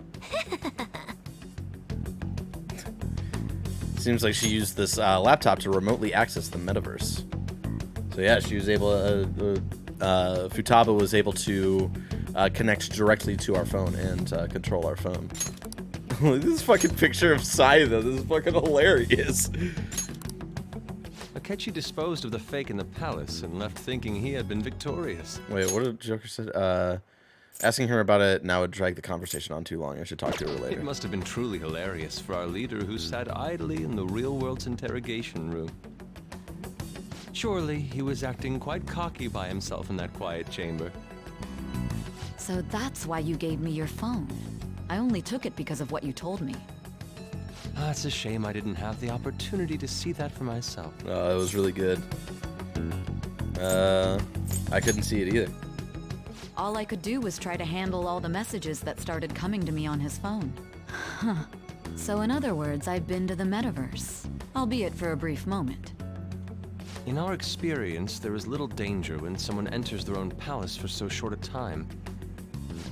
Seems like she used this laptop to remotely access the metaverse. So yeah, she was able. Futaba was able to connect directly to our phone and control our phone. This fucking picture of Sai though. This is fucking hilarious. Akechi disposed of the fake in the palace and left thinking he had been victorious. Wait, what did Joker said? Asking her about it now would drag the conversation on too long. I should talk to her later. It must have been truly hilarious for our leader who sat idly in the real world's interrogation room. Surely he was acting quite cocky by himself in that quiet chamber. So that's why you gave me your phone. I only took it because of what you told me. It's a shame I didn't have the opportunity to see that for myself. It was really good. I couldn't see it either. All I could do was try to handle all the messages that started coming to me on his phone. Huh. So in other words, I've been to the metaverse, albeit for a brief moment. In our experience, there is little danger when someone enters their own palace for so short a time.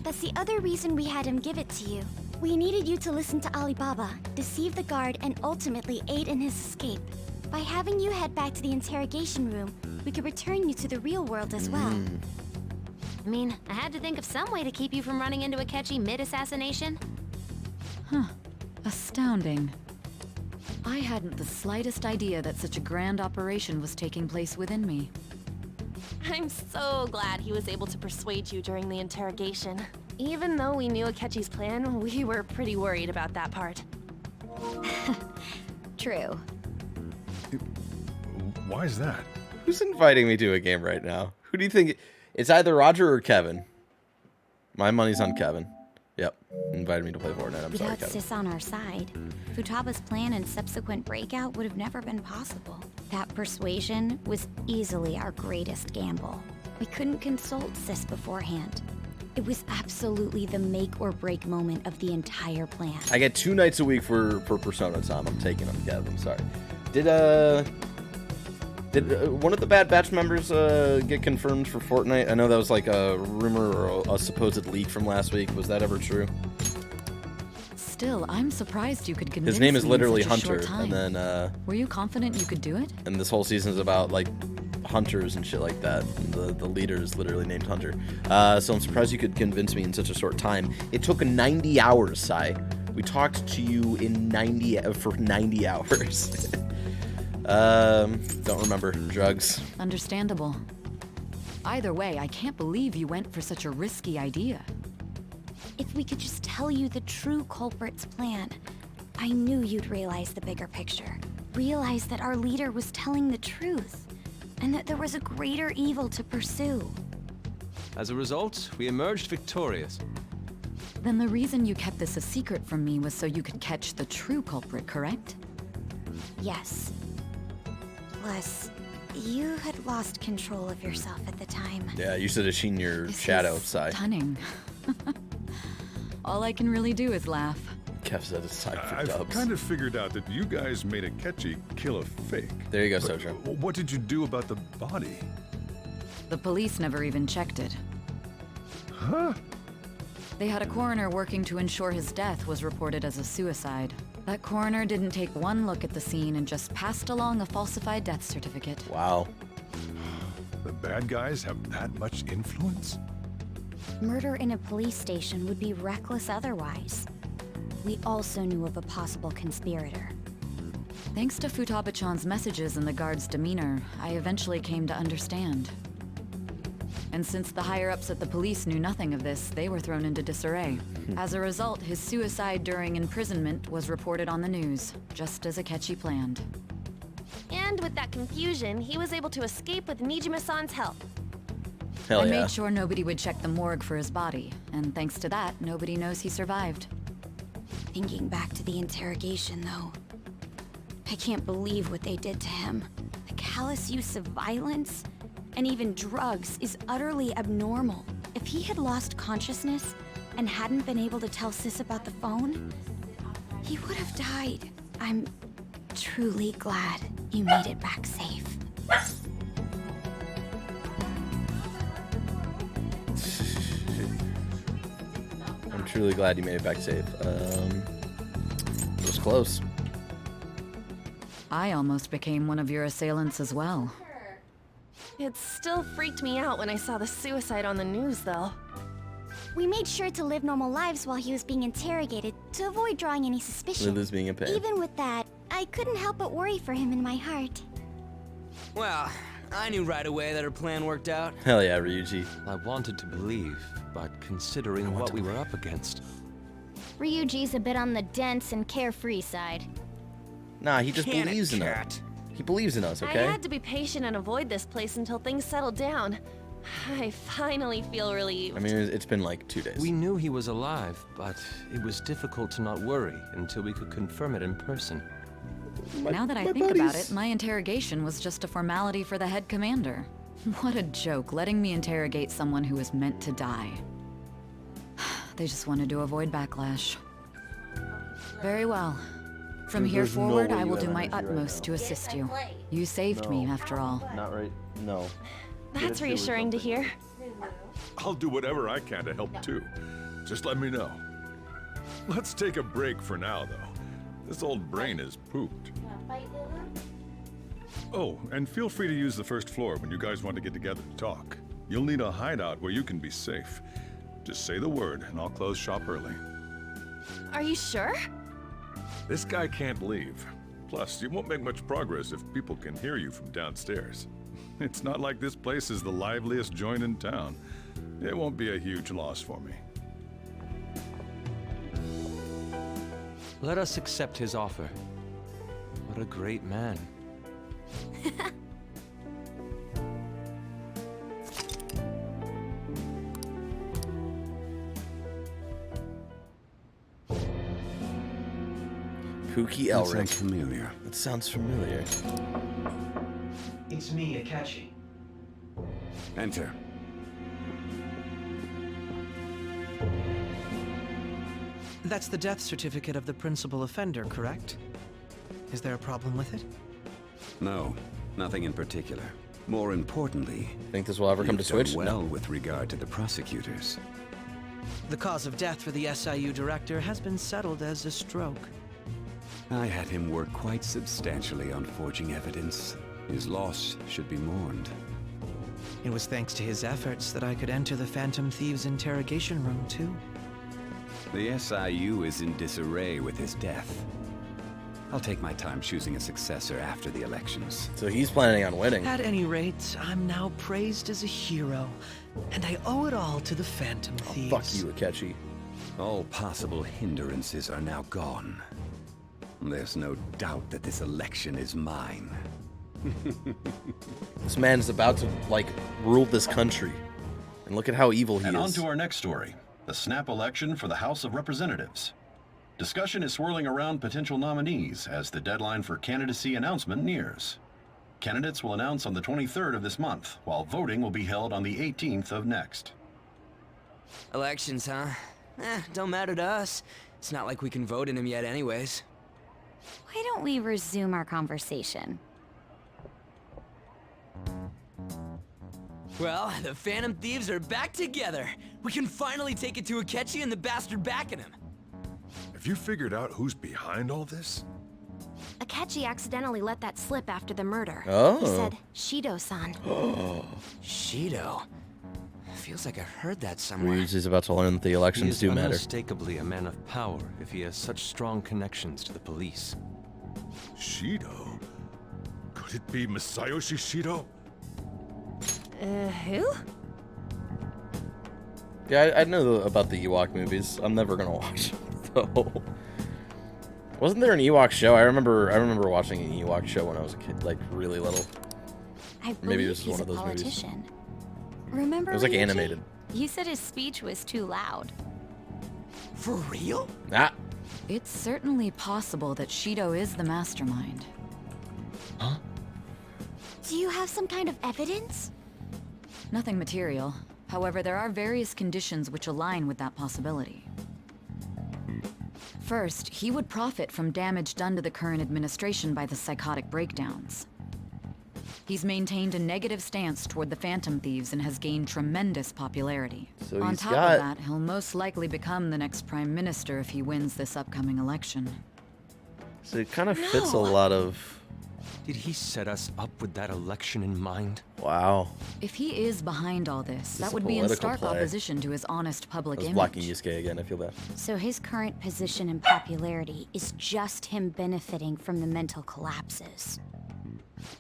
That's the other reason we had him give it to you. We needed you to listen to Alibaba, deceive the guard, and ultimately aid in his escape. By having you head back to the interrogation room, we could return you to the real world as well. I mean, I had to think of some way to keep you from running into Akechi mid-assassination. Huh. Astounding. I hadn't the slightest idea that such a grand operation was taking place within me. I'm so glad he was able to persuade you during the interrogation. Even though we knew Akechi's plan, we were pretty worried about that part. True. Why is that? Who's inviting me to a game right now? Who do you think? It's either Roger or Kevin. My money's on Kevin. Yep, invited me to play Fortnite. I'm sorry, Without Kevin. Sis on our side, Futaba's plan and subsequent breakout would have never been possible. That persuasion was easily our greatest gamble. We couldn't consult Sis beforehand. It was absolutely the make or break moment of the entire plan. I get 2 nights a week for Persona time. I'm taking them, Kev. I'm sorry. Did one of the Bad Batch members get confirmed for Fortnite? I know that was like a rumor or a supposed leak from last week. Was that ever true? Still, I'm surprised you could convince His name is me in literally such a short Hunter, time. and then Were you confident you could do it? and this whole season is about like hunters and shit like that. And the leader is literally named Hunter. So I'm surprised you could convince me in such a short time. It took 90 hours, Sai. We talked to you in 90 hours. Don't remember. Drugs. Understandable. Either way, I can't believe you went for such a risky idea. If we could just tell you the true culprit's plan, I knew you'd realize the bigger picture. Realize that our leader was telling the truth, and that there was a greater evil to pursue. As a result, we emerged victorious. Then the reason you kept this a secret from me was so you could catch the true culprit, correct? Yes. Plus, you had lost control of yourself at the time. Yeah, you should have seen your shadow, Sai. Stunning. All I can really do is laugh. Kev said it's time for I've dubs. kind of figured out that you guys made Akechi kill a fake. There you go, But Sojo. what did you do about the body? The police never even checked it. Huh? They had a coroner working to ensure his death was reported as a suicide. That coroner didn't take one look at the scene and just passed along a falsified death certificate. Wow. The bad guys have that much influence? Murder in a police station would be reckless otherwise. we also knew of a possible conspirator. Thanks to Futaba-chan's messages and the guard's demeanor, I eventually came to understand. And since the higher-ups at the police knew nothing of this, they were thrown into disarray. As a result, his suicide during imprisonment was reported on the news, just as Akechi planned. And with that confusion, he was able to escape with Niijima-san's help. Hell I yeah. made sure nobody would check the morgue for his body, and thanks to that, nobody knows he survived. Thinking back to the interrogation, though, I can't believe what they did to him. The callous use of violence and even drugs is utterly abnormal. If he had lost consciousness and hadn't been able to tell Sis about the phone, he would have died. I'm truly glad you made it back safe. I'm truly glad you made it back safe. It was close. I almost became one of your assailants as well. It still freaked me out when I saw the suicide on the news, though. We made sure to live normal lives while he was being interrogated to avoid drawing any suspicion. Lily's being a pain. Even with that, I couldn't help but worry for him in my heart. Well, I knew right away that her plan worked out. Hell yeah, Ryuji. I wanted to believe, but considering what we were up against... Ryuji's a bit on the dense and carefree side. Nah, he just believes in us. He believes in us, okay? I had to be patient and avoid this place until things settled down. I finally feel relieved. I mean, it's been like 2 days. We knew he was alive, but it was difficult to not worry until we could confirm it in person. Now that I think about it, my interrogation was just a formality for the head commander. What a joke, letting me interrogate someone who was meant to die. They just wanted to avoid backlash. Very well. From here There's no forward, way I you will have do my energy right utmost now. to assist you. You saved me, after all. Not right. No. That's reassuring to hear. I'll do whatever I can to help too. Just let me know. Let's take a break for now, though. This old brain is pooped. Oh, and feel free to use the first floor when you guys want to get together to talk. You'll need a hideout where you can be safe. Just say the word, and I'll close shop early. Are you sure? This guy can't leave. Plus, you won't make much progress if people can hear you from downstairs. It's not like this place is the liveliest joint in town. It won't be a huge loss for me. Let us accept his offer. What a great man. Pookie That Elric. sounds familiar. That sounds familiar. It's me, Akechi. Enter. That's the death certificate of the principal offender, correct? Is there a problem with it? No, nothing in particular. More importantly, think this will ever come to you've done Switch? well with regard to the prosecutors. The cause of death for the SIU director has been settled as a stroke. I had him work quite substantially on forging evidence. His loss should be mourned. It was thanks to his efforts that I could enter the Phantom Thieves' interrogation room, too. The SIU is in disarray with his death. I'll take my time choosing a successor after the elections. So he's planning on winning. At any rate, I'm now praised as a hero, and I owe it all to the Phantom Thieves. Fuck you, Akechi. All possible hindrances are now gone. There's no doubt that this election is mine. This man's about to, like, rule this country. And look at how evil he And is. on to our next story, the snap election for the House of Representatives. Discussion is swirling around potential nominees as the deadline for candidacy announcement nears. Candidates will announce on the 23rd of this month, while voting will be held on the 18th of next. Elections, huh? Don't matter to us. It's not like we can vote in them yet anyways. Why don't we resume our conversation? Well, the Phantom Thieves are back together. We can finally take it to Akechi and the bastard backing him. Have you figured out who's behind all this? Akechi accidentally let that slip after the murder. Oh. He said, Shido-san. Shido? Feels like I heard that somewhere. He's about to learn that the elections do He is matter. unmistakably a man of power if he has such strong connections to the police. Shido? Could it be Masayoshi Shido? Who? Yeah, I know about the Ewok movies. I'm never gonna watch them, though. Wasn't there an Ewok show? I remember watching an Ewok show when I was a kid, like really little. Maybe this is one of those movies. Remember? It was like Ryuji? animated. You said his speech was too loud. For real? Ah. It's certainly possible that Shido is the mastermind. Do you have some kind of evidence? Nothing material. However, there are various conditions which align with that possibility. First, he would profit from damage done to the current administration by the psychotic breakdowns. He's maintained a negative stance toward the Phantom Thieves and has gained tremendous popularity. So On he's top got... of that, he'll most likely become the next Prime Minister if he wins this upcoming election. So it kind of fits a lot of... Did he set us up with that election in mind? Wow. If he is behind all this, This that is a would be in political stark play. opposition to his honest public I was image. blocking Yusuke again, I feel bad. So his current position and popularity is just him benefiting from the mental collapses.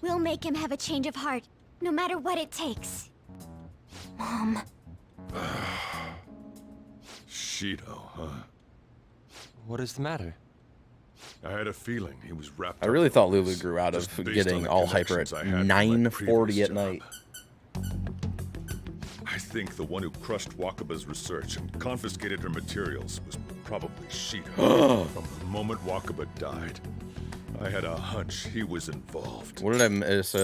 We'll make him have a change of heart, no matter what it takes. Mom. Shido, huh? What is the matter? I had a feeling he was wrapped I up really in thought this, Lulu grew out of just based on getting the all hyper at connections I had from my 9:40 previous at job. night. I think the one who crushed Wakaba's research and confiscated her materials was probably Shido. From the moment Wakaba died, I had a hunch he was involved. What did I miss?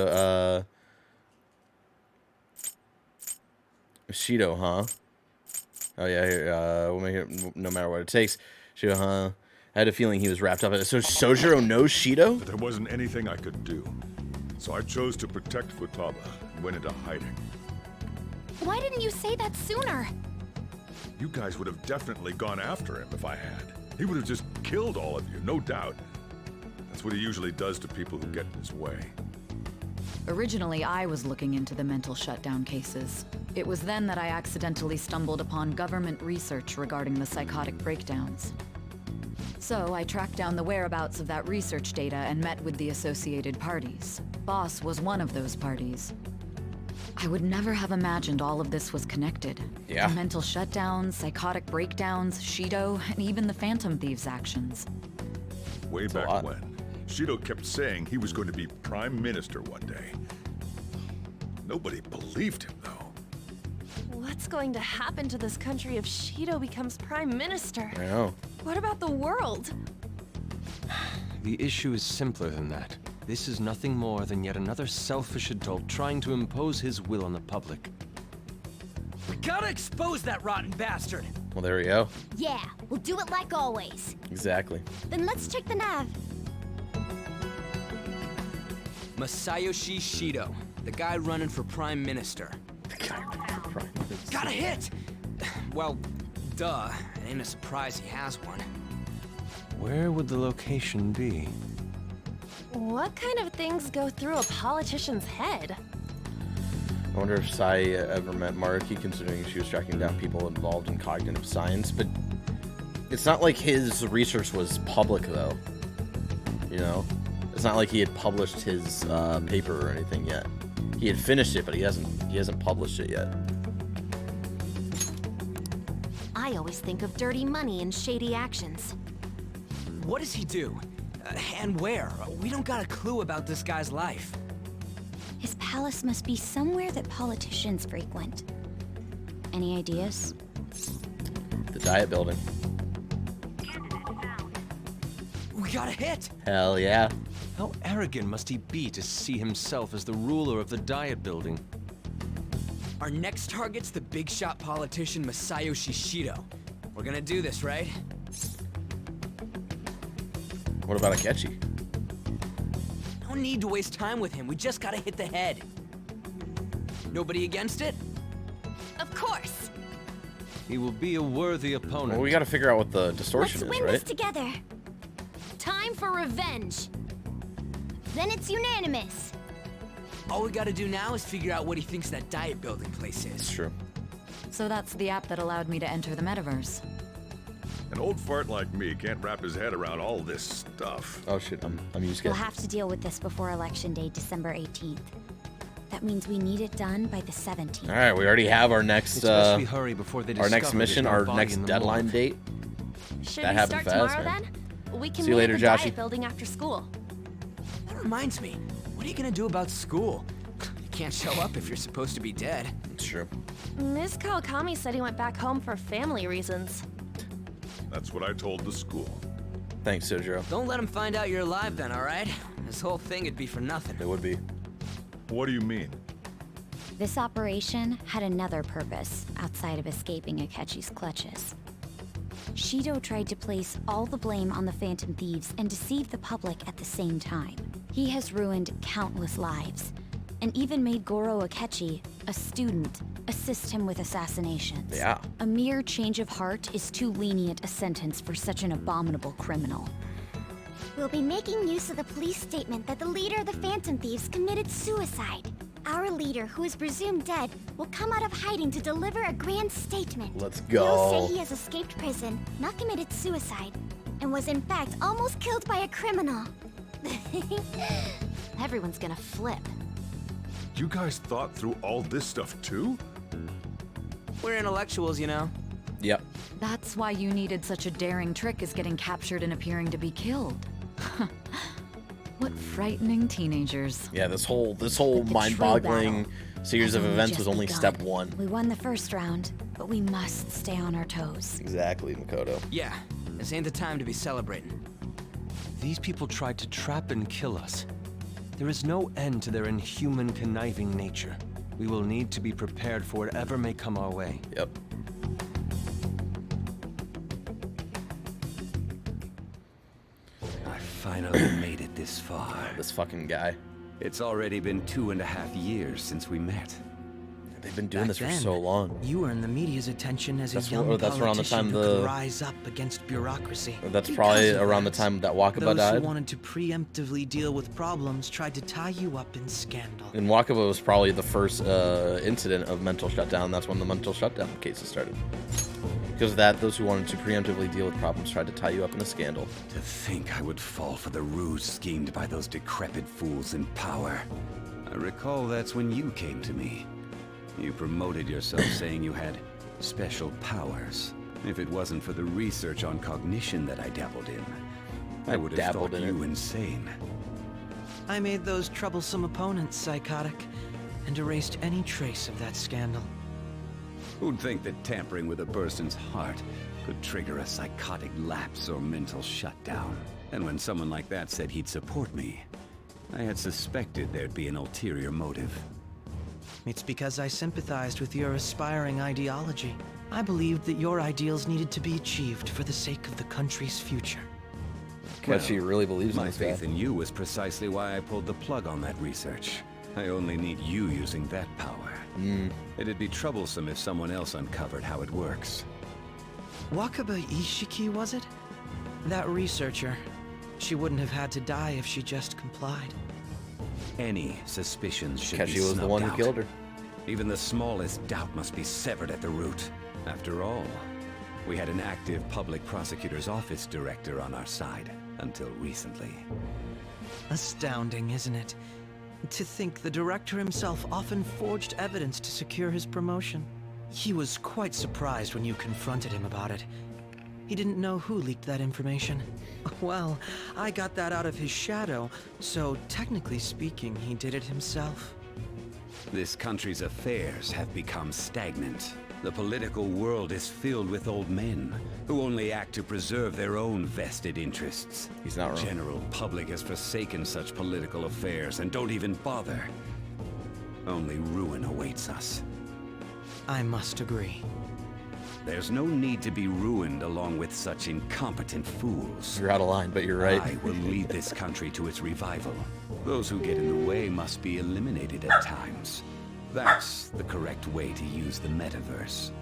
Shido, huh? Oh yeah, here, we'll make it no matter what it takes. Shido, huh? I had a feeling he was wrapped up in it. So Sojiro knows Shido? But there wasn't anything I could do. So I chose to protect Futaba and went into hiding. Why didn't you say that sooner? You guys would have definitely gone after him if I had. He would have just killed all of you, no doubt. That's what he usually does to people who get in his way. Originally, I was looking into the mental shutdown cases. It was then that I accidentally stumbled upon government research regarding the psychotic breakdowns. So I tracked down the whereabouts of that research data and met with the associated parties. Boss was one of those parties. I would never have imagined all of this was connected. Yeah. The mental shutdowns, psychotic breakdowns, Shido, and even the Phantom Thieves' actions. Way back when, Shido kept saying he was going to be Prime Minister one day. Nobody believed him, though. What's going to happen to this country if Shido becomes Prime Minister? I know. What about the world? The issue is simpler than that. This is nothing more than yet another selfish adult trying to impose his will on the public. We gotta expose that rotten bastard! Well, there we go. Yeah, we'll do it like always. Exactly. Then let's check the nav. Masayoshi Shido, the guy running for Prime Minister. Got a hit! Well, duh. It ain't a surprise he has one. Where would the location be? What kind of things go through a politician's head? I wonder if Sai ever met Maruki, considering she was tracking down people involved in cognitive science, but it's not like his research was public, though. You know? It's not like he had published his paper or anything yet. He had finished it, but he hasn't published it yet. I always think of dirty money and shady actions. What does he do? And where? We don't got a clue about this guy's life. His palace must be somewhere that politicians frequent. Any ideas? The Diet Building. We got a hit! Hell yeah. How arrogant must he be to see himself as the ruler of the Diet Building? Our next target's the big shot politician Masayoshi Shido. We're gonna do this, right? What about Akechi? No need to waste time with him. We just gotta hit the head. Nobody against it? Of course. He will be a worthy opponent. Well, we gotta figure out what the distortion Let's is, win right? this together. Time for revenge. Then it's unanimous. All we gotta do now is figure out what he thinks that Diet Building place is. It's true. So that's the app that allowed me to enter the metaverse. An old fart like me can't wrap his head around all this stuff. Oh shit, I'm used to We'll have to deal with this before Election Day, December 18th. That means we need it done by the 17th. All right, we already have our next hurry before they our next discover mission, there's no our body next in the deadline morgue. date. Should That we happened start fast, tomorrow man. then? We can See you meet later, at the Joshy. diet building after school. That reminds me. What are you gonna do about school? You can't show up if you're supposed to be dead. It's true. Miss Kawakami said he went back home for family reasons. That's what I told the school. Thanks, Sojiro. Don't let him find out you're alive then, alright? This whole thing would be for nothing. It would be. What do you mean? This operation had another purpose outside of escaping Akechi's clutches. Shido tried to place all the blame on the Phantom Thieves and deceive the public at the same time. He has ruined countless lives, and even made Goro Akechi, a student, assist him with assassinations. Yeah. A mere change of heart is too lenient a sentence for such an abominable criminal. We'll be making use of the police statement that the leader of the Phantom Thieves committed suicide. Our leader, who is presumed dead, will come out of hiding to deliver a grand statement. Let's He'll go. say he has escaped prison, not committed suicide, and was in fact almost killed by a criminal. Everyone's gonna flip. You guys thought through all this stuff too? We're intellectuals, you know. Yep. That's why you needed such a daring trick as getting captured and appearing to be killed. What frightening teenagers. Yeah, this whole true mind-boggling series has of only events just was only begun. step one. We won the first round, but we must stay on our toes. Exactly, Makoto. Yeah, this ain't the time to be celebrating. These people tried to trap and kill us. There is no end to their inhuman, conniving nature. We will need to be prepared for whatever may come our way. Yep. I finally made it this far. This fucking guy. It's already been 2.5 years since we met. They've been doing Back this for then, so long. You earned the media's attention as That's a young that's around the time politician who could rise up against bureaucracy. That's Because probably of around the that, time that Wakaba those died. who wanted to preemptively deal with problems tried to tie you up in scandal. And Wakaba was probably the first incident of mental shutdown. That's when the mental shutdown cases started. Because of that, those who wanted to preemptively deal with problems tried to tie you up in a scandal. To think I would fall for the ruse schemed by those decrepit fools in power. I recall that's when you came to me. You promoted yourself saying you had special powers. If it wasn't for the research on cognition that I dabbled in, I would have thought you insane. I made those troublesome opponents psychotic and erased any trace of that scandal. Who'd think that tampering with a person's heart could trigger a psychotic lapse or mental shutdown? And when someone like that said he'd support me, I had suspected there'd be an ulterior motive. It's because I sympathized with your aspiring ideology. I believed that your ideals needed to be achieved for the sake of the country's future. She really believes in my this faith guy. in you was precisely why I pulled the plug on that research. I only need you using that power. It'd be troublesome if someone else uncovered how it works. Wakaba Ishiki, was it? That researcher. She wouldn't have had to die if she just complied. Any suspicions should Because be she was the one who snuffed killed out. her. Even the smallest doubt must be severed at the root. After all, we had an active public prosecutor's office director on our side until recently. Astounding, isn't it? To think the director himself often forged evidence to secure his promotion. He was quite surprised when you confronted him about it. He didn't know who leaked that information. Well, I got that out of his shadow, so technically speaking, he did it himself. This country's affairs have become stagnant. The political world is filled with old men who only act to preserve their own vested interests. He's not wrong. General public has forsaken such political affairs and don't even bother. Only ruin awaits us. I must agree. There's no need to be ruined along with such incompetent fools. You're out of line, but you're right. I will lead this country to its revival. Those who get in the way must be eliminated at times. That's the correct way to use the metaverse.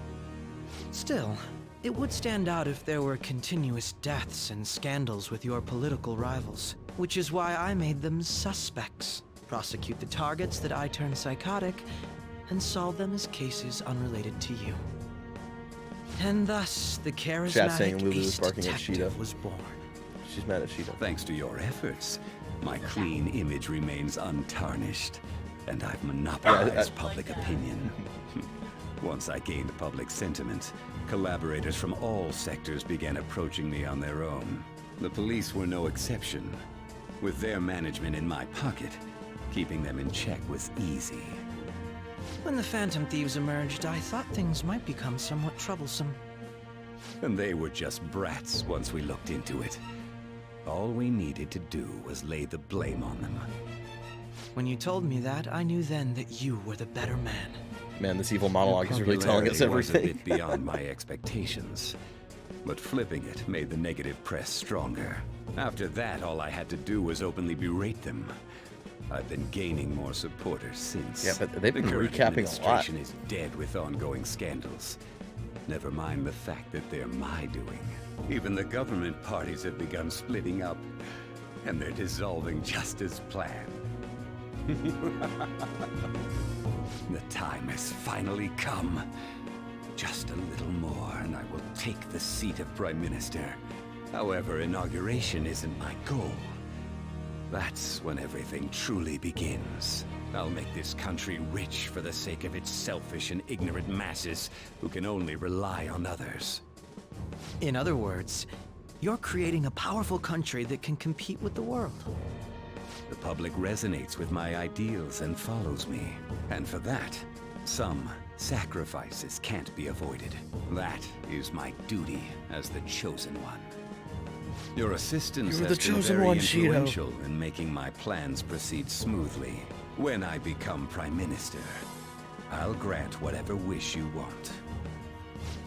Still, it would stand out if there were continuous deaths and scandals with your political rivals, which is why I made them suspects. Prosecute the targets that I turn psychotic, and solve them as cases unrelated to you. And thus, the Chat saying charismatic Lulu's ace barking at detective Sheeta. was born. She's mad at Sheeta. Thanks to your efforts, my clean image remains untarnished, and I've monopolized public opinion. Once I gained public sentiment, collaborators from all sectors began approaching me on their own. The police were no exception. With their management in my pocket, keeping them in check was easy. When the Phantom Thieves emerged, I thought things might become somewhat troublesome. And they were just brats once we looked into it. All we needed to do was lay the blame on them. When you told me that, I knew then that you were the better man. Man, this evil monologue is really telling us everything. Was a bit beyond my expectations, but flipping it made the negative press stronger. After that, all I had to do was openly berate them. I've been gaining more supporters since. Yeah, but they've been the current recapping a lot. administration is dead with ongoing scandals. Never mind the fact that they're my doing. Even the government parties have begun splitting up, and they're dissolving just as planned. The time has finally come. Just a little more, and I will take the seat of Prime Minister. However, inauguration isn't my goal. That's when everything truly begins. I'll make this country rich for the sake of its selfish and ignorant masses who can only rely on others. In other words, you're creating a powerful country that can compete with the world. The public resonates with my ideals and follows me. And for that, some sacrifices can't be avoided. That is my duty as the Chosen One. Your assistance You're has the been chosen very one, influential in making my plans proceed smoothly. When I become Prime Minister, I'll grant whatever wish you want.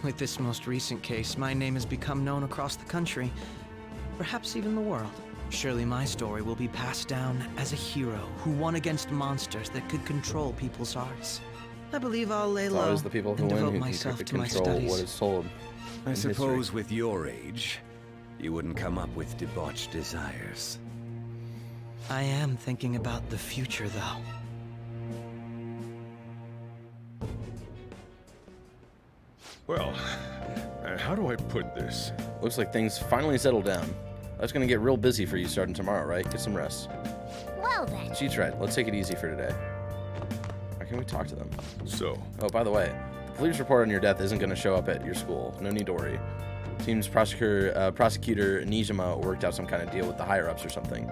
With this most recent case, my name has become known across the country, perhaps even the world. Surely my story will be passed down as a hero who won against monsters that could control people's hearts. I believe I'll lay It's low always the people who and win devote who myself can to my control studies. what is told. I in suppose history. with your age, you wouldn't come up with debauched desires. I am thinking about the future, though. Well, how do I put this? Looks like things finally settled down. Life's gonna get real busy for you starting tomorrow, right? Get some rest. Well then. Cheats right. Let's take it easy for today. Or can we talk to them? So. Oh, by the way, the police report on your death isn't gonna show up at your school. No need to worry. Seems prosecutor Niijima worked out some kind of deal with the higher ups or something.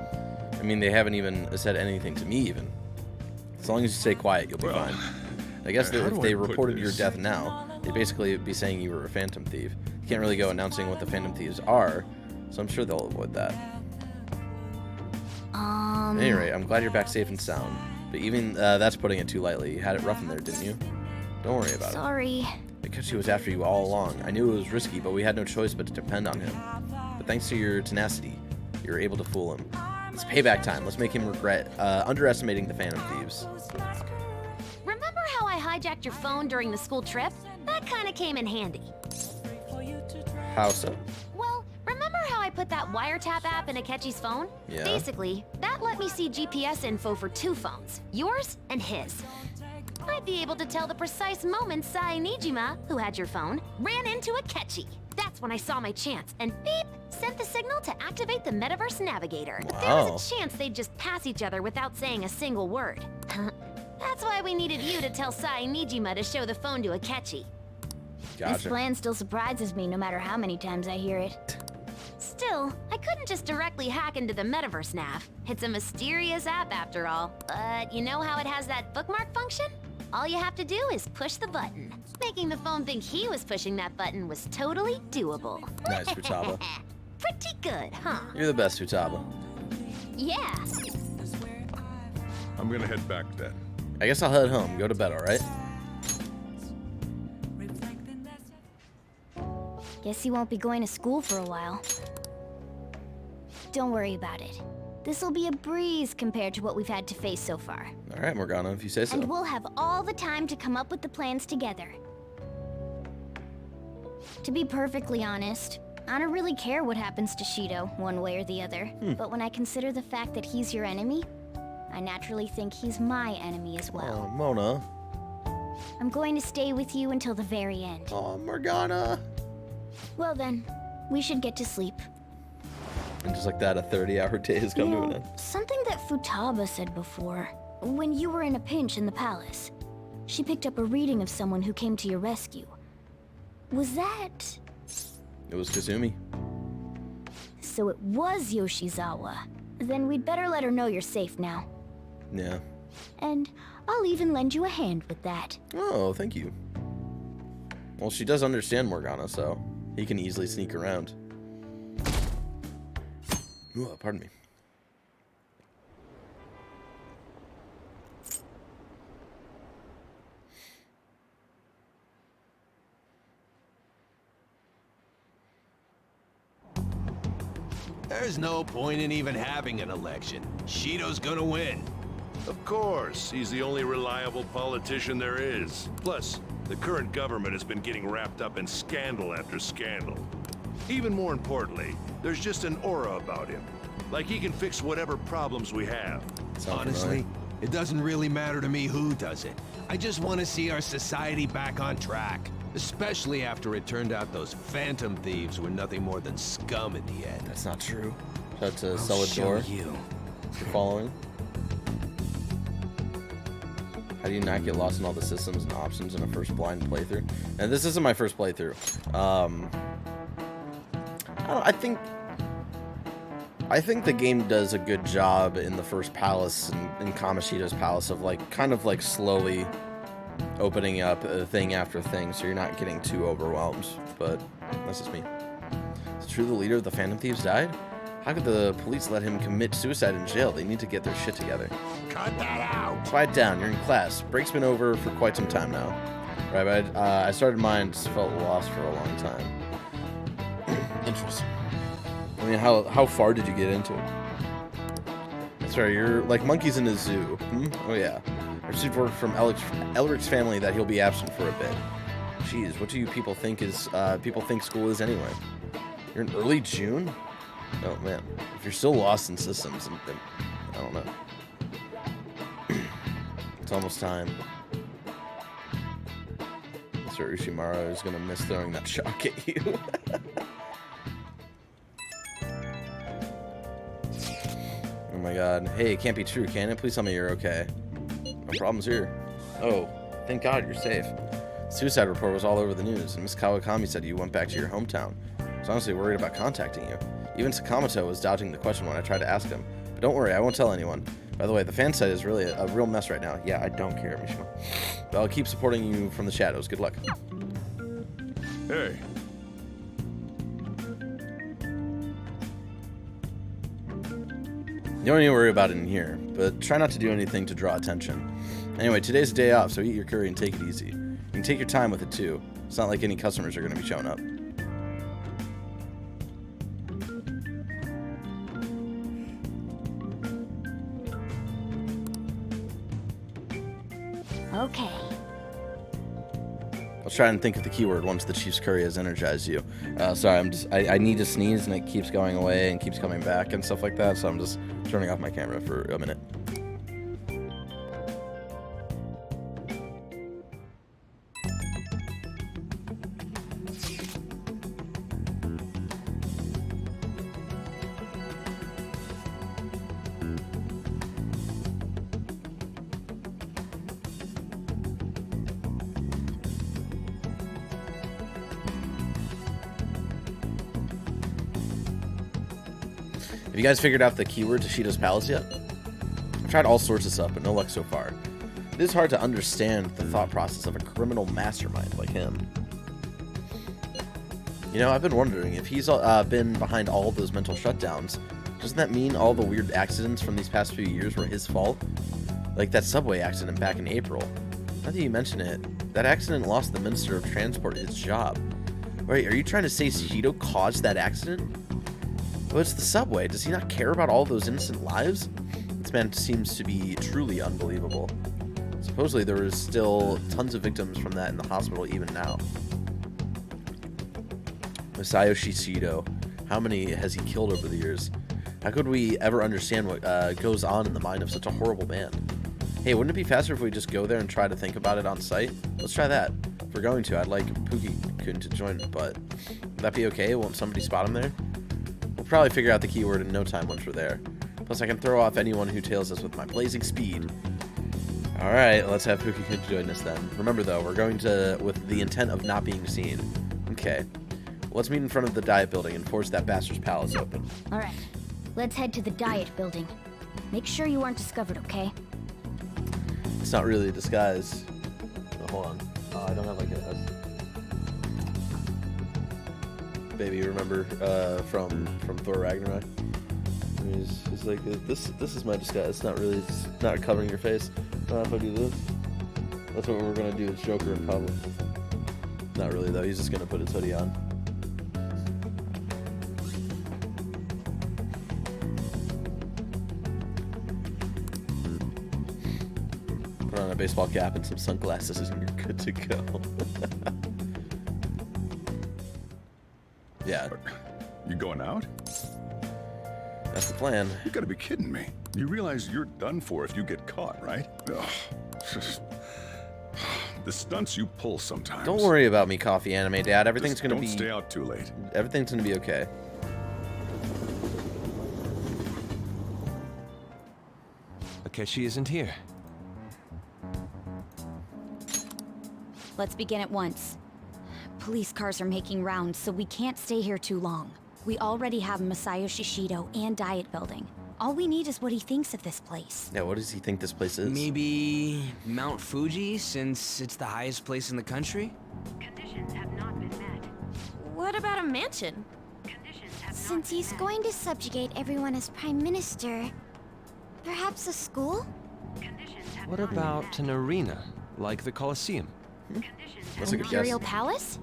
I mean, they haven't even said anything to me even. As long as you stay quiet, you'll be fine. I guess that if they reported your death now, they'd basically be saying you were a Phantom Thief. You can't really go announcing what the Phantom Thieves are, so I'm sure they'll avoid that. At any rate, I'm glad you're back safe and sound. But even that's putting it too lightly. You had it rough in there, didn't you? Don't worry about it. Sorry. Because he was after you all along. I knew it was risky, but we had no choice but to depend on him. But thanks to your tenacity, you were able to fool him. It's payback time. Let's make him regret underestimating the Phantom Thieves. Remember how I hijacked your phone during the school trip? That kind of came in handy. How so? Well, remember how I put that wiretap app in Akechi's phone? Yeah. Basically, that let me see GPS info for 2 phones, yours and his. I'd be able to tell the precise moment Niijima, who had your phone, ran into Akechi. That's when I saw my chance, and beep, sent the signal to activate the Metaverse Navigator. But there was a chance they'd just pass each other without saying a single word. That's why we needed you to tell Niijima to show the phone to Akechi. This plan still surprises me no matter how many times I hear it. Still, I couldn't just directly hack into the Metaverse Nav. It's a mysterious app after all. But you know how it has that bookmark function? All you have to do is push the button. Making the phone think he was pushing that button was totally doable. Nice, Futaba. Pretty good, huh? You're the best, Futaba. Yeah. I'm gonna head back then. I guess I'll head home. Go to bed, alright? Guess you won't be going to school for a while. Don't worry about it. This'll be a breeze compared to what we've had to face so far. Alright, Morgana, if you say so. And we'll have all the time to come up with the plans together. To be perfectly honest, I don't really care what happens to Shido, one way or the other. But when I consider the fact that he's your enemy, I naturally think he's my enemy as well. Oh, Mona. I'm going to stay with you until the very end. Oh, Morgana. Well then, we should get to sleep. And just like that, a 30-hour day has come to an end. Something that Futaba said before, when you were in a pinch in the palace. She picked up a reading of someone who came to your rescue. Was that... It was Kazumi. So it was Yoshizawa. Then we'd better let her know you're safe now. Yeah. And I'll even lend you a hand with that. Oh, thank you. Well, she does understand Morgana, so he can easily sneak around. Ooh, pardon me. There's no point in even having an election. Shido's gonna win. Of course, he's the only reliable politician there is. Plus, the current government has been getting wrapped up in scandal after scandal. Even more importantly, there's just an aura about him. Like he can fix whatever problems we have. Honestly, it doesn't really matter to me who does it. I just want to see our society back on track. Especially after it turned out those phantom thieves were nothing more than scum in the end. That's not true. Shout out to Celador. You. You're following. How do you not get lost in all the systems and options in a first blind playthrough? And this isn't my first playthrough. I think the game does a good job in the first palace in Kamoshida's palace of like kind of like slowly opening up thing after thing, so you're not getting too overwhelmed. But that's just me. Is it true the leader of the Phantom Thieves died? How could the police let him commit suicide in jail? They need to get their shit together. Cut that out! Quiet down, you're in class. Break's been over for quite some time now. Right, but I started mine, just felt lost for a long time. Interesting. I mean, how far did you get into it? That's right, you're like monkeys in a zoo. Oh yeah. I received word from Elric's family that he'll be absent for a bit. Jeez, what do you people think school is anyway? You're in early June? Oh man, if you're still lost in systems, then I don't know. It's almost time. Mr. Ushimaro is gonna miss throwing that shock at you. Oh my god. Hey, it can't be true, can it? Please tell me you're okay. No problems here. Oh, thank God you're safe. Suicide report was all over the news, and Miss Kawakami said you went back to your hometown. I was honestly worried about contacting you. Even Sakamoto was dodging the question when I tried to ask him. But don't worry, I won't tell anyone. By the way, the fan site is really a real mess right now. Yeah, I don't care, Mishima. But I'll keep supporting you from the shadows. Good luck. Hey. You don't need to worry about it in here, but try not to do anything to draw attention. Anyway, today's a day off, so eat your curry and take it easy. You can take your time with it too. It's not like any customers are going to be showing up. Okay. I'll try and think of the keyword once the Chief's curry has energized you. Sorry, I need to sneeze and it keeps going away and keeps coming back and stuff like that, so I'm just turning off my camera for a minute. Have you guys figured out the keyword to Shido's Palace yet? I've tried all sorts of stuff, but no luck so far. It is hard to understand the thought process of a criminal mastermind like him. You know, I've been wondering, if he's been behind all of those mental shutdowns, doesn't that mean all the weird accidents from these past few years were his fault? Like that subway accident back in April. Now that you mention it, that accident lost the Minister of Transport his job. Wait, are you trying to say Shido caused that accident? Well, it's the subway. Does he not care about all those innocent lives? This man seems to be truly unbelievable. Supposedly there was still tons of victims from that in the hospital even now. Masayoshi Shido. How many has he killed over the years? How could we ever understand what goes on in the mind of such a horrible man? Hey, wouldn't it be faster if we just go there and try to think about it on site? Let's try that. If we're going to, I'd like Pookie-kun to join, but would that be okay? Won't somebody spot him there? We'll probably figure out the keyword in no time once we're there. Plus, I can throw off anyone who tails us with my blazing speed. Alright, let's have Pookie-kun join us then. Remember, though, we're going to with the intent of not being seen. Okay. Let's meet in front of the Diet Building and force that bastard's palace open. Alright, let's head to the Diet Building. Make sure you aren't discovered, okay? It's not really a disguise. Oh, hold on. I don't have like a... Baby, you remember from Thor Ragnarok? He's like, this is my disguise. It's not really, it's not covering your face. If I do this, that's what we're gonna do. It's Joker in public. Not really though. He's just gonna put his hoodie on. Put on a baseball cap and some sunglasses, and you're good to go. Yeah. You going out? That's the plan. You gotta be kidding me. You realize you're done for if you get caught, right? Ugh. The stunts you pull sometimes. Don't worry about me, Coffee Anime Dad. Everything's gonna be... Don't stay out too late. Everything's gonna be okay. Akechi isn't here. Let's begin at once. Police cars are making rounds, so we can't stay here too long. We already have Masayoshi Shido and Diet Building. All we need is what he thinks of this place. Yeah, what does he think this place is? Maybe Mount Fuji, since it's the highest place in the country? Conditions have not been met. What about a mansion? Since he's going to subjugate everyone as Prime Minister, perhaps a school? What about an arena, like the Colosseum? That's a good Imperial guess. Palace?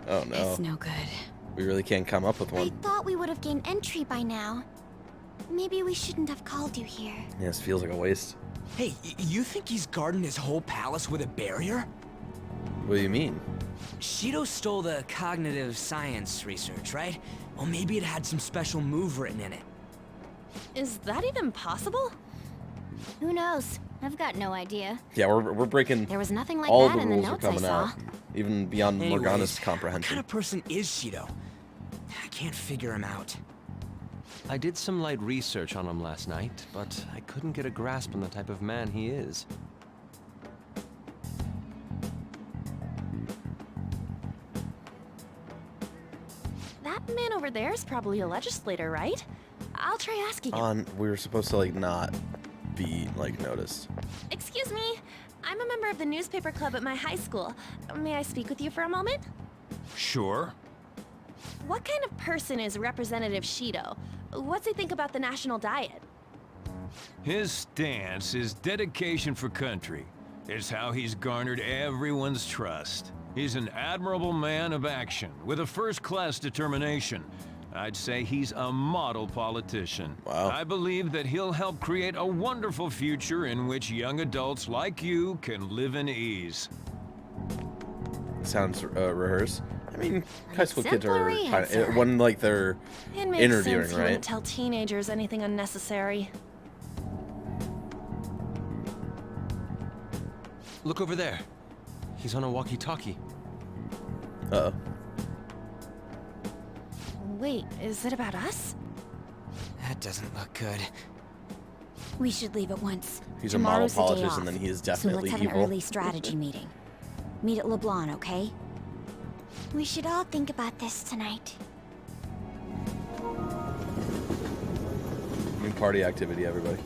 Oh no. It's no good. We really can't come up with I one. thought we would have gained entry by now. Maybe we shouldn't have called you here. Yeah, this feels like a waste. Hey, you think he's guarding his whole palace with a barrier? What do you mean? Shido stole the cognitive science research, right? Well, maybe it had some special move written in it. Is that even possible? Who knows? I've got no idea. Yeah, we're breaking. There was nothing like all that the in the rules are notes I coming saw. out, even beyond Anyways, Morgana's what comprehension. kind of person is Shido? I can't figure him out. I did some light research on him last night, but I couldn't get a grasp on the type of man he is. That man over there is probably a legislator, right? I'll try asking him. We were supposed to like not be like noticed. Excuse me. I'm a member of the newspaper club at my high school. May I speak with you for a moment? Sure. What kind of person is Representative Shido? What's he think about the national diet? His stance is dedication for country. It's how he's garnered everyone's trust. He's an admirable man of action, with a first-class determination. I'd say he's a model politician. Wow. I believe that he'll help create a wonderful future in which young adults like you can live in ease. Sounds rehearsed. I mean, high school kids are Exemplary kind answer. of when like they're It makes interviewing, sense he right? wouldn't tell teenagers anything unnecessary. Look over there. He's on a walkie-talkie. Uh-oh. Wait, is it about us? That doesn't look good. We should leave at once. He's a model Tomorrow's the day politician, off, and then he is so definitely let's have evil. an early strategy meeting. Meet at LeBlanc, okay? We should all think about this tonight. New party activity, everybody.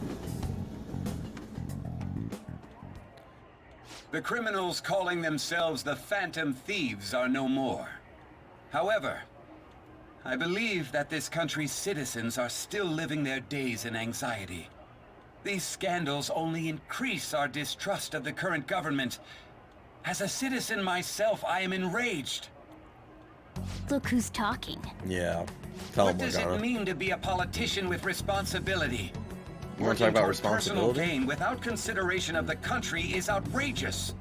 The criminals calling themselves the Phantom Thieves are no more. However, I believe that this country's citizens are still living their days in anxiety. These scandals only increase our distrust of the current government. As a citizen myself, I am enraged. Look who's talking. Yeah. Tell What him, does Morgana. it mean to be a politician with responsibility? You want to talk about Working toward personal responsibility? gain without consideration of the country is outrageous.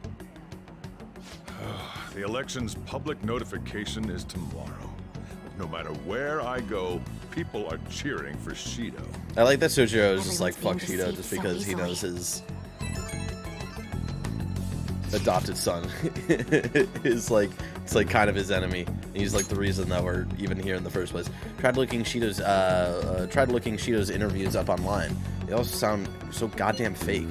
The election's public notification is tomorrow. No matter where I go, people are cheering for Shido. I like that Sojiro is just like, fuck Shido just because he knows his adopted son is like, it's like kind of his enemy. He's like the reason that we're even here in the first place. Tried looking Shido's interviews up online. They also sound so goddamn fake.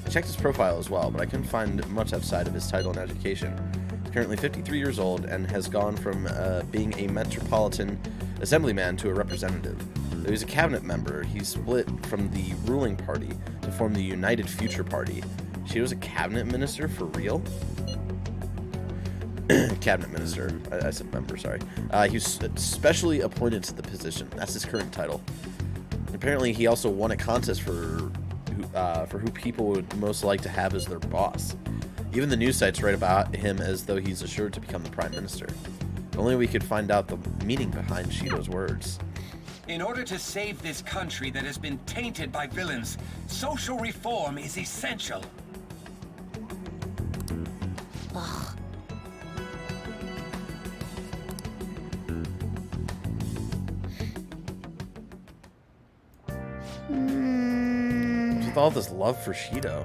I checked his profile as well, but I couldn't find much outside of his title and education. He's currently 53 years old and has gone from being a metropolitan assemblyman to a representative. Though he's a cabinet member, he split from the ruling party to form the United Future Party. Shido's a cabinet minister for real? Cabinet minister. I said member, sorry. He was specially appointed to the position. That's his current title. Apparently, he also won a contest for who people would most like to have as their boss. Even the news sites write about him as though he's assured to become the prime minister. If only we could find out the meaning behind Shido's words. In order to save this country that has been tainted by villains, social reform is essential. Ugh. With all this love for Shido,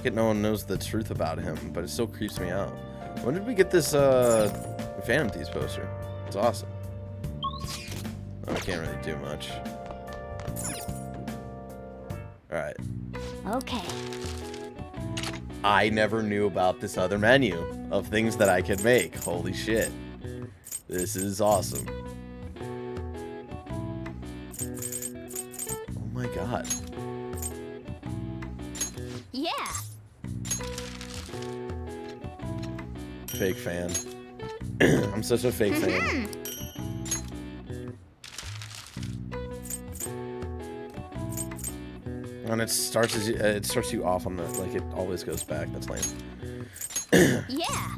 yet no one knows the truth about him, but it still creeps me out. When did we get this Phantom Thieves poster? It's awesome. Oh, I can't really do much. Alright. Okay. I never knew about this other menu of things that I could make. Holy shit. This is awesome. Oh my god. Yeah. Fake fan. I'm such a fake fan. And it starts you off on the, like, it always goes back. That's lame. Yeah.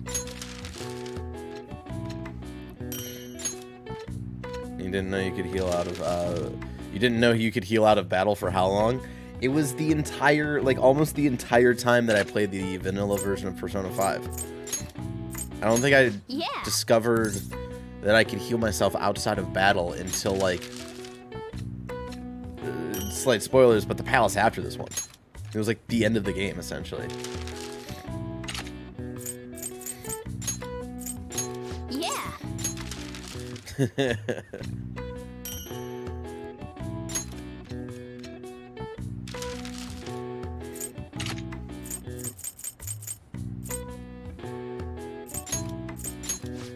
You didn't know you could heal out of you didn't know you could heal out of battle for how long? It was the entire, like, almost the entire time that I played the vanilla version of Persona 5. I don't think I discovered that I could heal myself outside of battle until, like, slight spoilers, but the palace after this one. It was like the end of the game, essentially. Yeah.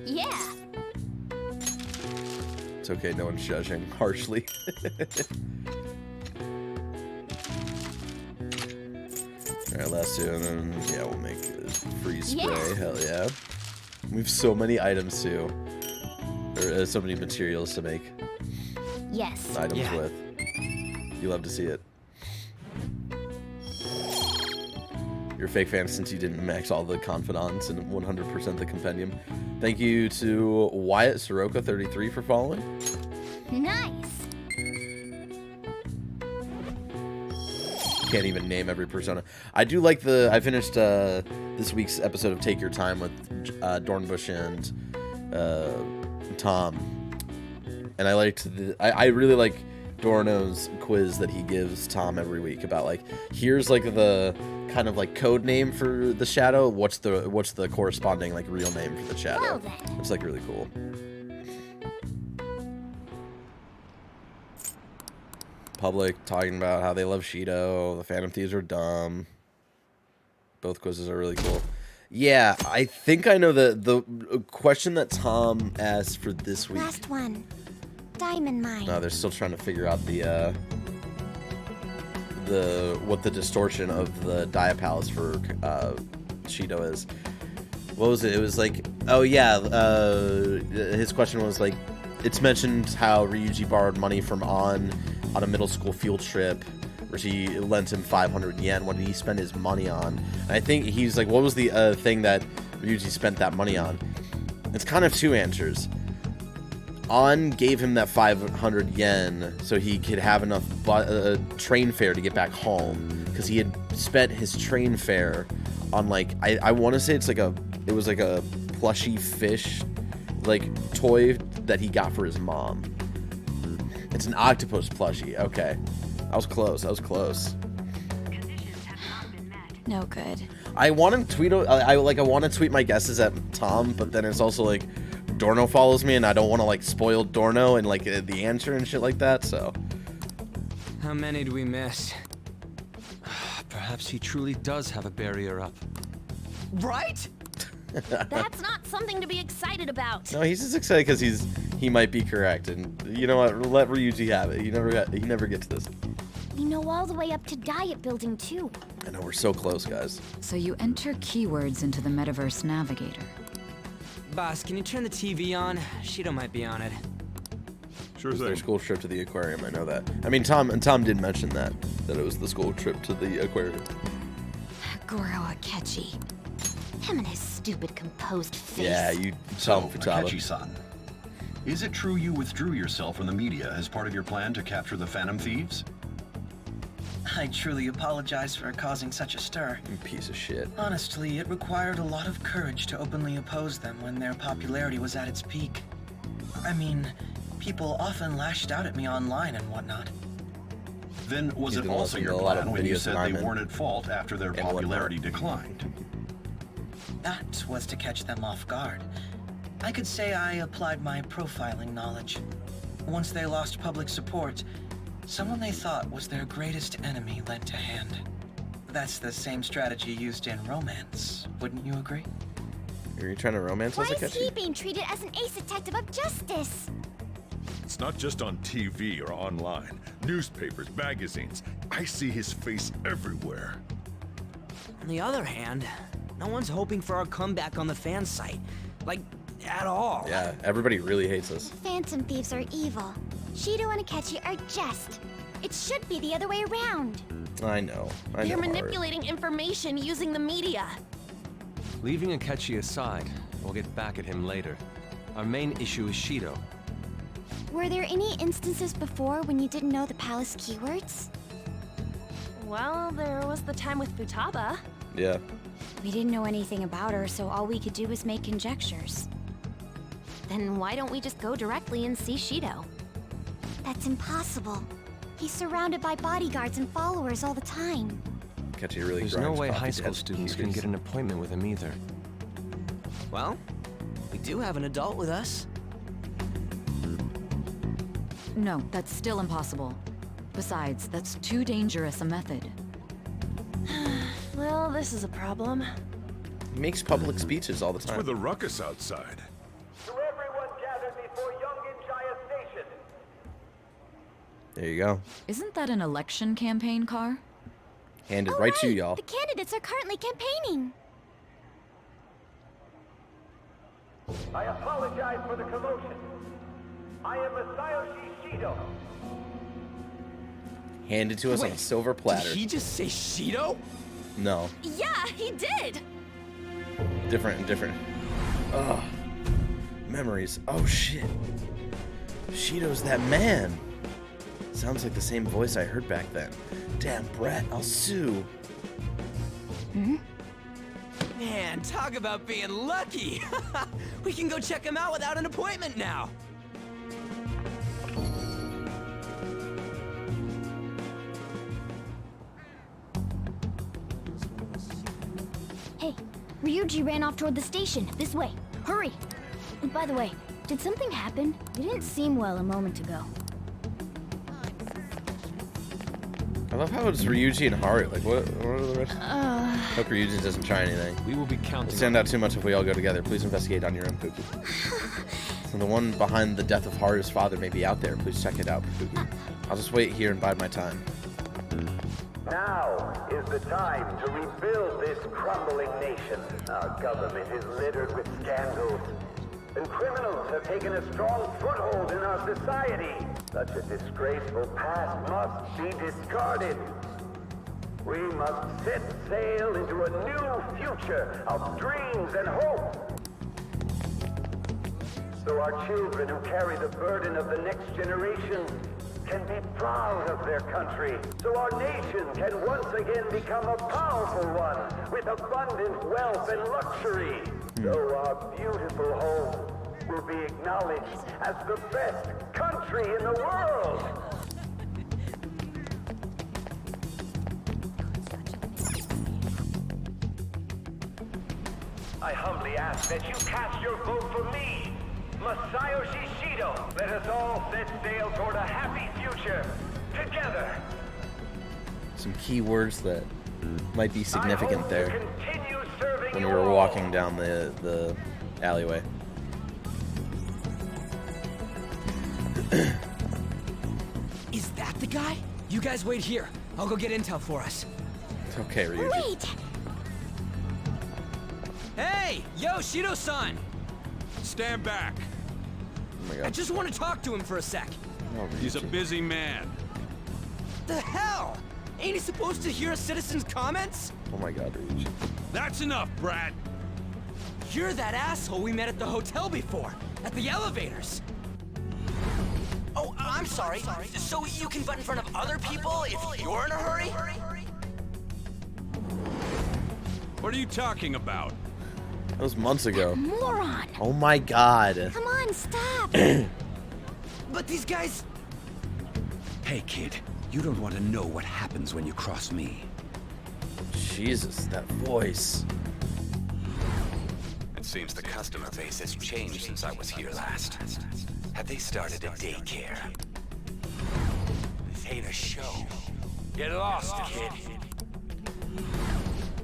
Yeah. It's okay, no one's judging harshly. Alright, last two, and then, yeah, we'll make a free spray. Yeah. Hell yeah. We have so many items, too. Or so many materials to make Yes. items with. You love to see it. You're a fake fan since you didn't max all the confidants and 100% the compendium. Thank you to Wyatt Soroka 33 for following. Nice. Can't even name every persona. I do like I finished this week's episode of Take Your Time with Dornbush and Tom, and I liked I really like Dorno's quiz that he gives Tom every week about, like, here's like the kind of like code name for the shadow, what's the corresponding, like, real name for the shadow. Well then. It's like really cool. Public talking about how they love Shido, the Phantom Thieves are dumb. Both quizzes are really cool. Yeah, I think I know the question that Tom asked for this week. Last one. Diamond mine. No, they're still trying to figure out what the distortion of the Dia Palace for Shido is. What was it? It was like, oh yeah, his question was like, it's mentioned how Ryuji borrowed money from on a middle school field trip, where she lent him 500 yen. What did he spend his money on? And I think he's like, what was the thing that Ryuji spent that money on? It's kind of two answers. On gave him that 500 yen so he could have enough train fare to get back home, because he had spent his train fare on, like, I want to say it was like a plushy fish, like, toy that he got for his mom. It's an octopus plushie. Okay. I was close. I was close. No good. I want to tweet. I want to tweet my guesses at Tom, but then it's also like Dorno follows me, and I don't want to like spoil Dorno and like the answer and shit like that. So. How many do we miss? Perhaps he truly does have a barrier up. Right? That's not something to be excited about. No, he's just excited because he might be correct, and you know what? Let Ryuji have it. He never gets this. We know all the way up to Diet Building too. I know we're so close, guys. So you enter keywords into the Metaverse Navigator. Boss, can you turn the TV on? Shido might be on it. Sure It's thing. their school trip to the aquarium. I know that. I mean, Tom did mention that it was the school trip to the aquarium. Goro Akechi. Him and his stupid composed face. Yeah, you tell him, Futaba. Akechi-san, is it true you withdrew yourself from the media as part of your plan to capture the Phantom Thieves? I truly apologize for causing such a stir. You piece of shit. Honestly, it required a lot of courage to openly oppose them when their popularity was at its peak. I mean, people often lashed out at me online and whatnot. Then was it also your plan when you said they weren't at fault after their popularity declined? That was to catch them off guard. I could say I applied my profiling knowledge. Once they lost public support, someone they thought was their greatest enemy lent a hand. That's the same strategy used in romance, wouldn't you agree? Are you trying to romance Why us, is he Akechi? being treated as an ace detective of justice? It's not just on TV or online. Newspapers, magazines. I see his face everywhere. On the other hand, no one's hoping for our comeback on the fan site. Like, at all. Yeah, everybody really hates us. Phantom Thieves are evil. Shido and Akechi are just. It should be the other way around. I know. I They're know. manipulating information using the media. Leaving Akechi aside, we'll get back at him later. Our main issue is Shido. Were there any instances before when you didn't know the palace keywords? Well, there was the time with Futaba. Yeah. We didn't know anything about her, so all we could do was make conjectures. Then why don't we just go directly and see Shido? That's impossible. He's surrounded by bodyguards and followers all the time. Akechi really There's no grinds way coffee high school heads. students can get an appointment with him either. Well, we do have an adult with us. No, that's still impossible. Besides, that's too dangerous a method. Well, this is a problem. He makes public speeches all the It's time. with a ruckus outside. To everyone gathered before Yongen Station. There you go. Isn't that an election campaign car? Handed right to you, y'all. The candidates are currently campaigning. I apologize for the commotion. I am Masayoshi Shido. Handed to us on a silver platter. Did he just say Shido? No. Yeah, he did! Different. Ugh. Memories. Oh, shit. Shido's that man. Sounds like the same voice I heard back then. Damn, Brett, I'll sue. Man, talk about being lucky! We can go check him out without an appointment now! Hey, Ryuji ran off toward the station. This way. Hurry! And by the way, did something happen? You didn't seem well a moment ago. I love how it's Ryuji and Haru. Like, what are the rest? Hope Ryuji doesn't try anything. We will be counting. It'll stand out too much if we all go together. Please investigate on your own, Puku. So the one behind the death of Haru's father may be out there. Please check it out, Puku. I'll just wait here and bide my time. Now is the time to rebuild this crumbling nation. Our government is littered with scandals, and criminals have taken a strong foothold in our society. Such a disgraceful past must be discarded. We must set sail into a new future of dreams and hope. So our children who carry the burden of the next generation can be proud of their country. So our nation can once again become a powerful one with abundant wealth and luxury. So our beautiful home will be acknowledged as the best country in the world. I humbly ask that you cast your vote for me, Masayoshi Shido. Let us all set sail toward a happy future, together. Some key words that might be significant there when we were walking down the alleyway. Is that the guy? You guys wait here. I'll go get intel for us. Okay, Ryuji. Wait! Hey! Yo, Shido-san! Stand back. Oh my God. I just want to talk to him for a sec. Oh, He's a busy man. The hell? Ain't he supposed to hear a citizen's comments? Oh my God, Ryuji. That's enough, Brad. You're that asshole we met at the hotel before, at the elevators. Oh, I'm sorry. So you can butt in front of other people if you're in a hurry? What are you talking about? That was months ago. Moron! Oh my God. Come on, stop! But these guys... Hey, kid. You don't want to know what happens when you cross me. Jesus, that voice. It seems the customer base has changed since I was here last. Have they started a daycare? This ain't a show. Get lost, kid.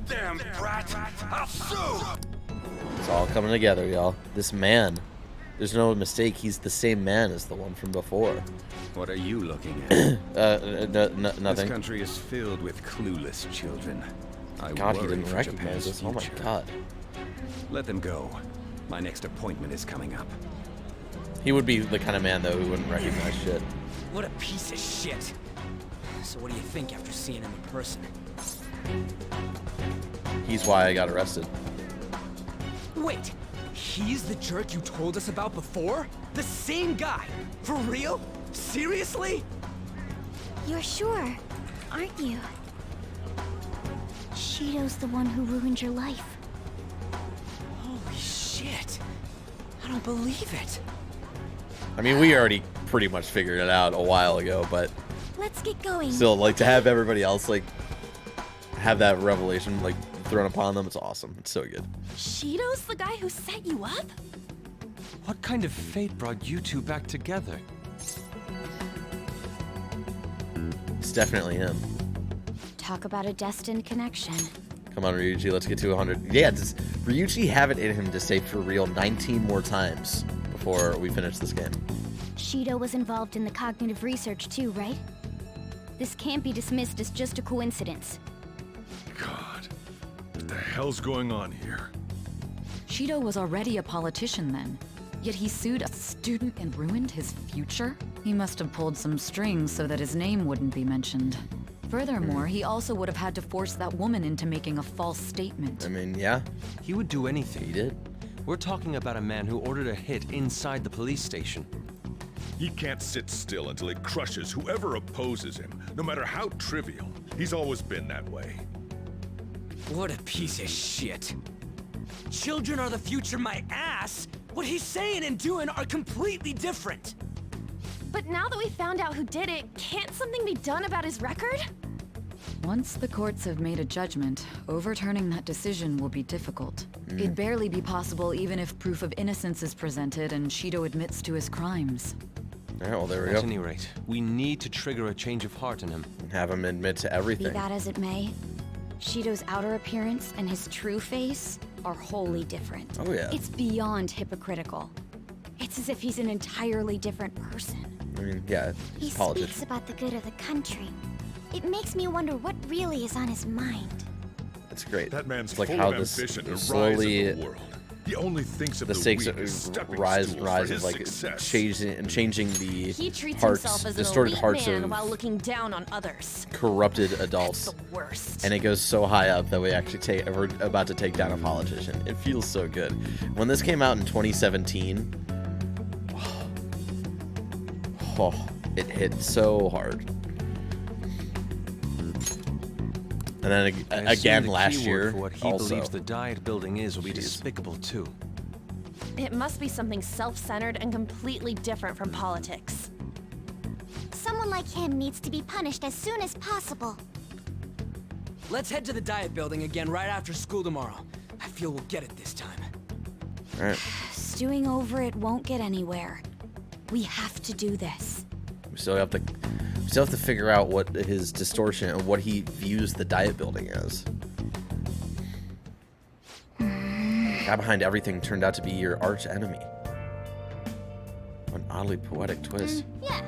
Damn brat! I'll sue! It's all coming together, y'all. This man. There's no mistake, he's the same man as the one from before. What are you looking at? Nothing. This country is filled with clueless children. God, he didn't recognize us. Oh my God. Let them go. My next appointment is coming up. He would be the kind of man, though, who wouldn't recognize shit. What a piece of shit. So what do you think after seeing him in person? He's why I got arrested. Wait, he's the jerk you told us about before? The same guy? For real? Seriously? You're sure, aren't you? Shido's the one who ruined your life. Holy shit. I don't believe it. I mean, we already pretty much figured it out a while ago, but Let's get going. still, like, to have everybody else, like, have that revelation, like, thrown upon them, it's awesome. It's so good. Shido's the guy who set you up? What kind of fate brought you two back together? It's definitely him. Talk about a destined connection. Come on, Ryuji, let's get to 100. Yeah, does Ryuji have it in him to say for real 19 more times before we finish this game? Shido was involved in the cognitive research too, right? This can't be dismissed as just a coincidence. God, what the hell's going on here? Shido was already a politician then, yet he sued a student and ruined his future? He must have pulled some strings so that his name wouldn't be mentioned. Furthermore, he also would have had to force that woman into making a false statement. I mean, yeah. He would do anything. He did. We're talking about a man who ordered a hit inside the police station. He can't sit still until he crushes whoever opposes him, no matter how trivial. He's always been that way. What a piece of shit. Children are the future, my ass! What he's saying and doing are completely different. But now that we found out who did it, can't something be done about his record? Once the courts have made a judgment, overturning that decision will be difficult. It'd barely be possible even if proof of innocence is presented and Shido admits to his crimes. All right, well, there we At go. any rate, we need to trigger a change of heart in him. Have him admit to Be everything. that as it may, Shido's outer appearance and his true face are wholly different. Oh, yeah. It's beyond hypocritical. It's as if he's an entirely different person. I mean, yeah, He he's politics. speaks about the good of the country. It makes me wonder what really is on his mind. That's great. That man's It's like full how of this ambition to rise slowly in the world. He only thinks of the the stakes weak as stepping rise stools of for his like success. changing the He treats hearts, himself as an distorted elite hearts man of while looking down on others. corrupted adults. The worst. And it goes so high up that we actually we're about to take down a politician. It feels so good. When this came out in 2017, it hit so hard. And then I assume again the last keyword year, for what he also. believes the Diet building is will be despicable too. It must be something self-centered and completely different from politics. Someone like him needs to be punished as soon as possible. Let's head to the diet building again right after school tomorrow. I feel we'll get it this time. All right. Stewing over it won't get anywhere. We have to do this. We still have to figure out what his distortion and what he views the diet building as. The guy behind everything turned out to be your arch enemy. An oddly poetic twist. Yeah.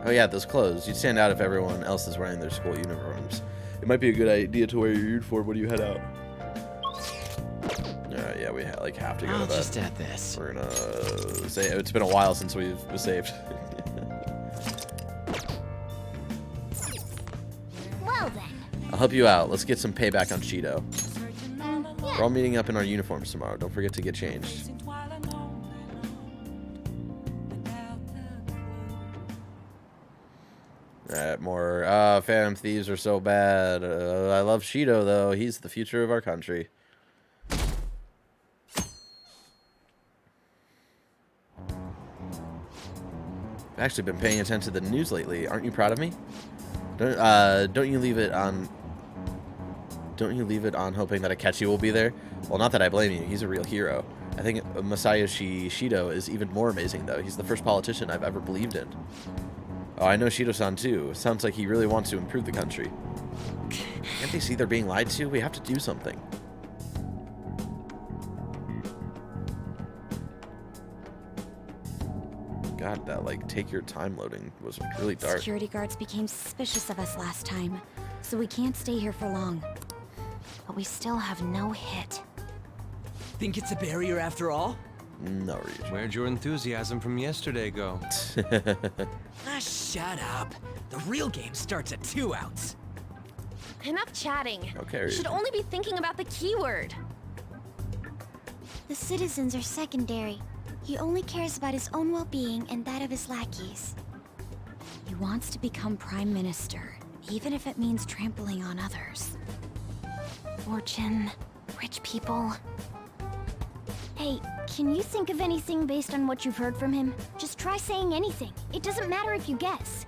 Oh yeah, those clothes. You'd stand out if everyone else is wearing their school uniforms. It might be a good idea to wear your uniform when you head out. Yeah, we have to go to that. Just add this. We're gonna say it's been a while since we've saved. Well then. I'll help you out. Let's get some payback on Cheeto. Yeah. We're all meeting up in our uniforms tomorrow. Don't forget to get changed. Alright, more. Phantom Thieves are so bad. I love Cheeto, though. He's the future of our country. I've actually been paying attention to the news lately. Aren't you proud of me? Don't you leave it on... Don't you leave it on hoping that Akechi will be there? Well, not that I blame you. He's a real hero. I think Masayoshi Shido is even more amazing, though. He's the first politician I've ever believed in. Oh, I know Shido-san, too. Sounds like he really wants to improve the country. Can't they see they're being lied to? We have to do something. God, that, like, take your time loading was really dark. Security guards became suspicious of us last time, so we can't stay here for long. But we still have no hit. Think it's a barrier after all? No, Reach. Where'd your enthusiasm from yesterday go? Shut up. The real game starts at 2 outs. Enough chatting. Okay, You should only be thinking about the keyword. The citizens are secondary. He only cares about his own well-being and that of his lackeys. He wants to become Prime Minister, even if it means trampling on others. Fortune, rich people. Hey, can you think of anything based on what you've heard from him? Just try saying anything. It doesn't matter if you guess.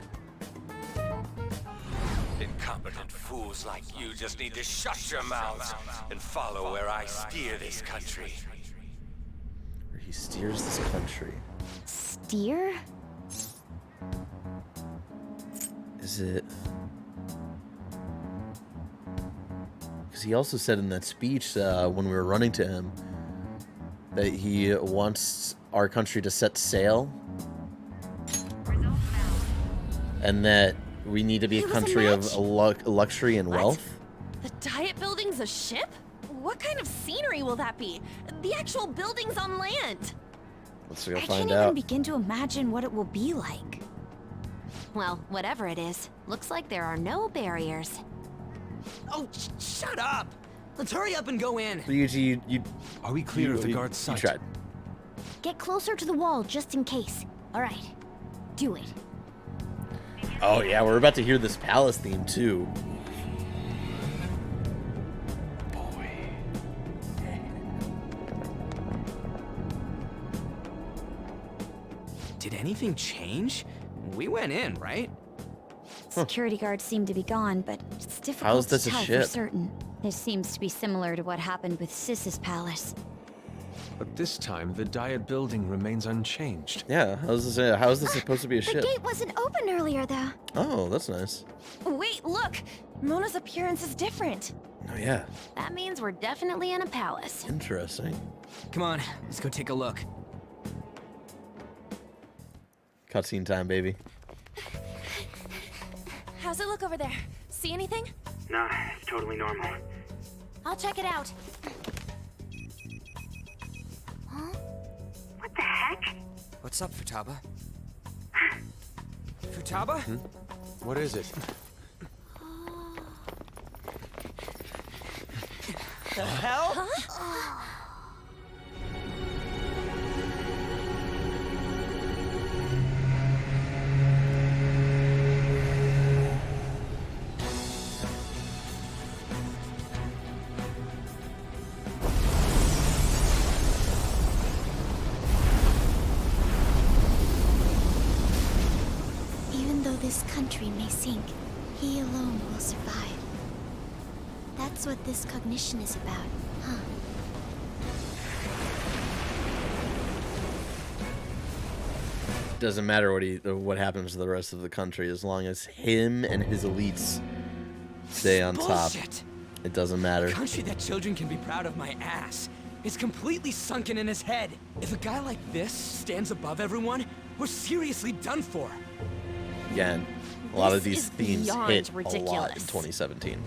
Incompetent fools like you just need to shut your mouths and follow where I steer this country. Where he steers this country. Steer? Is it... Because he also said in that speech when we were running to him that he wants our country to set sail. And that we need to be a country of luxury and wealth. The diet building's a ship? What kind of scenery will that be? The actual building's on land. Let's go I find can't out. even begin to imagine what it will be like. Well, whatever it is, looks like there are no barriers. Oh, shut up! Let's hurry up and go in. You Are we clear of the guard's sight? You tried. Get closer to the wall just in case. All right, do it. Oh yeah, we're about to hear this palace theme too. Did anything change? We went in, right? Security guards seem to be gone, but it's How difficult is this to a tell ship? for certain. This seems to be similar to what happened with Sis's palace. But this time, the diet building remains unchanged. Yeah, how is this supposed to be a The ship? gate wasn't open earlier, though. Oh, that's nice. Wait, look! Mona's appearance is different. Oh yeah, That means we're definitely in a palace. interesting. Come on, let's go take a look. Cutscene time, baby. How's it look over there? See anything? Nah, it's totally normal. I'll check it out. What the heck? What's up, Futaba? Futaba? What is it? The hell? Huh? Even though this country may sink, he alone will survive. That's what this cognition is about, huh? Doesn't matter what happens to the rest of the country as long as him and his elites stay on top. Bullshit. It doesn't matter. A country that children can be proud of my ass is completely sunken in his head. If a guy like this stands above everyone, we're seriously done for. Again, a lot of these is themes beyond hit a lot ridiculous. in 2017.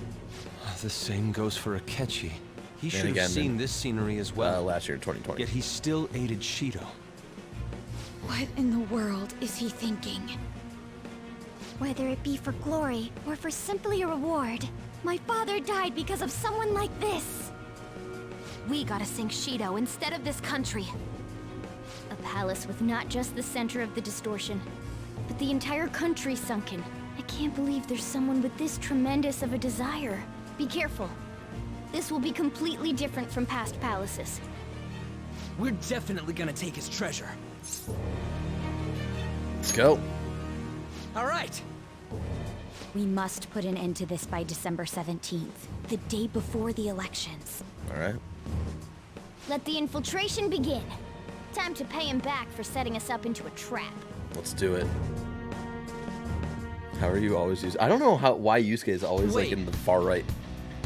The same goes for Akechi. He And should again, have seen this scenery as well. Last year, 2020. Yet he still aided Shido. What in the world is he thinking? Whether it be for glory or for simply a reward, my father died because of someone like this. We gotta sink Shido instead of this country. A palace with not just the center of the distortion, but the entire country sunken. I can't believe there's someone with this tremendous of a desire. Be careful. This will be completely different from past palaces. We're definitely gonna take his treasure. Let's go. All right. We must put an end to this by December 17th, the day before the elections. All right. Let the infiltration begin. Time to pay him back for setting us up into a trap. Let's do it. How are you always using? I don't know why Yusuke is always like in the far right.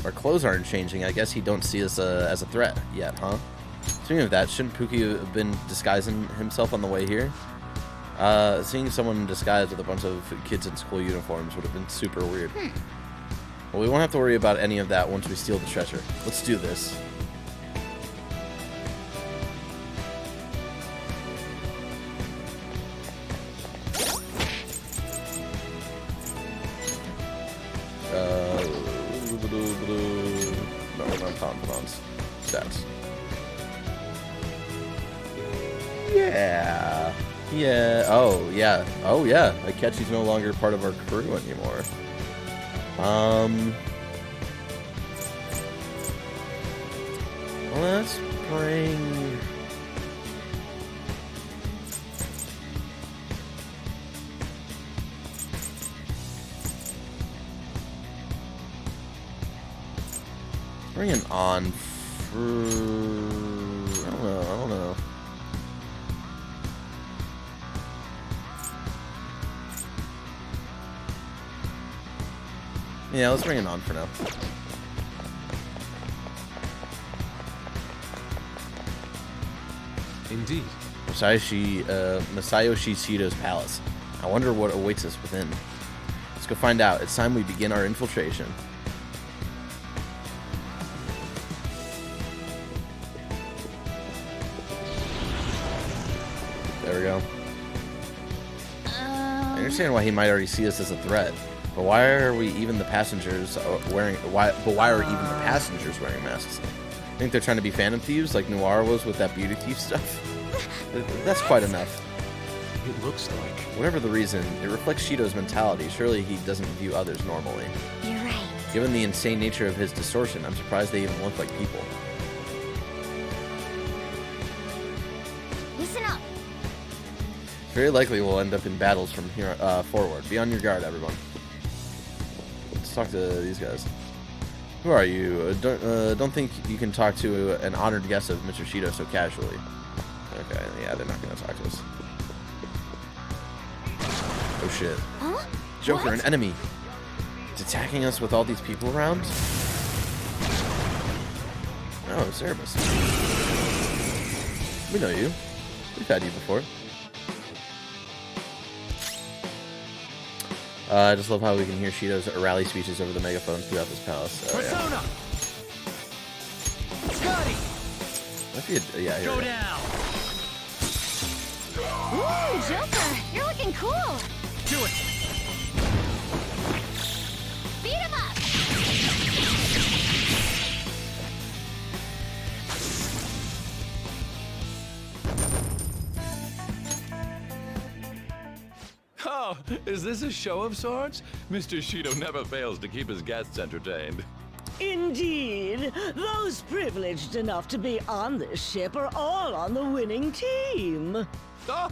Our clothes aren't changing. I guess he don't see us as a threat yet, huh? Speaking of that, shouldn't Pookie have been disguising himself on the way here? Seeing someone in disguise with a bunch of kids in school uniforms would have been super weird. Well, we won't have to worry about any of that once we steal the treasure. Let's do this. No, not confidants. Stats. Yeah. Yeah. Oh, yeah. Oh, yeah. Akechi's no longer part of our crew anymore. Let's bring... Bring it on for... I don't know. Yeah, let's bring it on for now. Indeed. Masayoshi Shido's palace. I wonder what awaits us within. Let's go find out. It's time we begin our infiltration. There we go. I understand why he might already see us as a threat, but why are even the passengers wearing masks? I think they're trying to be phantom thieves like Noir was with that beauty thief stuff. That's quite enough. It looks like. Whatever the reason, it reflects Shido's mentality. Surely he doesn't view others normally. You're right. Given the insane nature of his distortion, I'm surprised they even look like people. Listen up. Very likely we'll end up in battles from here forward. Be on your guard, everyone. Let's talk to these guys. Who are you? Don't think you can talk to an honored guest of Mr. Shido so casually. Okay, yeah, they're not gonna talk to us. Oh shit. Huh? Joker, What? an enemy. It's attacking us with all these people around? Oh, Cerebus. We know you. We've had you before. I just love how we can hear Shido's rally speeches over the megaphone throughout this palace. Persona! Scotty! Yeah, here Go we go. down! Ooh, Joker, you're looking cool. Do it! Beat him up. Oh, is this a show of sorts? Mr. Shido never fails to keep his guests entertained. Indeed. Those privileged enough to be on this ship are all on the winning team. Oh,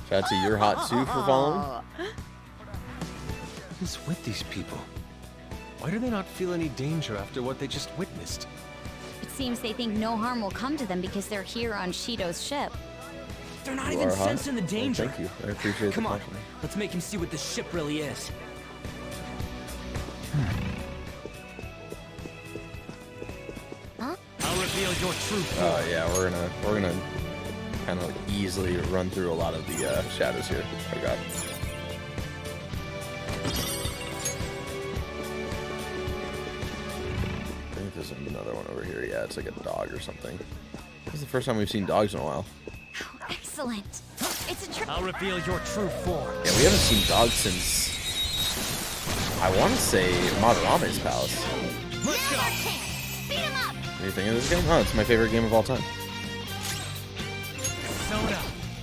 Shout out to Your Hot Sue for following. What is with these people? Why do they not feel any danger after what they just witnessed? It seems they think no harm will come to them because they're here on Shido's ship. They're not You even are hot. sensing the danger. Thank you. I appreciate Come the on, compliment. let's make him see what this ship really is. I'll reveal your true form. Oh yeah, we're gonna kind of easily run through a lot of the shadows here. Oh god. I think there's another one over here. Yeah, it's like a dog or something. This is the first time we've seen dogs in a while. Excellent. It's a trick. I'll reveal your true form. Yeah, we haven't seen dogs since I want to say Madarame's Palace. Let's go. Beat him up. What do you think of this game? Oh, it's my favorite game of all time. Soda.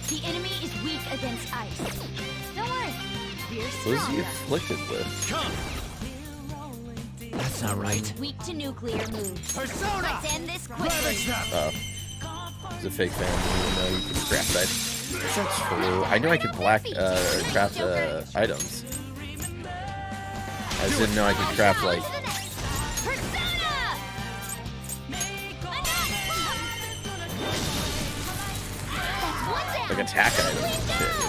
The enemy is weak against ice. Don't worry. We're What is he strong. afflicted with? Come. That's not right. Weak to nuclear moves. Persona. Let's end this quickly. He's a fake fan. Didn't even know you could craft items. That's true. I knew I could craft items. I just didn't know I could craft like. Like attack items. Shit, you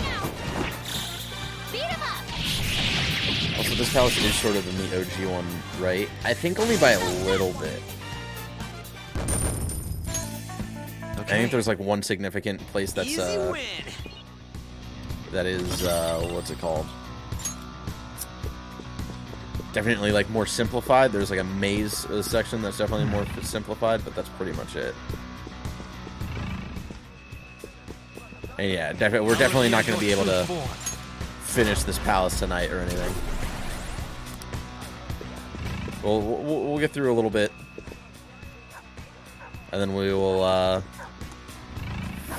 know? Also, this palace is shorter than the OG one, right? I think only by a little bit. I think there's like one significant place that's that is what's it called? Definitely like more simplified. There's like a maze section that's definitely more simplified, but that's pretty much it. And yeah, we're definitely not going to be able to finish this palace tonight or anything. We'll get through a little bit, and then we will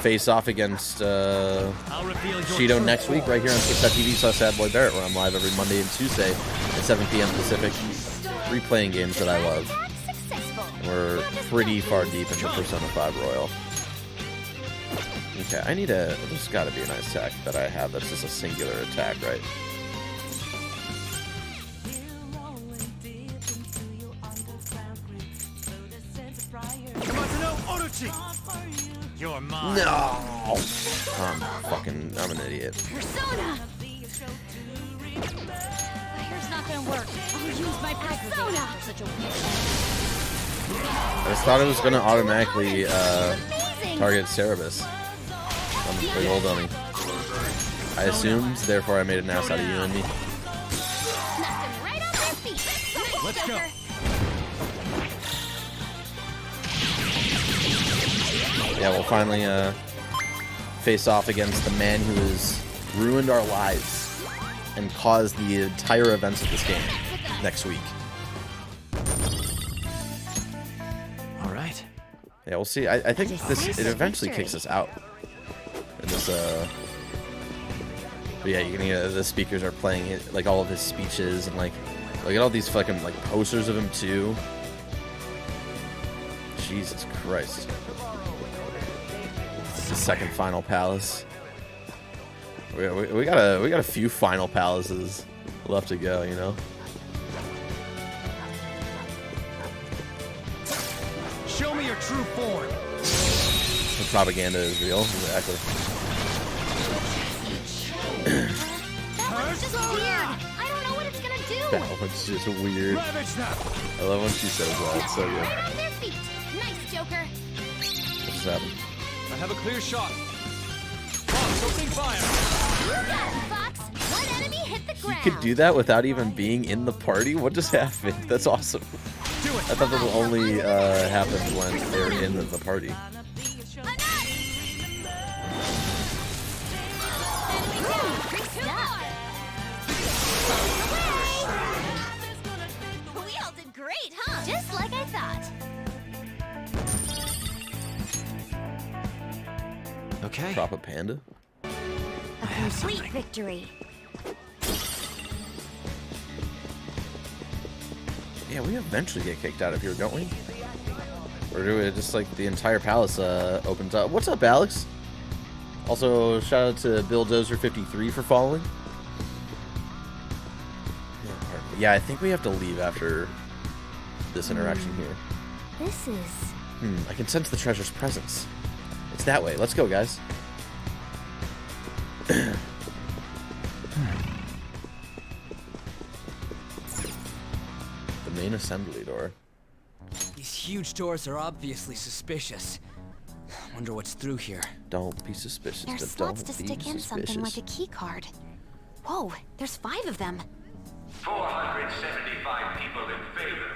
face off against Shido next week right here on twitch.tv/sadboybarrett, where I'm live every Monday and Tuesday at 7 p.m. Pacific, replaying games that I love. And we're pretty far deep into Persona 5 Royal. Okay, there's got to be a nice attack that I have that's just a singular attack, right? You're mine. No! I'm an idiot. Persona! Here's not gonna work. I'll use my persona! Such a weird. I just thought it was going to automatically target Cerebus. I'm a big old dummy. I assumed, therefore I made an ass out of you and me. Right off their feet. Let's go. Yeah, we'll finally face off against the man who has ruined our lives and caused the entire events of this game next week. All right. Yeah, we'll see. I think it eventually kicks us out. And this, but yeah, you can hear the speakers are playing it, like all of his speeches, and like, look at all these fucking like posters of him too. Jesus Christ. This is the second final palace. We got a few final palaces left to go, you know. Show me your true form. The propaganda is real, exactly. That was just weird. I don't know what it's gonna do. That one's just weird. I love when she says that. It's so good. Right on their feet. Nice, Joker. What just happened? I have a clear shot. Fox, opening fire. You got it, Fox. One enemy hit the You ground. could do that without even being in the party? What just happened? That's awesome. I thought that would only happen when they're in the party. We all did great, huh? Just like I thought. Okay. Prop a panda? A complete victory. Yeah, we eventually get kicked out of here, don't we? Or do we just like the entire palace opens up? What's up, Alex? Also, shout out to Bill Dozer53 for following. Yeah, I think we have to leave after this interaction here. This is... I can sense the treasure's presence. It's that way. Let's go, guys. The main assembly door. These huge doors are obviously suspicious. Wonder what's through here. Don't be suspicious. There's slots to stick in something like a key card. Whoa, there's 5 of them. 475 people in favor,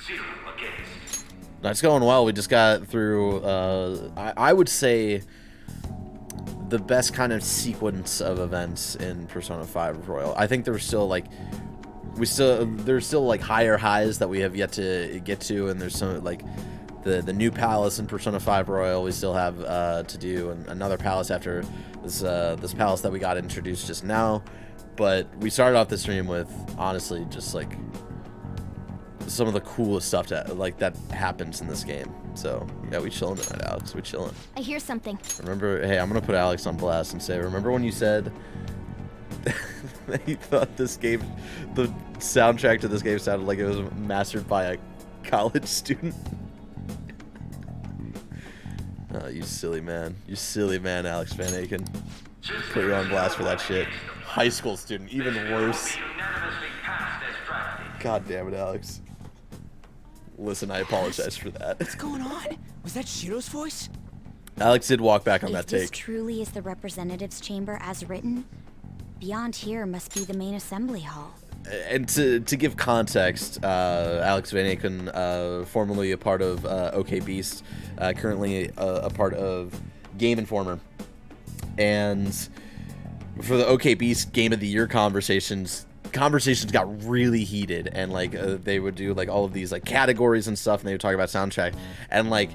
0 against. That's going well. We just got through, I would say, the best kind of sequence of events in Persona 5 Royal. I think there's still, like, there's still, like, higher highs that we have yet to get to, and there's some, like, the new palace in Persona 5 Royal we still have to do, and another palace after this palace that we got introduced just now. But we started off the stream with, honestly, just, like, some of the coolest stuff that happens in this game. So yeah, we chilling tonight, Alex. We chilling. I hear something. Remember, hey, I'm gonna put Alex on blast and say, remember when you said that you thought this game, the soundtrack to this game sounded like it was mastered by a college student? Oh, you silly man. You silly man, Alex Van Aken. Put you on blast for that shit. High school student, even worse. God damn it, Alex. Listen, I apologize for that. What's going on? Was that Shiro's voice? Alex did walk back on that If this take. truly is the representatives' chamber as written, beyond here must be the main assembly hall. And to give context, Alex Van Aken, formerly a part of OK Beast, currently a part of Game Informer. And for the OK Beast Game of the Year conversations got really heated, and like they would do like all of these like categories and stuff, and they would talk about soundtrack, and like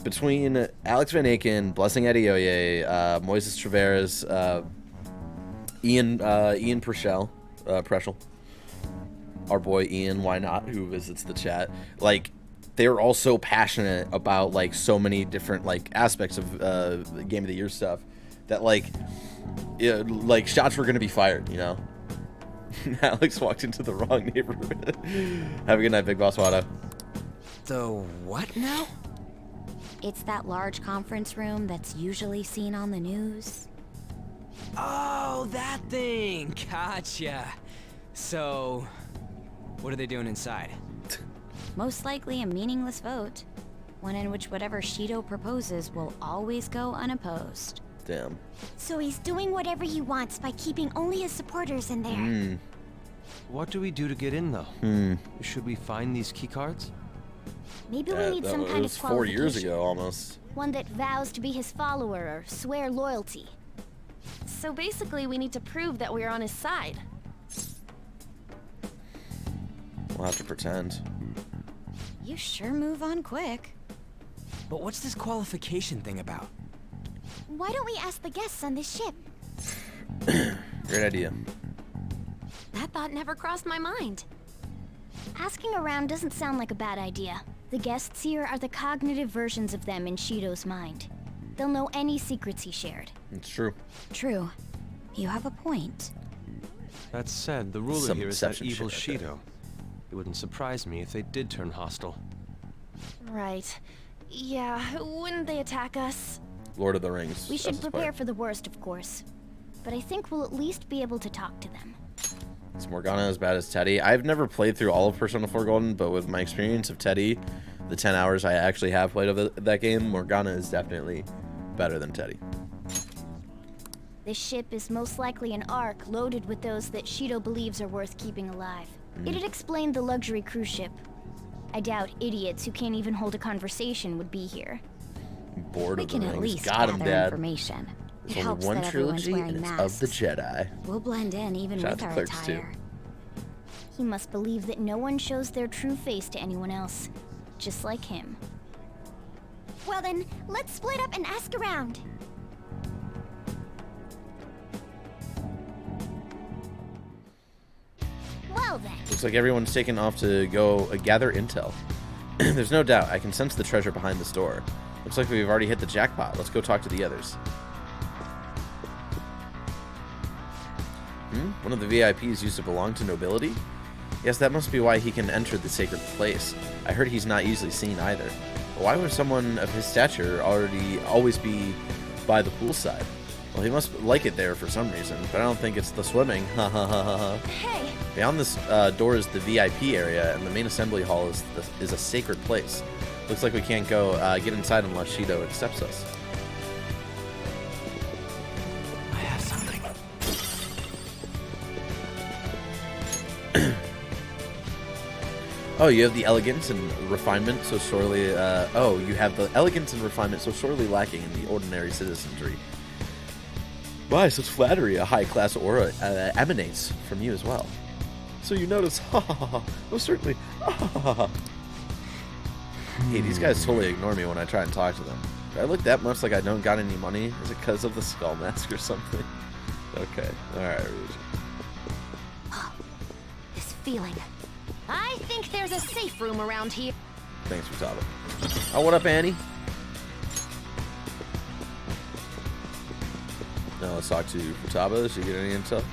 between Alex Van Aken, Blessing Adeoye, Moises Traveras, Ian Preschel, our boy Ian, why not, who visits the chat, like they're all so passionate about like so many different like aspects of the Game of the Year stuff that like shots were gonna be fired, you know. Alex walked into the wrong neighborhood. Have a good night, Big Boss Wada. The what now? It's that large conference room that's usually seen on the news. Oh, that thing! Gotcha. So, what are they doing inside? Most likely a meaningless vote. One in which whatever Shido proposes will always go unopposed. Damn. So he's doing whatever he wants by keeping only his supporters in there. What do we do to get in, though? Should we find these keycards? Maybe we need some kind of qualification. 4 years ago, almost. One that vows to be his follower or swear loyalty. So basically, we need to prove that we're on his side. We'll have to pretend. You sure move on quick. But what's this qualification thing about? Why don't we ask the guests on this ship? Great idea. That thought never crossed my mind. Asking around doesn't sound like a bad idea. The guests here are the cognitive versions of them in Shido's mind. They'll know any secrets he shared. It's true. True. You have a point. That said, the ruler Some here is that deception evil shit right there. Shido. It wouldn't surprise me if they did turn hostile. Right. Yeah, wouldn't they attack us? Lord of the Rings. We should that's his prepare part. for the worst, of course. But I think we'll at least be able to talk to them. Is Morgana as bad as Teddy? I've never played through all of Persona 4 Golden, but with my experience of Teddy, the 10 hours I actually have played of that game, Morgana is definitely better than Teddy. This ship is most likely an Ark loaded with those that Shido believes are worth keeping alive. It'd explain the luxury cruise ship. I doubt idiots who can't even hold a conversation would be here. Bored We of can the at Rings. least Got him, gather Dad. information. It There's helps only one that everyone's trilogy, wearing and it's masks. of the Jedi. We'll blend in even Shout out with to our Clerks, too. attire. He must believe that no one shows their true face to anyone else. Just like him. Well then, let's split up and ask around. Well then, Looks like everyone's taken off to go gather intel. There's no doubt. I can sense the treasure behind this door. Looks like we've already hit the jackpot. Let's go talk to the others. One of the VIPs used to belong to nobility? Yes, that must be why he can enter the sacred place. I heard he's not easily seen either. But why would someone of his stature always be by the poolside? Well, he must like it there for some reason, but I don't think it's the swimming. Ha ha ha ha ha. Hey! Beyond this door is the VIP area, and the main assembly hall is a sacred place. Looks like we can't go get inside unless Shido accepts us. I have something. Oh, you have the elegance and refinement so sorely... you have the elegance and refinement so sorely lacking in the ordinary citizenry. Why, such flattery, a high-class aura emanates from you as well. So you notice, ha ha ha ha, oh certainly, ha ha ha ha. Hey, these guys totally ignore me when I try and talk to them. Do I look that much like I don't got any money? Is it because of the skull mask or something? Okay, alright, Rouge. This feeling. I think there's a safe room around here. Thanks, Futaba. Oh, what up, Annie? Now let's talk to Futaba. Did she get any intel?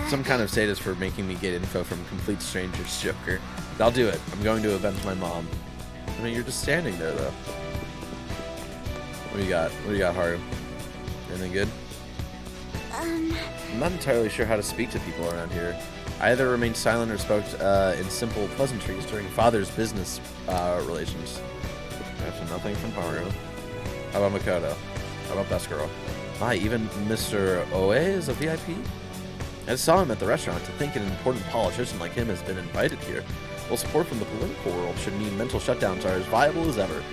Some kind of sadist for making me get info from complete strangers, Joker. I'll do it. I'm going to avenge my mom. I mean, you're just standing there, though. What do you got? What do you got, Haru? Anything good? I'm not entirely sure how to speak to people around here. I either remained silent or spoke in simple pleasantries during father's business relations. That's nothing from Haru. How about Makoto? How about Best Girl? My, even Mr. Oe is a VIP? I just saw him at the restaurant. To think an important politician like him has been invited here. Well, support from the political world should mean mental shutdowns are as viable as ever.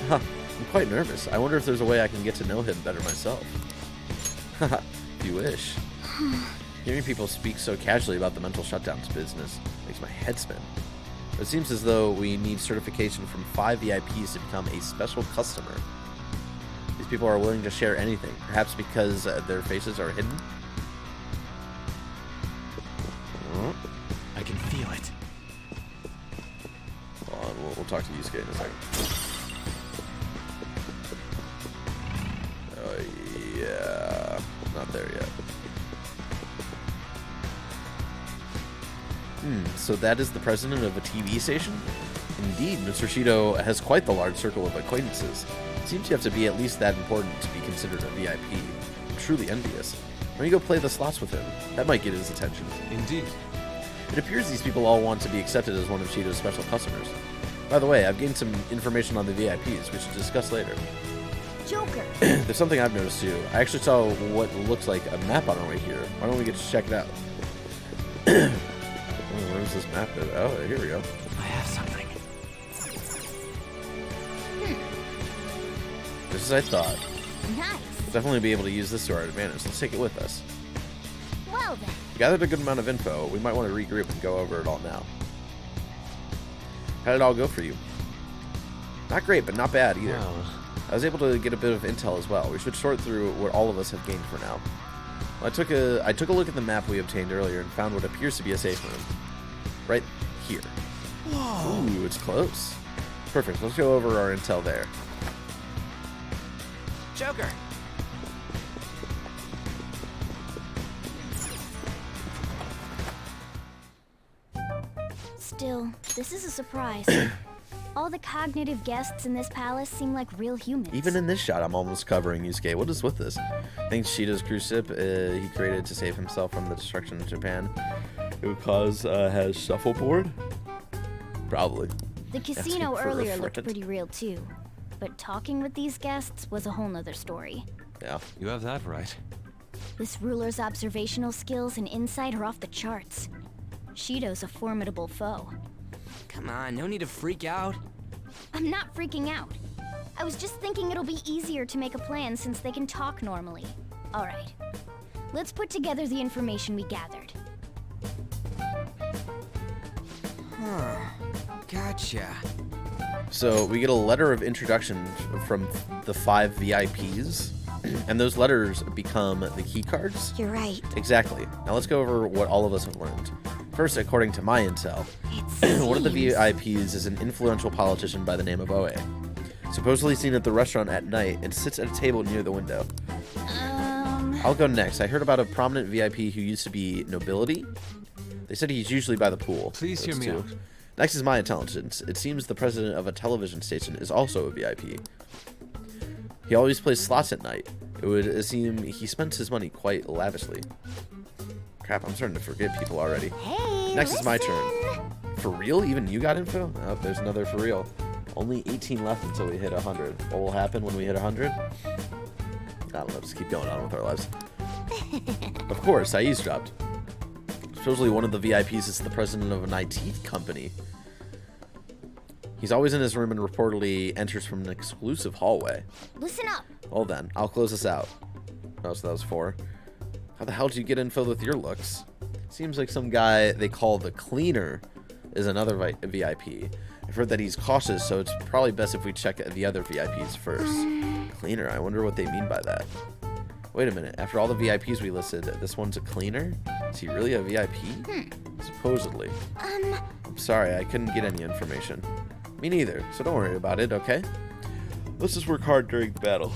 Huh, I'm quite nervous. I wonder if there's a way I can get to know him better myself. Haha, if you wish. Hearing people speak so casually about the mental shutdowns business makes my head spin. It seems as though we need certification from 5 VIPs to become a special customer. These people are willing to share anything, perhaps because their faces are hidden? I can feel it. Hold on, we'll talk to Yusuke in a second. Oh, yeah. Not there yet. So that is the president of a TV station? Indeed, Mr. Shido has quite the large circle of acquaintances. It seems you have to be at least that important to be considered a VIP. I'm truly envious. Why don't you go play the slots with him? That might get his attention. Indeed. It appears these people all want to be accepted as one of Shido's special customers. By the way, I've gained some information on the VIPs we should discuss later. Joker! There's something I've noticed too. I actually saw what looks like a map on our way here. Why don't we get to check it out? Where's this map? Oh, here we go. I have something. Just as I thought. Nice. We'll definitely be able to use this to our advantage. Let's take it with us. Well then. We gathered a good amount of info. We might want to regroup and go over it all now. How did it all go for you? Not great, but not bad either. Well, I was able to get a bit of intel as well. We should sort through what all of us have gained for now. Well, I took a look at the map we obtained earlier and found what appears to be a safe room. Right here. Whoa. Ooh, it's close. Perfect. Let's go over our intel there. Joker! Still, this is a surprise. All the cognitive guests in this palace seem like real humans. Even in this shot, I'm almost covering Yusuke. What is with this? Thanks Shido's cruise ship he created to save himself from the destruction of Japan. It would cause has shuffleboard? Probably. The casino earlier looked pretty real too. But talking with these guests was a whole nother story. Yeah. You have that right. This ruler's observational skills and insight are off the charts. Shido's a formidable foe. Come on, no need to freak out. I'm not freaking out. I was just thinking it'll be easier to make a plan since they can talk normally. Alright. Let's put together the information we gathered. Huh. Gotcha. So we get a letter of introduction from the 5 VIPs, and those letters become the key cards. You're right. Exactly. Now let's go over what all of us have learned. First, according to my intel, one of the VIPs is an influential politician by the name of Oe. Supposedly seen at the restaurant at night and sits at a table near the window. I'll go next. I heard about a prominent VIP who used to be nobility. They said he's usually by the pool. Please hear me out. Next is my intelligence. It seems the president of a television station is also a VIP. He always plays slots at night. It would seem he spends his money quite lavishly. Crap, I'm starting to forget people already. Hey, Next is my turn. For real? Even you got info? Oh, there's another for real. Only 18 left until we hit 100. What will happen when we hit 100? I don't know, just keep going on with our lives. Of course, I eavesdropped. Supposedly one of the VIPs is the president of an IT company. He's always in his room and reportedly enters from an exclusive hallway. Listen up. Well then, I'll close this out. Oh, so that was 4. How the hell did you get info with your looks? Seems like some guy they call the Cleaner is another VIP. I've heard that he's cautious, so it's probably best if we check the other VIPs first. Cleaner, I wonder what they mean by that. Wait a minute, after all the VIPs we listed, this one's a cleaner? Is he really a VIP? Supposedly. I'm sorry, I couldn't get any information. Me neither, so don't worry about it, okay? Let's just work hard during the battle.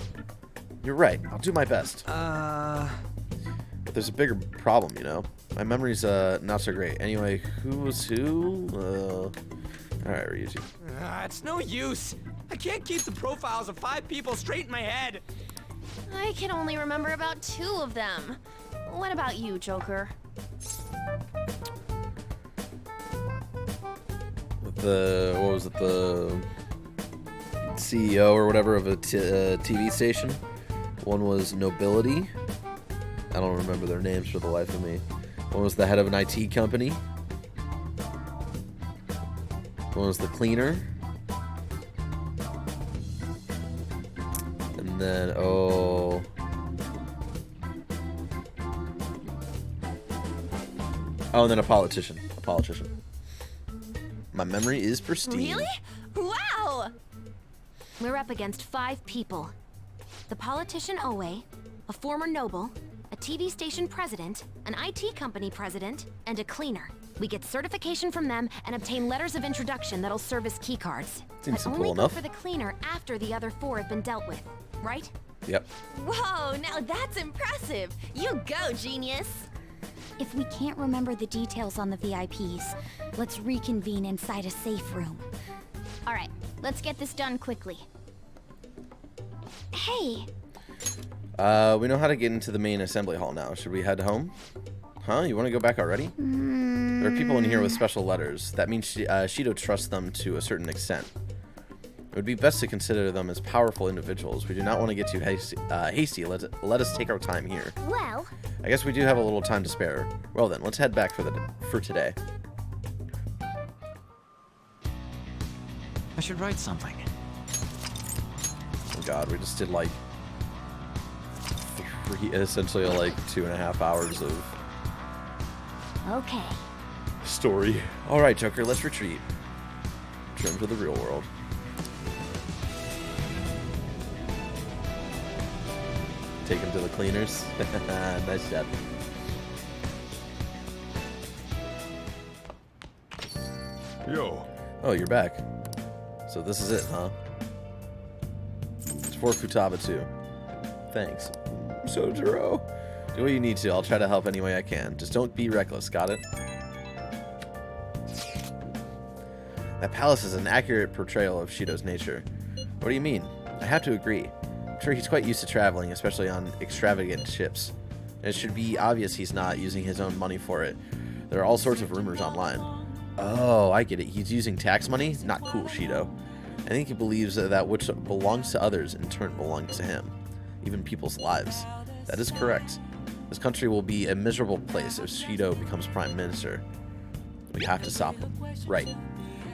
You're right, I'll do my best. But there's a bigger problem, you know? My memory's not so great. Anyway, who was who? Alright, Ryuji. It's no use. I can't keep the profiles of 5 people straight in my head. I can only remember about 2 of them. What about you, Joker? What was it, the CEO or whatever of a TV station. One was Nobility. I don't remember their names for the life of me. One was the head of an IT company. One was the Cleaner. And then, oh, and then a politician. My memory is pristine. Really? Wow! We're up against 5 people. The politician Oe, a former noble, a TV station president, an IT company president, and a cleaner. We get certification from them and obtain letters of introduction that'll serve as keycards. Seems but simple only enough. go for the cleaner after the other 4 have been dealt with, right? Yep. Whoa, now that's impressive. You go, genius. If we can't remember the details on the VIPs, let's reconvene inside a safe room. All right, let's get this done quickly. Hey, We know how to get into the main assembly hall now. Should we head home? Huh? You want to go back already? There are people in here with special letters. That means Shido trusts them to a certain extent. It would be best to consider them as powerful individuals. We do not want to get too hasty. Let us take our time here. well, I guess we do have a little time to spare. Well then, let's head back for today. I should write something. Oh god, we just did like essentially like 2.5 hours of okay. story. Alright, Joker, let's retreat. Return to the real world. Take him to the cleaners. Nice job. Yo. Oh, you're back. So this is it, huh? It's for Futaba too. Thanks. Sojiro. Do what you need to. I'll try to help any way I can. Just don't be reckless, got it? That palace is an accurate portrayal of Shido's nature. What do you mean? I have to agree. I'm sure he's quite used to traveling, especially on extravagant ships. And it should be obvious he's not using his own money for it. There are all sorts of rumors online. Oh, I get it. He's using tax money? Not cool, Shido. I think he believes that which belongs to others in turn belongs to him. Even people's lives. That is correct. This country will be a miserable place if Shido becomes prime minister. We have to stop him. Right.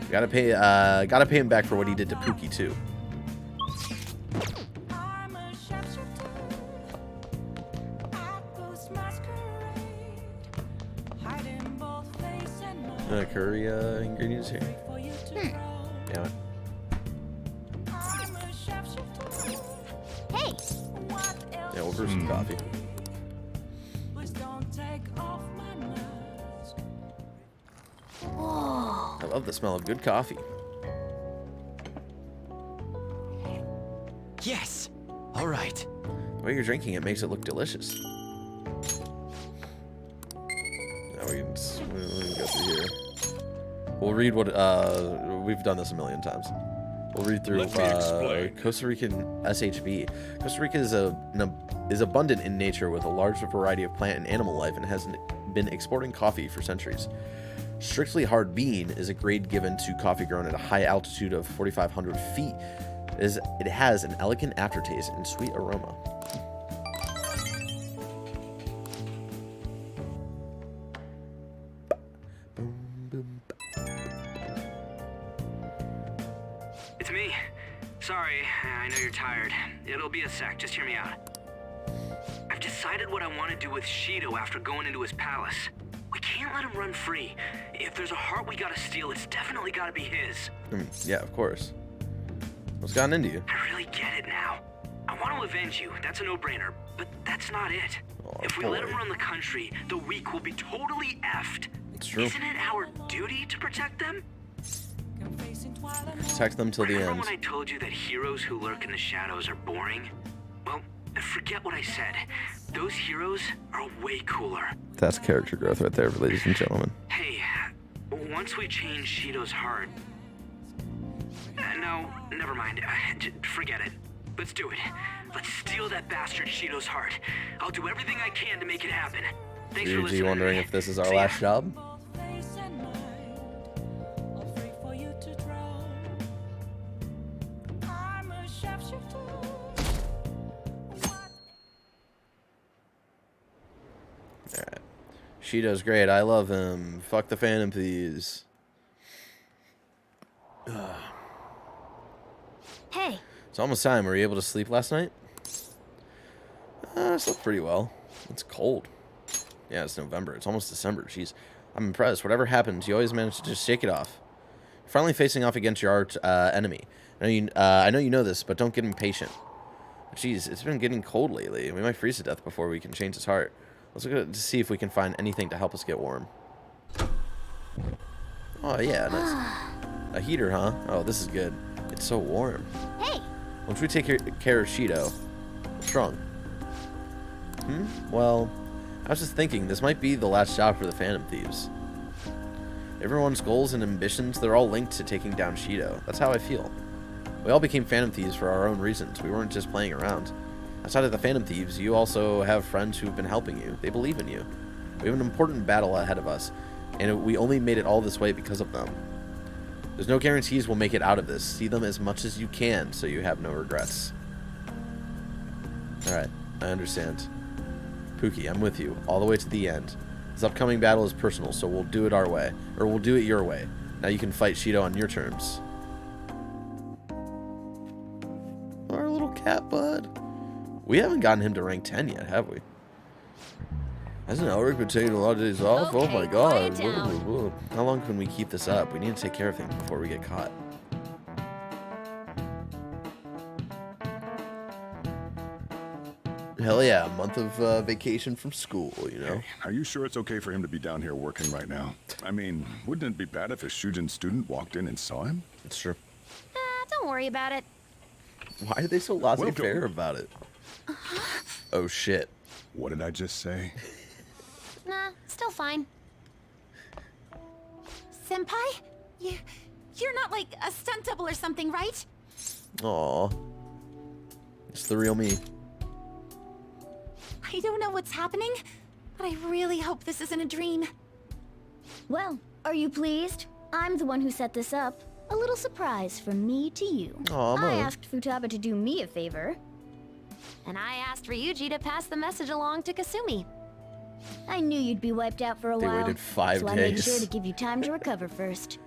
We gotta pay him back for what he did to Pookie too. Curry ingredients here. Damn it. Hey! Yeah, we'll brew some coffee. I love the smell of good coffee. Yes! All right. The way you're drinking it makes it look delicious. Now we can go through here. We'll read what, we've done this a million times. We'll read through Costa Rican SHV. Costa Rica is abundant in nature with a large variety of plant and animal life and has been exporting coffee for centuries. Strictly hard bean is a grade given to coffee grown at a high altitude of 4,500 feet. It has an elegant aftertaste and sweet aroma. It's me. Sorry, I know you're tired. It'll be a sec, just hear me out. I've decided what I want to do with Shido after going into his palace. We can't let him run free. If there's a heart we gotta steal, it's definitely gotta be his. Yeah, of course. What's gotten into you? I really get it now. I want to avenge you, that's a no-brainer, but that's not it. If we let him run the country, the weak will be totally effed. It's true. Isn't it our duty to protect them? Protect them till the Remember end. when I told you that heroes who lurk in the shadows are boring? Well, forget what I said. Those heroes are way cooler. That's character growth right there, ladies and gentlemen. Hey, once we change Shido's heart... no, never mind. Forget it. Let's do it. Let's steal that bastard Shido's heart. I'll do everything I can to make it happen. Thanks for listening. Ryuji wondering if this is our last job? Alright. Shido's great. I love him. Fuck the Phantom Thieves. Hey. It's almost time. Were you able to sleep last night? I slept pretty well. It's cold. Yeah, it's November. It's almost December. Jeez. I'm impressed. Whatever happens, you always manage to just shake it off. You're finally facing off against your enemy. I know you know this, but don't get impatient. Jeez, it's been getting cold lately. We might freeze to death before we can change his heart. Let's look at it to see if we can find anything to help us get warm. Oh, yeah, nice. A heater, huh? Oh, this is good. It's so warm. Hey! Once we take care of Shido, what's wrong? Well, I was just thinking, this might be the last job for the Phantom Thieves. Everyone's goals and ambitions, they're all linked to taking down Shido. That's how I feel. We all became Phantom Thieves for our own reasons. We weren't just playing around. Outside of the Phantom Thieves, you also have friends who've been helping you. They believe in you. We have an important battle ahead of us, and we only made it all this way because of them. There's no guarantees we'll make it out of this. See them as much as you can so you have no regrets. Alright, I understand. Pookie, I'm with you, all the way to the end. This upcoming battle is personal, so we'll do it our way. Or we'll do it your way. Now you can fight Shido on your terms. Our little cat bud. We haven't gotten him to rank 10 yet, have we? Hasn't Elric been taking a lot of days off? Okay, oh my god. quiet down. How long can we keep this up? We need to take care of things before we get caught. Hell yeah, a month of vacation from school, you know? Are you sure it's okay for him to be down here working right now? I mean, wouldn't it be bad if a Shujin student walked in and saw him? It's true. Don't worry about it. Why are they so laissez-faire about it? Oh shit. What did I just say? Nah, still fine. Senpai? You're not like a stunt double or something, right? Aw. It's the real me. I don't know what's happening, but I really hope this isn't a dream. Well, are you pleased? I'm the one who set this up. A little surprise from me to you. Aw, I Mo. asked Futaba to do me a favor. And I asked Ryuji to pass the message along to Kasumi. I knew you'd be wiped out for a They while. waited 5 so I made days. sure to give you time to recover first.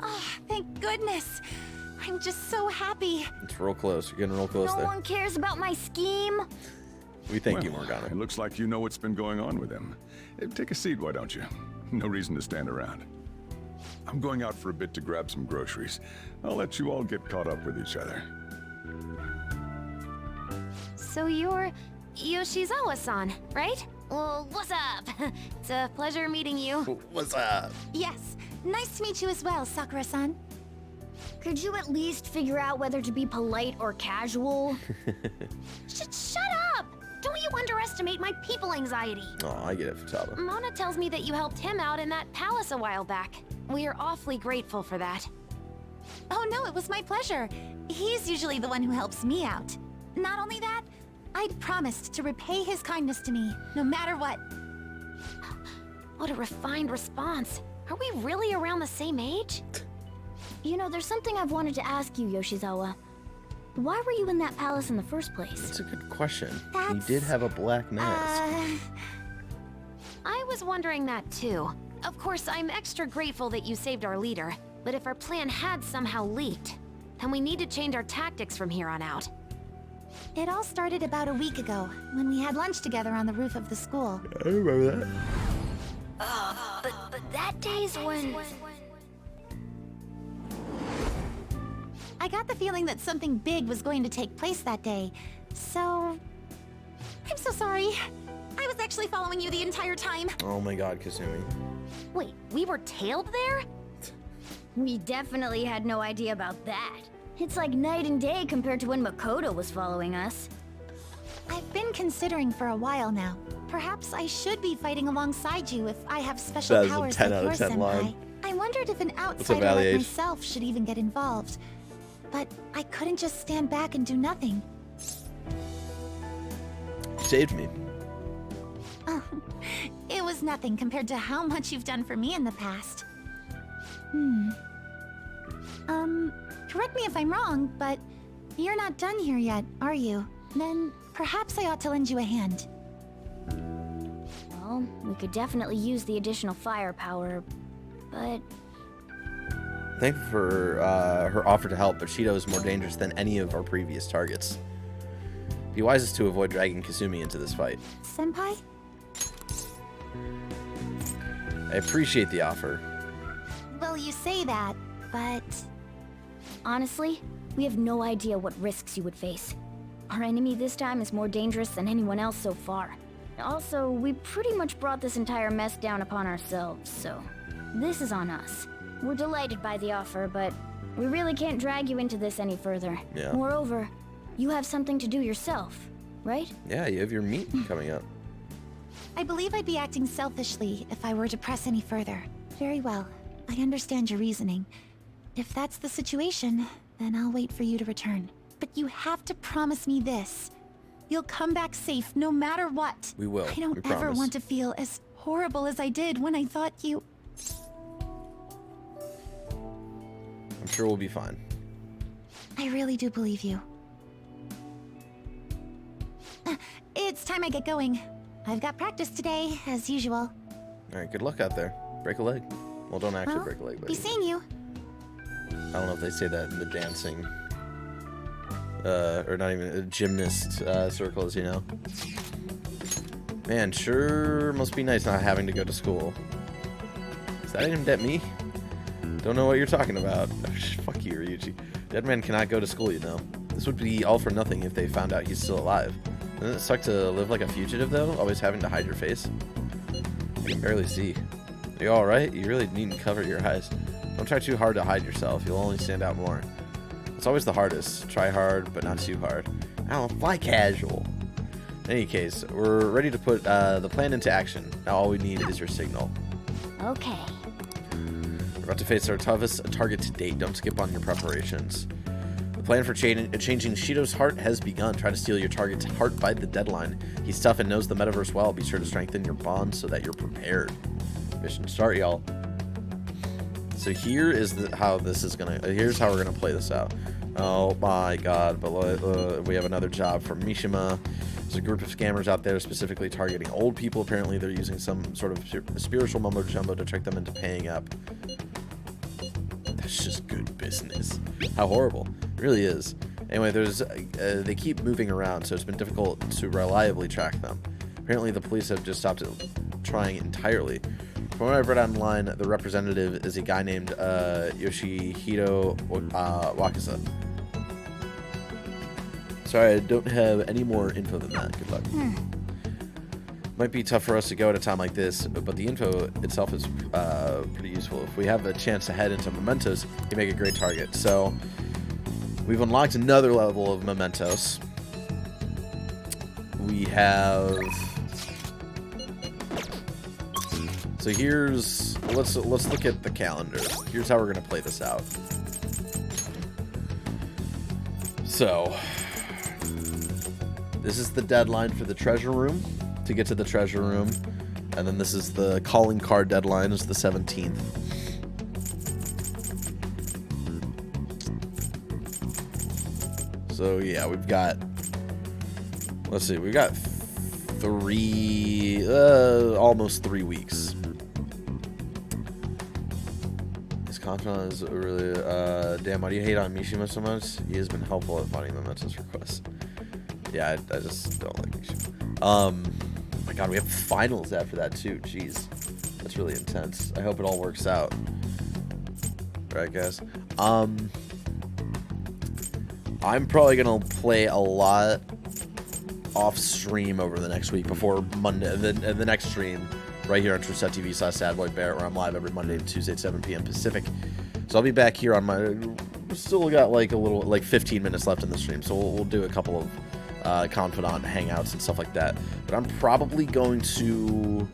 Oh, thank goodness. I'm just so happy. It's real close. You're getting real close No there. one cares about my scheme. We thank you, Morgana. It looks like you know what's been going on with him. Take a seat, why don't you? No reason to stand around. I'm going out for a bit to grab some groceries. I'll let you all get caught up with each other. So you're Yoshizawa-san, right? Well, what's up? It's a pleasure meeting you. What's up? Yes, Nice to meet you as well, Sakura-san. Could you at least figure out whether to be polite or casual? Shut up! Don't you underestimate my people anxiety. Oh, I get it, Futaba. Mona tells me that you helped him out in that palace a while back. We are awfully grateful for that. Oh no, it was my pleasure. He's usually the one who helps me out. Not only that, I'd promised to repay his kindness to me, no matter what. What a refined response. Are we really around the same age? You know, there's something I've wanted to ask you, Yoshizawa. Why were you in that palace in the first place? That's a good question. He did have a black mask. I was wondering that too. Of course, I'm extra grateful that you saved our leader, but if our plan had somehow leaked, then we need to change our tactics from here on out. It all started about a week ago, when we had lunch together on the roof of the school. I remember that. But that day's when... I got the feeling that something big was going to take place that day, so... I'm so sorry. I was actually following you the entire time. Oh my god, Kasumi. Wait, we were tailed there? We definitely had no idea about that. It's like night and day compared to when Makoto was following us. I've been considering for a while now. Perhaps I should be fighting alongside you if I have special That is a powers 10 like out of yours, 10 Senpai. line. I wondered if an What's up, outsider Valley like Age? myself should even get involved. But I couldn't just stand back and do nothing. You saved me. Oh, it was nothing compared to how much you've done for me in the past. Correct me if I'm wrong, but you're not done here yet, are you? Then perhaps I ought to lend you a hand. Well, we could definitely use the additional firepower, but... Thankful for her offer to help, but Shido is more dangerous than any of our previous targets. Be wisest to avoid dragging Kasumi into this fight. Senpai? I appreciate the offer. Well, you say that, but... Honestly, we have no idea what risks you would face. Our enemy this time is more dangerous than anyone else so far. Also, we pretty much brought this entire mess down upon ourselves, so this is on us. We're delighted by the offer, but we really can't drag you into this any further. Yeah. Moreover, you have something to do yourself, right? Yeah, you have your meet coming up. I believe I'd be acting selfishly if I were to press any further. Very well. I understand your reasoning. If that's the situation, then I'll wait for you to return. But you have to promise me this. You'll come back safe no matter what. We will. I don't We ever promise. want to feel as horrible as I did when I thought you... I'm sure we'll be fine. I really do believe you. It's time I get going. I've got practice today, as usual. Alright, good luck out there. Break a leg. Well, don't actually Well, break a leg, but be seeing you. I don't know if they say that in the dancing, or not even gymnast circles, you know. Man, sure must be nice not having to go to school. Is that aimed at me? Don't know what you're talking about. Fuck you, Ryuji. Dead man cannot go to school, you know. This would be all for nothing if they found out he's still alive. Doesn't it suck to live like a fugitive, though? Always having to hide your face? I can barely see. Are you alright? You really needn't cover your eyes. Don't try too hard to hide yourself. You'll only stand out more. It's always the hardest. Try hard, but not too hard. I don't fly casual. In any case, we're ready to put the plan into action. Now all we need is your signal. Okay. We're about to face our toughest target to date. Don't skip on your preparations. The plan for changing Shido's heart has begun. Try to steal your target's heart by the deadline. He's tough and knows the metaverse well. Be sure to strengthen your bond so that you're prepared. Mission start, y'all. So here is how this is gonna. Here's how we're gonna play this out. Oh my God! But we have another job from Niijima. There's a group of scammers out there specifically targeting old people. Apparently, they're using some sort of spiritual mumbo jumbo to trick them into paying up. That's just good business. How horrible! It really is. Anyway, they keep moving around, so it's been difficult to reliably track them. Apparently, the police have just stopped trying entirely. From what I've read online, the representative is a guy named Yoshihiro Wakasa. Sorry, I don't have any more info than that. Good luck. Might be tough for us to go at a time like this, but the info itself is pretty useful. If we have a chance to head into mementos, you make a great target. So we've unlocked another level of mementos. We have... So here's... Let's look at the calendar. Here's how we're going to play this out. So this is the deadline for the treasure room, to get to the treasure room. And then this is the calling card deadline, is the 17th. So yeah, we've got, let's see, we've got almost 3 weeks. His confidant is really, damn, why do you hate on Niijima so much? He has been helpful at finding mementos requests. Yeah, I just don't like Niijima. Oh my god, we have finals after that too. Jeez, that's really intense. I hope it all works out. Right, guys. I'm probably gonna play a lot off stream over the next week before Monday, the next stream right here on twitch.tv/sadboybarrett, where I'm live every Monday and Tuesday at 7 p.m. Pacific. So I'll be back here on my. Still got like a little, like 15 minutes left in the stream, so we'll do a couple of confidant hangouts and stuff like that. But I'm probably going to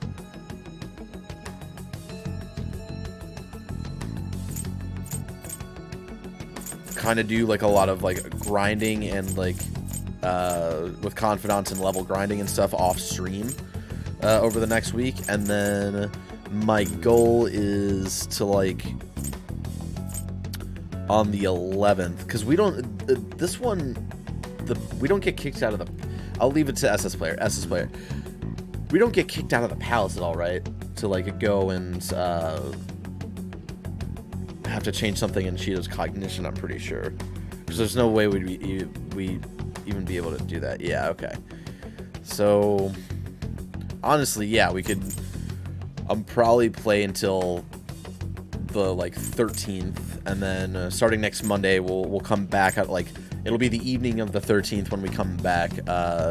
kind of do like a lot of like grinding and like with confidants and level grinding and stuff off stream over the next week. And then my goal is to like on the 11th, because we don't this one we don't get kicked out of the, I'll leave it to SS player. We don't get kicked out of the palace at all, right? To like go and have to change something in Shido's cognition, I'm pretty sure, because there's no way we even be able to do that. Yeah, okay. So honestly, yeah, we could probably play until the like 13th, and then starting next Monday we'll come back at like, it'll be the evening of the 13th when we come back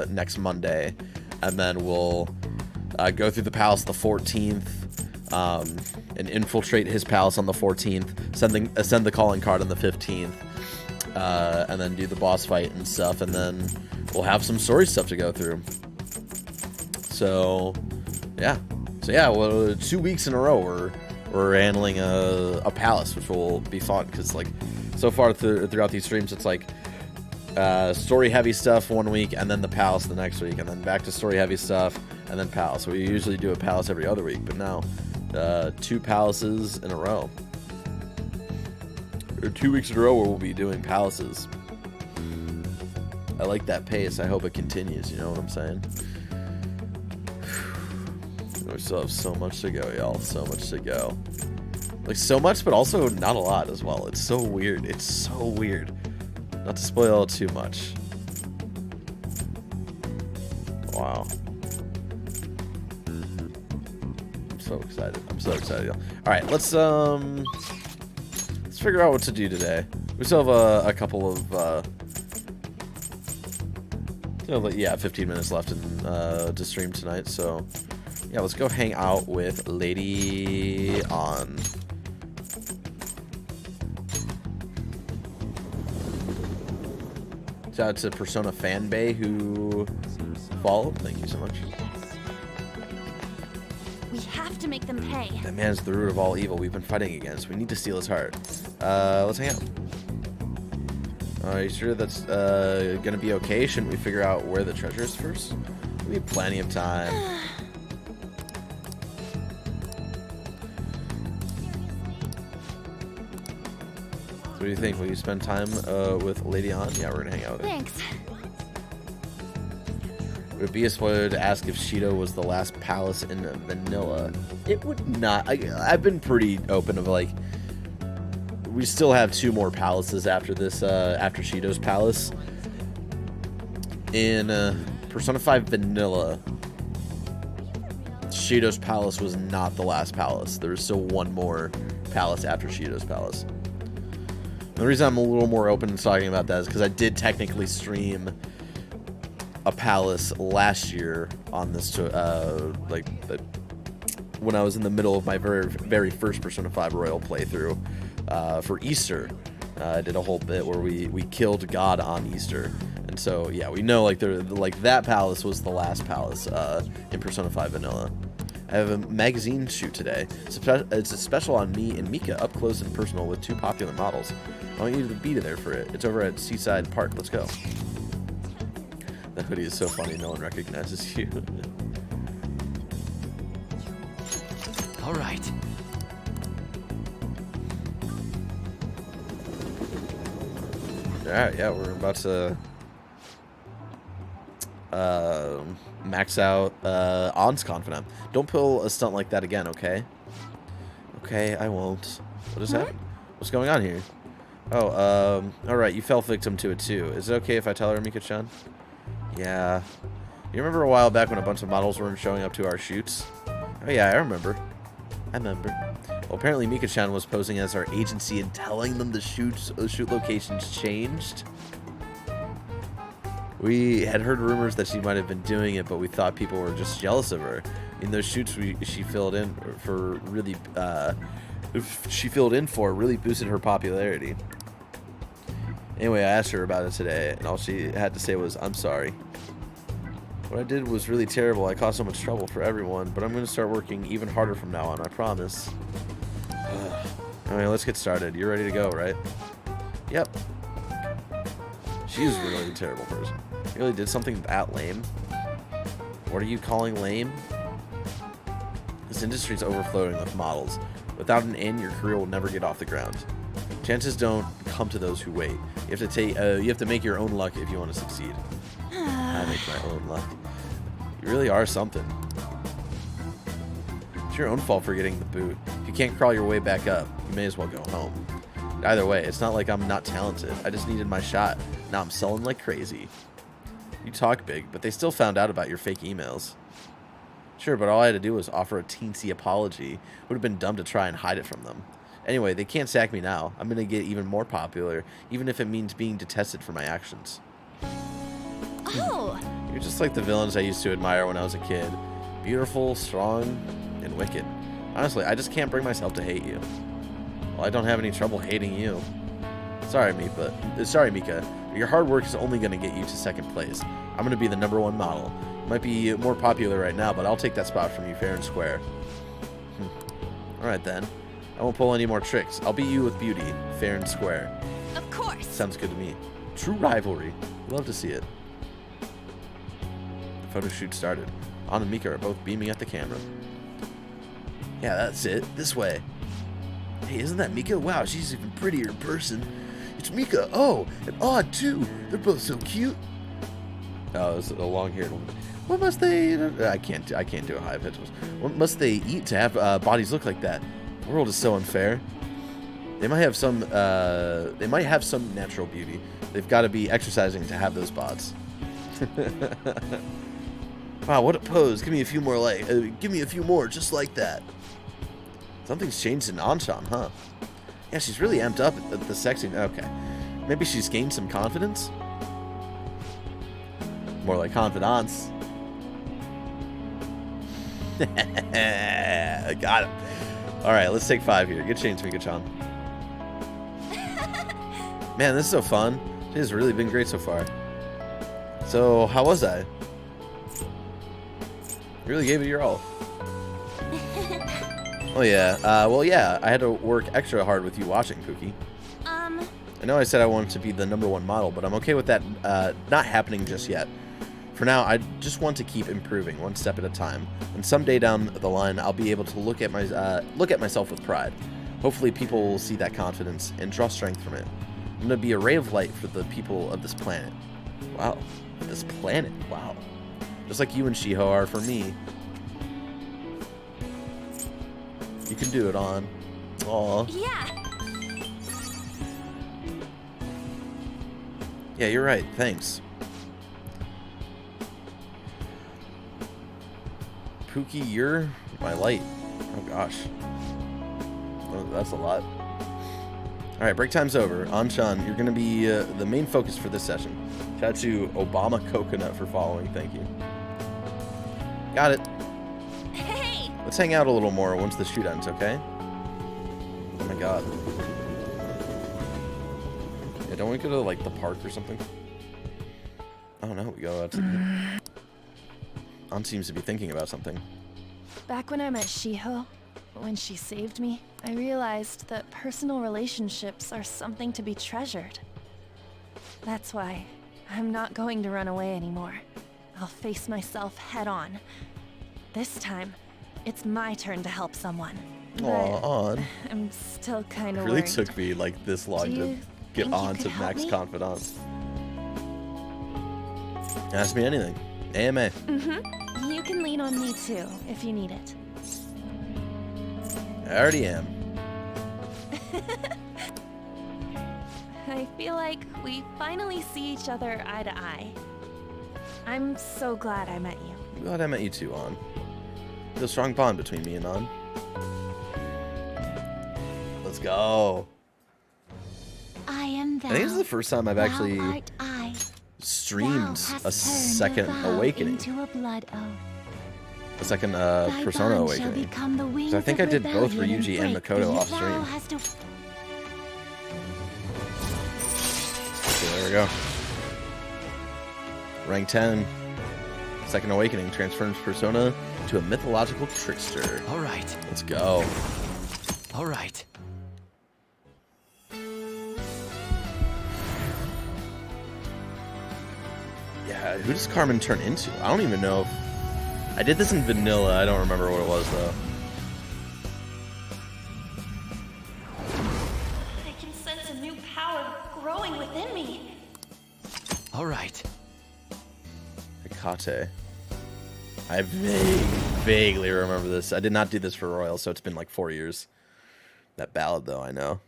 next Monday, and then we'll go through the palace the 14th and infiltrate his palace on the 14th, send the calling card on the 15th, and then do the boss fight and stuff, and then we'll have some story stuff to go through. So yeah, well, 2 weeks in a row we're handling a palace, which will be fun, because like so far throughout these streams it's like story heavy stuff 1 week, and then the palace the next week, and then back to story heavy stuff, and then palace. So we usually do a palace every other week, but now 2 palaces in a row, or 2 weeks in a row where we'll be doing palaces. I like that pace. I hope it continues, you know what I'm saying? We still have so much to go, y'all. So much to go. Like, so much, but also not a lot as well. It's so weird. It's so weird. Not to spoil too much. Wow. I'm so excited. I'm so excited, y'all. Alright, let's figure out what to do today. We still have a couple of yeah, 15 minutes left to stream tonight, so yeah, let's go hang out with Lady On. Shout out to Persona Fanbay who followed. Thank you so much. We have to make them pay. That man's the root of all evil we've been fighting against. We need to steal his heart. Let's hang out. Are you sure that's gonna be okay? Shouldn't we figure out where the treasure is first? We have plenty of time. What do you think? Will you spend time with Lady On? Yeah, we're gonna hang out with her. Thanks. Would it be a spoiler to ask if Shido was the last palace in Vanilla? It would not. I've been pretty open of like, we still have 2 more palaces after this, after Shido's palace. In Persona 5 Vanilla, Shido's palace was not the last palace. There was still 1 more palace after Shido's palace. The reason I'm a little more open to talking about that is because I did technically stream a palace last year on this, when I was in the middle of my very first Persona 5 Royal playthrough for Easter. I did a whole bit where we killed God on Easter, and so yeah, we know like that palace was the last palace in Persona 5 Vanilla. I have a magazine shoot today. It's a special on me and Mika, up close and personal with 2 popular models. I want you to be there for it. It's over at Seaside Park. Let's go. That hoodie is so funny. No one recognizes you. All right. Alright, yeah, we're about to max out On's Confidant. Don't pull a stunt like that again, okay? I won't. What is that? What's going on here? Oh, alright, you fell victim to it too. Is it okay if I tell her, Mika-chan? Yeah. You remember a while back when a bunch of models weren't showing up to our shoots? Oh yeah, I remember. Well, apparently Mika-chan was posing as our agency and telling them the shoot locations changed. We had heard rumors that she might have been doing it, but we thought people were just jealous of her. In those shoots she filled in for really boosted her popularity. Anyway, I asked her about it today, and all she had to say was, "I'm sorry. What I did was really terrible. I caused so much trouble for everyone, but I'm going to start working even harder from now on, I promise." Alright, let's get started. You're ready to go, right? Yep. She's really a terrible person. You really did something that lame? What are you calling lame? This industry's overflowing with models. Without an end, your career will never get off the ground. Chances don't come to those who wait. You have to make your own luck if you want to succeed. I make my own luck. You really are something. It's your own fault for getting the boot. If you can't crawl your way back up, you may as well go home. Either way, it's not like I'm not talented. I just needed my shot. Now I'm selling like crazy. You talk big, but they still found out about your fake emails. Sure, but all I had to do was offer a teensy apology. Would have been dumb to try and hide it from them. Anyway, they can't sack me now. I'm gonna get even more popular, even if it means being detested for my actions. Oh! You're just like the villains I used to admire when I was a kid. Beautiful, strong, and wicked. Honestly, I just can't bring myself to hate you. Well, I don't have any trouble hating you. Sorry, Mika. Your hard work is only going to get you to second place. I'm going to be the #1 model. Might be more popular right now, but I'll take that spot from you fair and square. Alright then. I won't pull any more tricks. I'll beat you with beauty, fair and square. Of course. Sounds good to me. True rivalry. Love to see it. The photo shoot started. On and Mika are both beaming at the camera. Yeah, that's it. This way. Hey, isn't that Mika? Wow, she's even prettier in person. It's Mika. Oh, and Odd too. They're both so cute. Oh, it's a long-haired one. What must they? I can't do a high pitch. What must they eat to have bodies look like that? The world is so unfair. They might have some. They might have some natural beauty. They've got to be exercising to have those bods. Wow, what a pose! Give me a few more give me a few more, just like that. Something's changed in Anshan, huh? Yeah, she's really amped up at the sexy. Okay, maybe she's gained some confidence. More like confidence. Got him. All right, let's take 5 here. Good change, Mika-chan. Man, this is so fun. It has really been great so far. So, how was I? You really gave it your all. Oh yeah. Well, yeah. I had to work extra hard with you watching, Pookie. I know I said I wanted to be the #1 model, but I'm okay with that not happening just yet. For now, I just want to keep improving, one step at a time. And someday down the line, I'll be able to look at myself with pride. Hopefully, people will see that confidence and draw strength from it. I'm gonna be a ray of light for the people of this planet. Wow, this planet. Wow, just like you and Shiho are for me. You can do it, On. Aw. Yeah. Yeah, you're right. Thanks. Pookie, you're my light. Oh gosh. Oh, that's a lot. Alright, break time's over. Anshan, you're going to be the main focus for this session. Shout out to Obama Coconut for following. Thank you. Got it. Hey! Let's hang out a little more once the shoot ends, okay? Oh my god. Yeah, don't we go to, like, the park or something? Oh, no, we go out to... An seems to be thinking about something. Back when I met Shiho, when she saved me, I realized that personal relationships are something to be treasured. That's why I'm not going to run away anymore. I'll face myself head on. This time, it's my turn to help someone. Aw, On. I'm still kind It of really worried. took me, like, this long Do to you get think you on could to help Max me? Confidant. Ask me anything. AMA. Mm-hmm. You can lean on me too, if you need it. I already am. I feel like we finally see each other eye to eye. I'm so glad I met you. I'm glad I met you too, On. There's a strong bond between me and On. Let's go. I am thou. I think this is the first time I've actually Thou art I. streamed Thou hast a second turned a vow awakening. into a blood oath. A second Thy Persona bond shall awakening. become the wings So I think of I did both rebellion Ryuji and break Makoto thee. off Thou stream. hast to- So there we go. Rank 10. Second Awakening transforms Persona to a mythological trickster. All right. Let's go. All right. Yeah, who does Carmen turn into? I don't even know if... I did this in vanilla. I don't remember what it was, though. I can sense a new power growing within me. All right. Hikate. I vaguely remember this. I did not do this for Royal, so it's been like 4 years. That ballad, though, I know.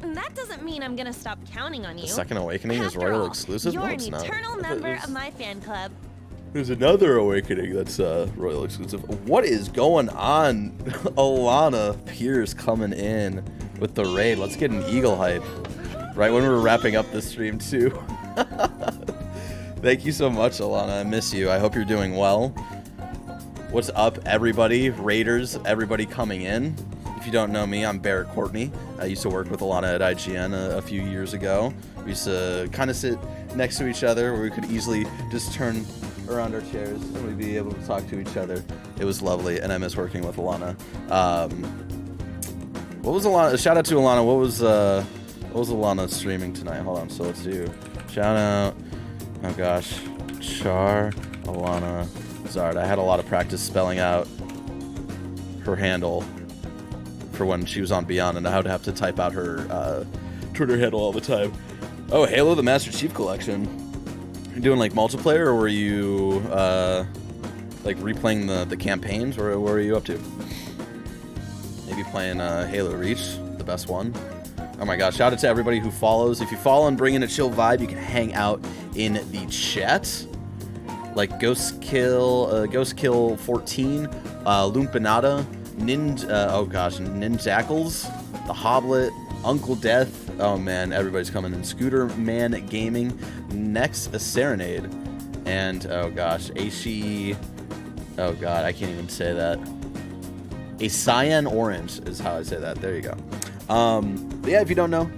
And that doesn't mean I'm gonna stop counting on you. The Second Awakening is After Royal all, exclusive? You're No, an it's not. eternal I thought member there's- of my fan club. There's another Awakening that's Royal exclusive. What is going on? Alana Pierce coming in with the raid. Let's get an eagle hype. Right when we're wrapping up this stream, too. Thank you so much, Alana. I miss you. I hope you're doing well. What's up, everybody? Raiders, everybody coming in. If you don't know me, I'm Barrett Courtney. I used to work with Alana at IGN a few years ago. We used to kind of sit next to each other where we could easily just turn around our chairs and we'd be able to talk to each other. It was lovely, and I miss working with Alana. What was Alana? Shout out to Alana. What was Alana streaming tonight? Hold on. So let's do shout out. Oh gosh, Char Alana Zard. I had a lot of practice spelling out her handle for when she was on Beyond, and I would have to type out her Twitter handle all the time. Oh, Halo the Master Chief Collection. You doing like multiplayer, or were you like replaying the campaigns? Or what were you up to? Maybe playing Halo Reach, the best one. Oh my gosh, shout out to everybody who follows. If you follow and bring in a chill vibe, you can hang out in the chat. Like Ghost Kill 14, Lumpinata, Ninjackles, The Hoblet, Uncle Death. Oh man, everybody's coming in. Scooter Man Gaming, Next a Serenade, and oh gosh, Aishi. Oh god, I can't even say that. A Cyan Orange is how I say that. There you go. But yeah, if you don't know,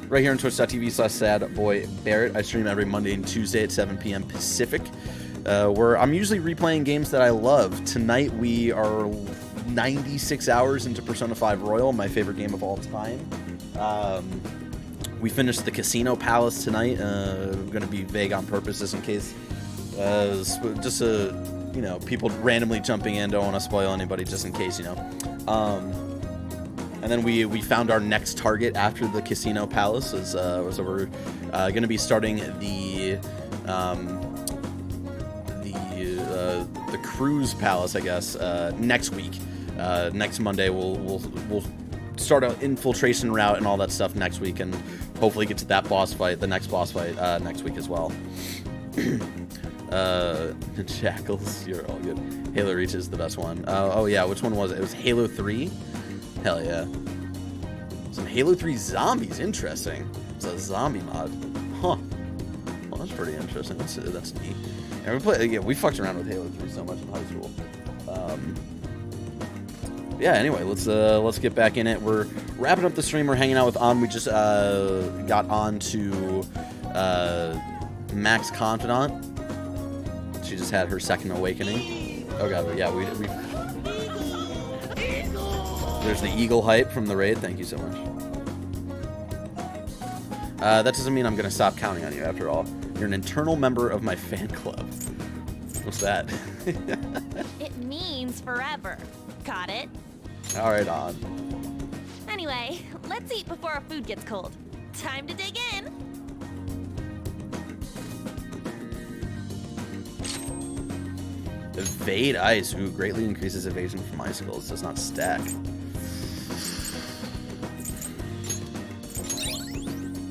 right here on twitch.tv/sadboybarrett, I stream every Monday and Tuesday at 7 p.m. Pacific, where I'm usually replaying games that I love. Tonight we are 96 hours into Persona 5 Royal, my favorite game of all time. We finished the Casino Palace tonight. I'm going to be vague on purpose just in case. Just you know, people randomly jumping in, don't want to spoil anybody just in case, you know. And then we found our next target after the Casino Palace. So we're going to be starting the Cruise Palace, I guess, next week. Next Monday, we'll start an infiltration route and all that stuff next week, and hopefully get to that boss fight, the next boss fight, next week as well. Jackals, you're all good. Halo Reach is the best one. Oh yeah, which one was it? It was Halo 3? Hell yeah. Some Halo 3 zombies, interesting. It's a zombie mod. Huh. Well, that's pretty interesting. That's neat. And we fucked around with Halo 3 so much in high school. Yeah, anyway, let's get back in it. We're wrapping up the stream. We're hanging out with On. We just got on to Max Confidant. She just had her second awakening. Oh god, yeah, we there's the eagle hype from the raid. Thank you so much. That doesn't mean I'm gonna stop counting on you after all. You're an internal member of my fan club. What's that? It means forever. Got it? Alright, On. Anyway, let's eat before our food gets cold. Time to dig in. Evade ice. Ooh, greatly increases evasion from icicles. Does not stack.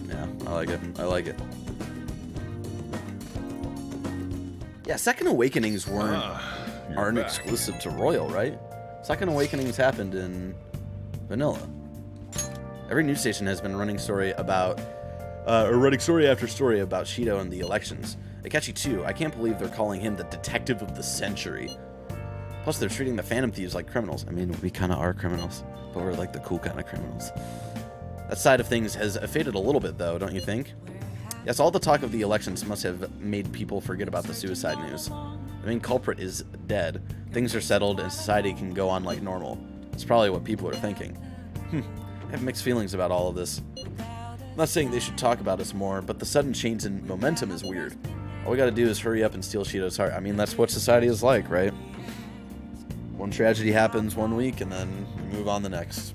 Yeah, I like it. I like it. Yeah, Second Awakenings aren't exclusive to Royal, right? Second Awakenings happened in Vanilla. Every news station has been running story about, or running story after story about Shido and the elections. Akechi too. I can't believe they're calling him the detective of the century. Plus, they're treating the Phantom Thieves like criminals. I mean, we kind of are criminals, but we're like the cool kind of criminals. That side of things has faded a little bit, though, don't you think? Yes, all the talk of the elections must have made people forget about the suicide news. The main culprit is dead. Things are settled, and society can go on like normal. It's probably what people are thinking. I have mixed feelings about all of this. I'm not saying they should talk about us more, but the sudden change in momentum is weird. All we gotta do is hurry up and steal Shido's heart. I mean, that's what society is like, right? One tragedy happens one week, and then we move on the next.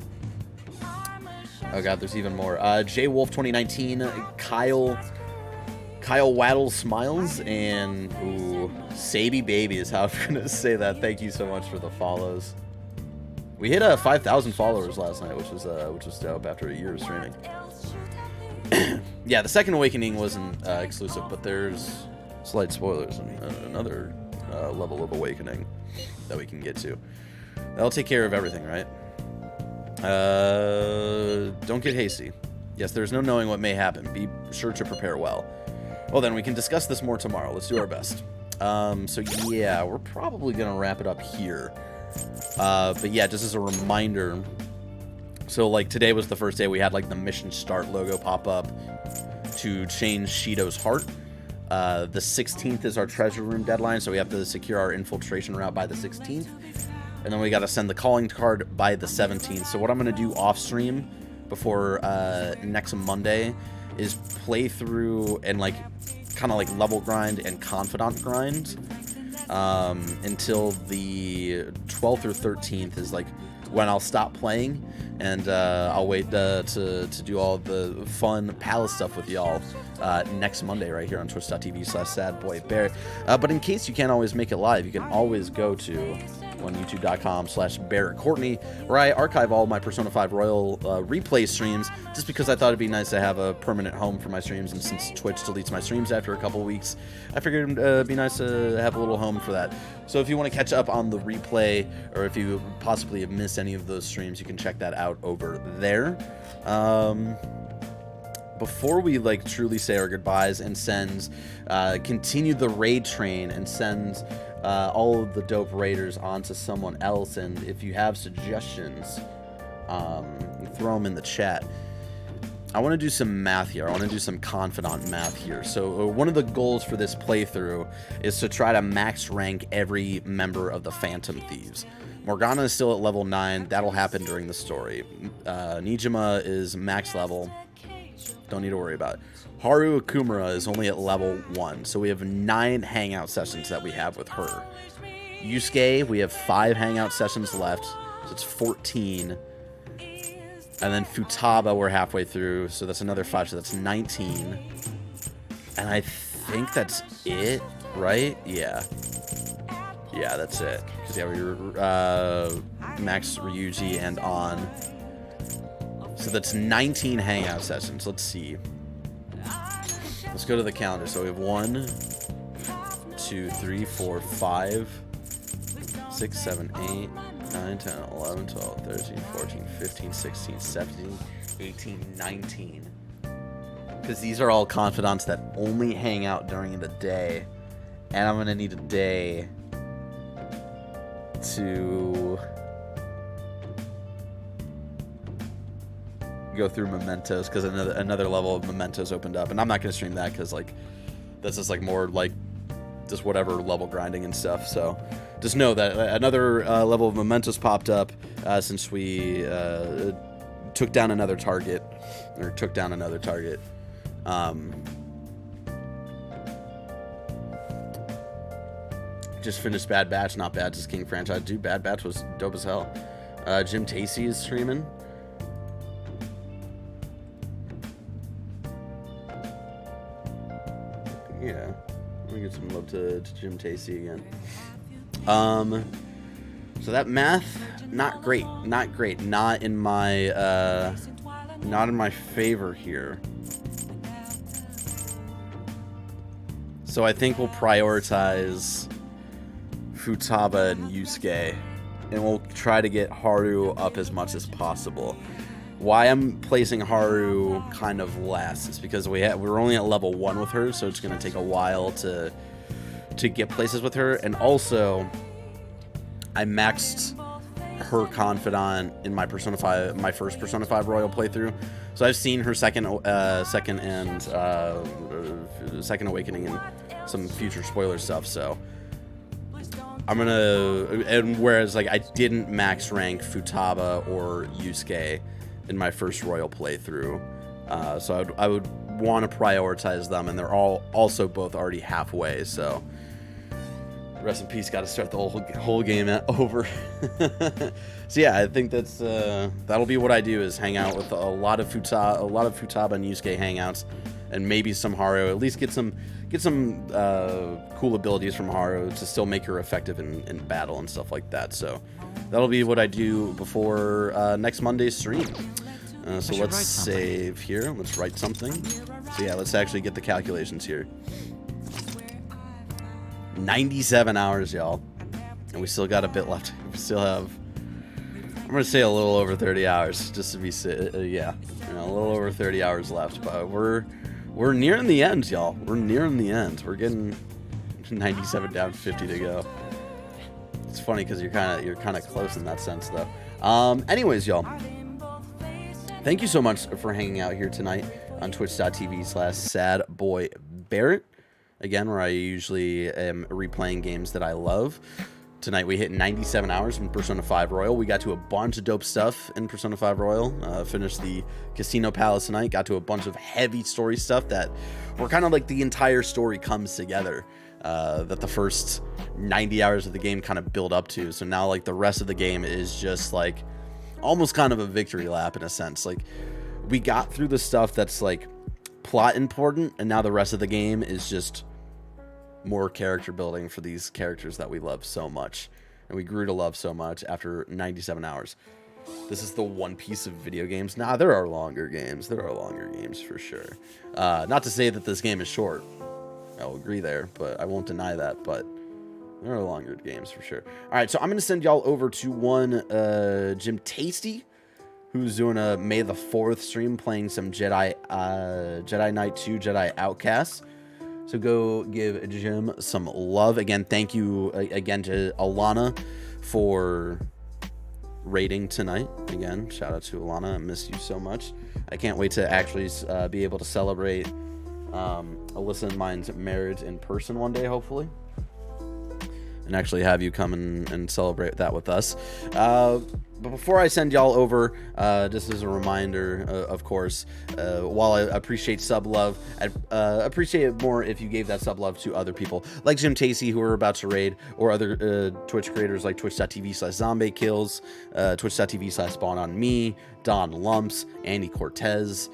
Oh god, there's even more. J-Wolf 2019, Kyle Waddle Smiles, and ooh, Saby Baby is how I'm gonna say that. Thank you so much for the follows. We hit 5,000 followers last night, which was dope after a year of streaming. Yeah, the Second Awakening wasn't exclusive, but there's slight spoilers and another level of awakening that we can get to. That'll take care of everything, right? Don't get hasty. Yes, there's no knowing what may happen. Be sure to prepare well. Well, then we can discuss this more tomorrow. Let's do our best. So yeah, we're probably gonna wrap it up here. But yeah, just as a reminder, so like today was the first day we had like the mission start logo pop up to change Shido's heart. The 16th is our treasure room deadline, so we have to secure our infiltration route by the 16th. And then we got to send the calling card by the 17th. So what I'm going to do off stream before next Monday is play through and like kind of like level grind and confidant grind until the 12th or 13th is like when I'll stop playing, and I'll wait to do all the fun palace stuff with y'all next Monday right here on twitch.tv/sadboybarrett. But in case you can't always make it live, you can always go to youtube.com/Barrett Courtney, where I archive all my Persona 5 Royal replay streams, just because I thought it'd be nice to have a permanent home for my streams, and since Twitch deletes my streams after a couple weeks, I figured it'd be nice to have a little home for that. So if you want to catch up on the replay, or if you possibly have missed any of those streams, you can check that out over there. Before we like truly say our goodbyes and continue the raid train and send all of the dope raiders onto someone else, and if you have suggestions, throw them in the chat. I want to do some math here. I want to do some confidant math here. So one of the goals for this playthrough is to try to max rank every member of the Phantom Thieves. Morgana is still at level 9. That'll happen during the story. Niijima is max level. Don't need to worry about it. Haru Akumura is only at level 1, so we have 9 hangout sessions that we have with her. Yusuke, we have 5 hangout sessions left, so it's 14. And then Futaba, we're halfway through, so that's another 5, so that's 19. And I think that's it, right? Yeah. Yeah, that's it. Because yeah, we were Max, Ryuji, and On. So that's 19 hangout sessions. Let's see. Let's go to the calendar. So we have 1, 2, 3, 4, 5, 6, 7, 8, 9, 10, 11, 12, 13, 14, 15, 16, 17, 18, 19. Because these are all confidants that only hang out during the day. And I'm going to need a day to go through mementos, because another level of mementos opened up. And I'm not going to stream that because, like, this is, like, more, like, just whatever level grinding and stuff. So just know that another level of mementos popped up since we took down another target. Just finished Bad Batch, not Bad as King franchise. Dude, Bad Batch was dope as hell. Jim Tacey is streaming. Yeah, let me get some love to Jim Tacey again. So that math, not great, not in my favor here. So I think we'll prioritize Futaba and Yusuke, and we'll try to get Haru up as much as possible. Why I'm placing Haru kind of last is because we're only at level 1 with her, so it's going to take a while to get places with her. And also, I maxed her confidant in my first Persona 5 Royal playthrough, so I've seen her second awakening and some future spoiler stuff. So I'm gonna, and whereas like I didn't max rank Futaba or Yusuke in my first Royal playthrough, so I would want to prioritize them, and they're all also both already halfway. So rest in peace. Got to start the whole game over. So yeah, I think that's that'll be what I do, is hang out with a lot of Futaba and Yusuke hangouts, and maybe some Haru. At least get some cool abilities from Haru to still make her effective in battle and stuff like that. So that'll be what I do before next Monday's stream. So let's save here. Let's write something. So yeah, let's actually get the calculations here. 97 hours, y'all. And we still got a bit left. We still have, I'm going to say a little over 30 hours, just to be, yeah, a little over 30 hours left. But we're nearing the end, y'all. We're nearing the end. We're getting 97 down, 50 to go. It's funny because you're kind of close in that sense, though. Anyways, y'all, thank you so much for hanging out here tonight on twitch.tv/sadboybarrett. Again, where I usually am replaying games that I love. Tonight we hit 97 hours in Persona 5 Royal. We got to a bunch of dope stuff in Persona 5 Royal. Finished the Casino Palace tonight. Got to a bunch of heavy story stuff that were kind of like the entire story comes together. That the first 90 hours of the game kind of build up to. So now like the rest of the game is just like almost kind of a victory lap in a sense. Like we got through the stuff that's like plot important, and now the rest of the game is just more character building for these characters that we love so much and we grew to love so much after 97 hours. This is the One Piece of video games. Nah, there are longer games. There are longer games for sure. Not to say that this game is short. I'll agree there, but I won't deny that. But there are longer games for sure. All right, so I'm going to send y'all over to one Jim Tasty, who's doing a May the 4th stream playing some Jedi Knight 2 Jedi Outcasts. So go give Jim some love. Again, thank you again to Alana for raiding tonight. Again, shout out to Alana. I miss you so much. I can't wait to actually be able to celebrate Alyssa and mine's marriage in person one day, hopefully. And actually have you come and celebrate that with us. But before I send y'all over, just as a reminder, of course, while I appreciate sub love, I'd appreciate it more if you gave that sub love to other people like Jim Tacey, who are about to raid, or other Twitch creators like twitch.tv/zombiekills, twitch.tv/spawnonme, Don Lumps, Andy Cortez,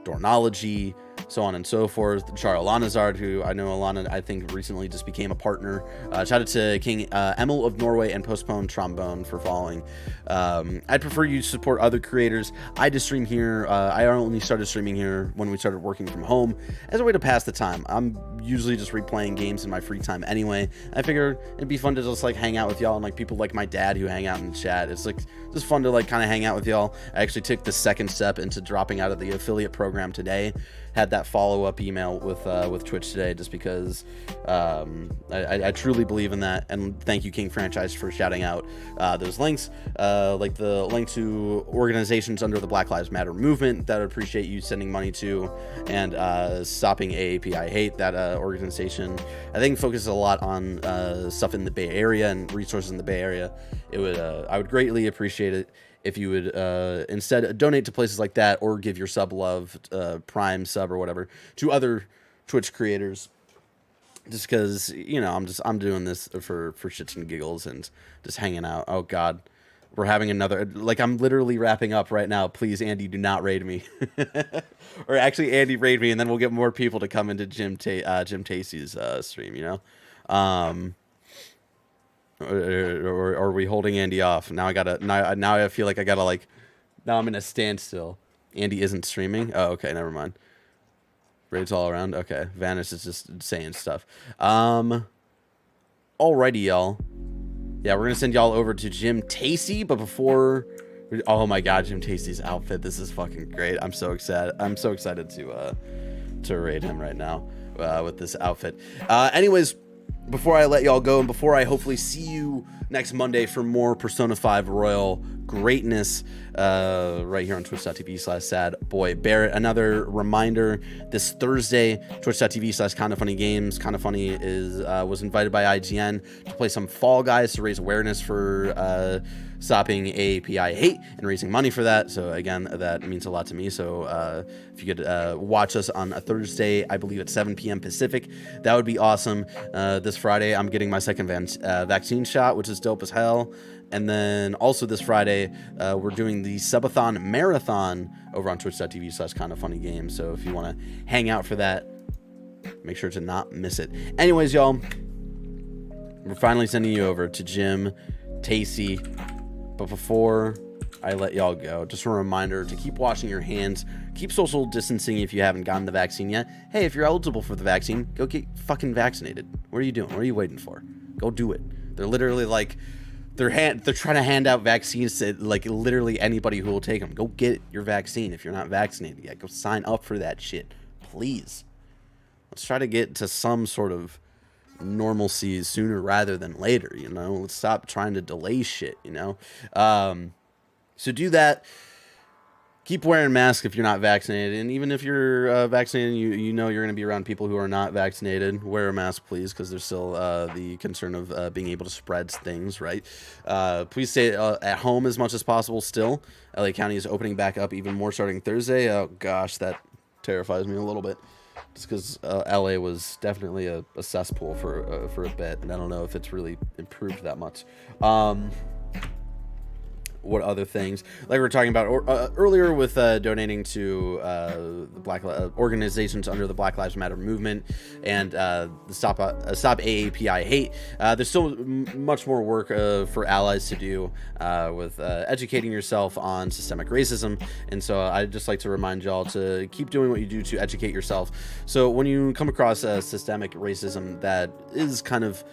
Dornology, so on and so forth. Charles Lanazard, who I know Alana, I think, recently just became a partner. Shout out to King Emil of Norway and Postponed Trombone for following. I'd prefer you support other creators. I just stream here. I only started streaming here when we started working from home as a way to pass the time. I'm usually just replaying games in my free time anyway. I figured it'd be fun to just like hang out with y'all, and like people like my dad who hang out in chat. It's like just fun to like kind of hang out with y'all. I actually took the second step into dropping out of the affiliate program today. Had that follow-up email with Twitch today, just because I truly believe in that. And thank you, King Franchise, for shouting out those links, like the link to organizations under the Black Lives Matter movement that I appreciate you sending money to, and stopping AAP I Hate. That organization, I think, focuses a lot on stuff in the Bay Area and resources in the Bay Area. I would greatly appreciate it if you would instead donate to places like that, or give your sub love, Prime sub or whatever, to other Twitch creators. Just because, you know, I'm doing this for shits and giggles and just hanging out. Oh God, we're having another, like, I'm literally wrapping up right now. Please, Andy, do not raid me. Or actually, Andy, raid me, and then we'll get more people to come into Jim Tacey's stream. You know. Or are we holding Andy off? Now I feel like I gotta, like, now I'm in a standstill. Andy isn't streaming? Oh, okay, never mind. Raids all around? Okay. Vanish is just saying stuff. Alrighty, y'all. Yeah, we're gonna send y'all over to Jim Tacey, but before... Oh my God, Jim Tacey's outfit. This is fucking great. I'm so excited. I'm so excited to raid him right now with this outfit. Anyways... Before I let y'all go, and before I hopefully see you next Monday for more Persona 5 Royal greatness right here on twitch.tv/sadboy Barrett, another reminder, this Thursday, twitch.tv/kindafunnygames. Kinda Funny was invited by IGN to play some Fall Guys to raise awareness for stopping AAP I Hate and raising money for that. So again, that means a lot to me. So if you could watch us on a Thursday, I believe at 7 p.m. Pacific, that would be awesome. This Friday, I'm getting my second vaccine shot, which is dope as hell. And then also this Friday, we're doing the Subathon Marathon over on twitch.tv/kindafunnygames. So if you want to hang out for that, make sure to not miss it. Anyways, y'all, we're finally sending you over to Jim Tacey. But before I let y'all go, just a reminder to keep washing your hands, keep social distancing if you haven't gotten the vaccine yet. Hey, if you're eligible for the vaccine, go get fucking vaccinated. What are you doing? What are you waiting for? Go do it. They're literally like, they're trying to hand out vaccines to like literally anybody who will take them. Go get your vaccine if you're not vaccinated yet. Go sign up for that shit, please. Let's try to get to some sort of normalcy sooner rather than later, you know. Let's stop trying to delay shit, you know. So do that. Keep wearing masks if you're not vaccinated, and even if you're vaccinated, you know you're going to be around people who are not vaccinated. Wear a mask, please, because there's still the concern of being able to spread things, right? Please stay at home as much as possible. Still, LA County is opening back up even more starting Thursday. Oh gosh, that terrifies me a little bit. Just because LA was definitely a cesspool for a bit, and I don't know if it's really improved that much. What other things, like we were talking about earlier with donating to the Black organizations under the Black Lives Matter movement and the Stop AAP I Hate. There's still much more work for allies to do with educating yourself on systemic racism, and so I'd just like to remind y'all to keep doing what you do to educate yourself. So when you come across systemic racism that is kind of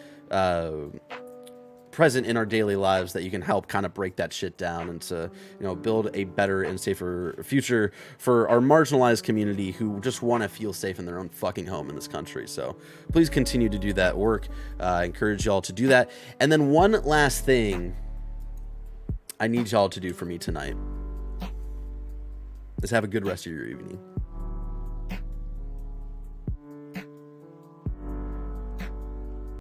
present in our daily lives, that you can help kind of break that shit down and to, you know, build a better and safer future for our marginalized community who just want to feel safe in their own fucking home in this country. So please continue to do that work. I encourage y'all to do that. And then one last thing I need y'all to do for me tonight is have a good rest of your evening.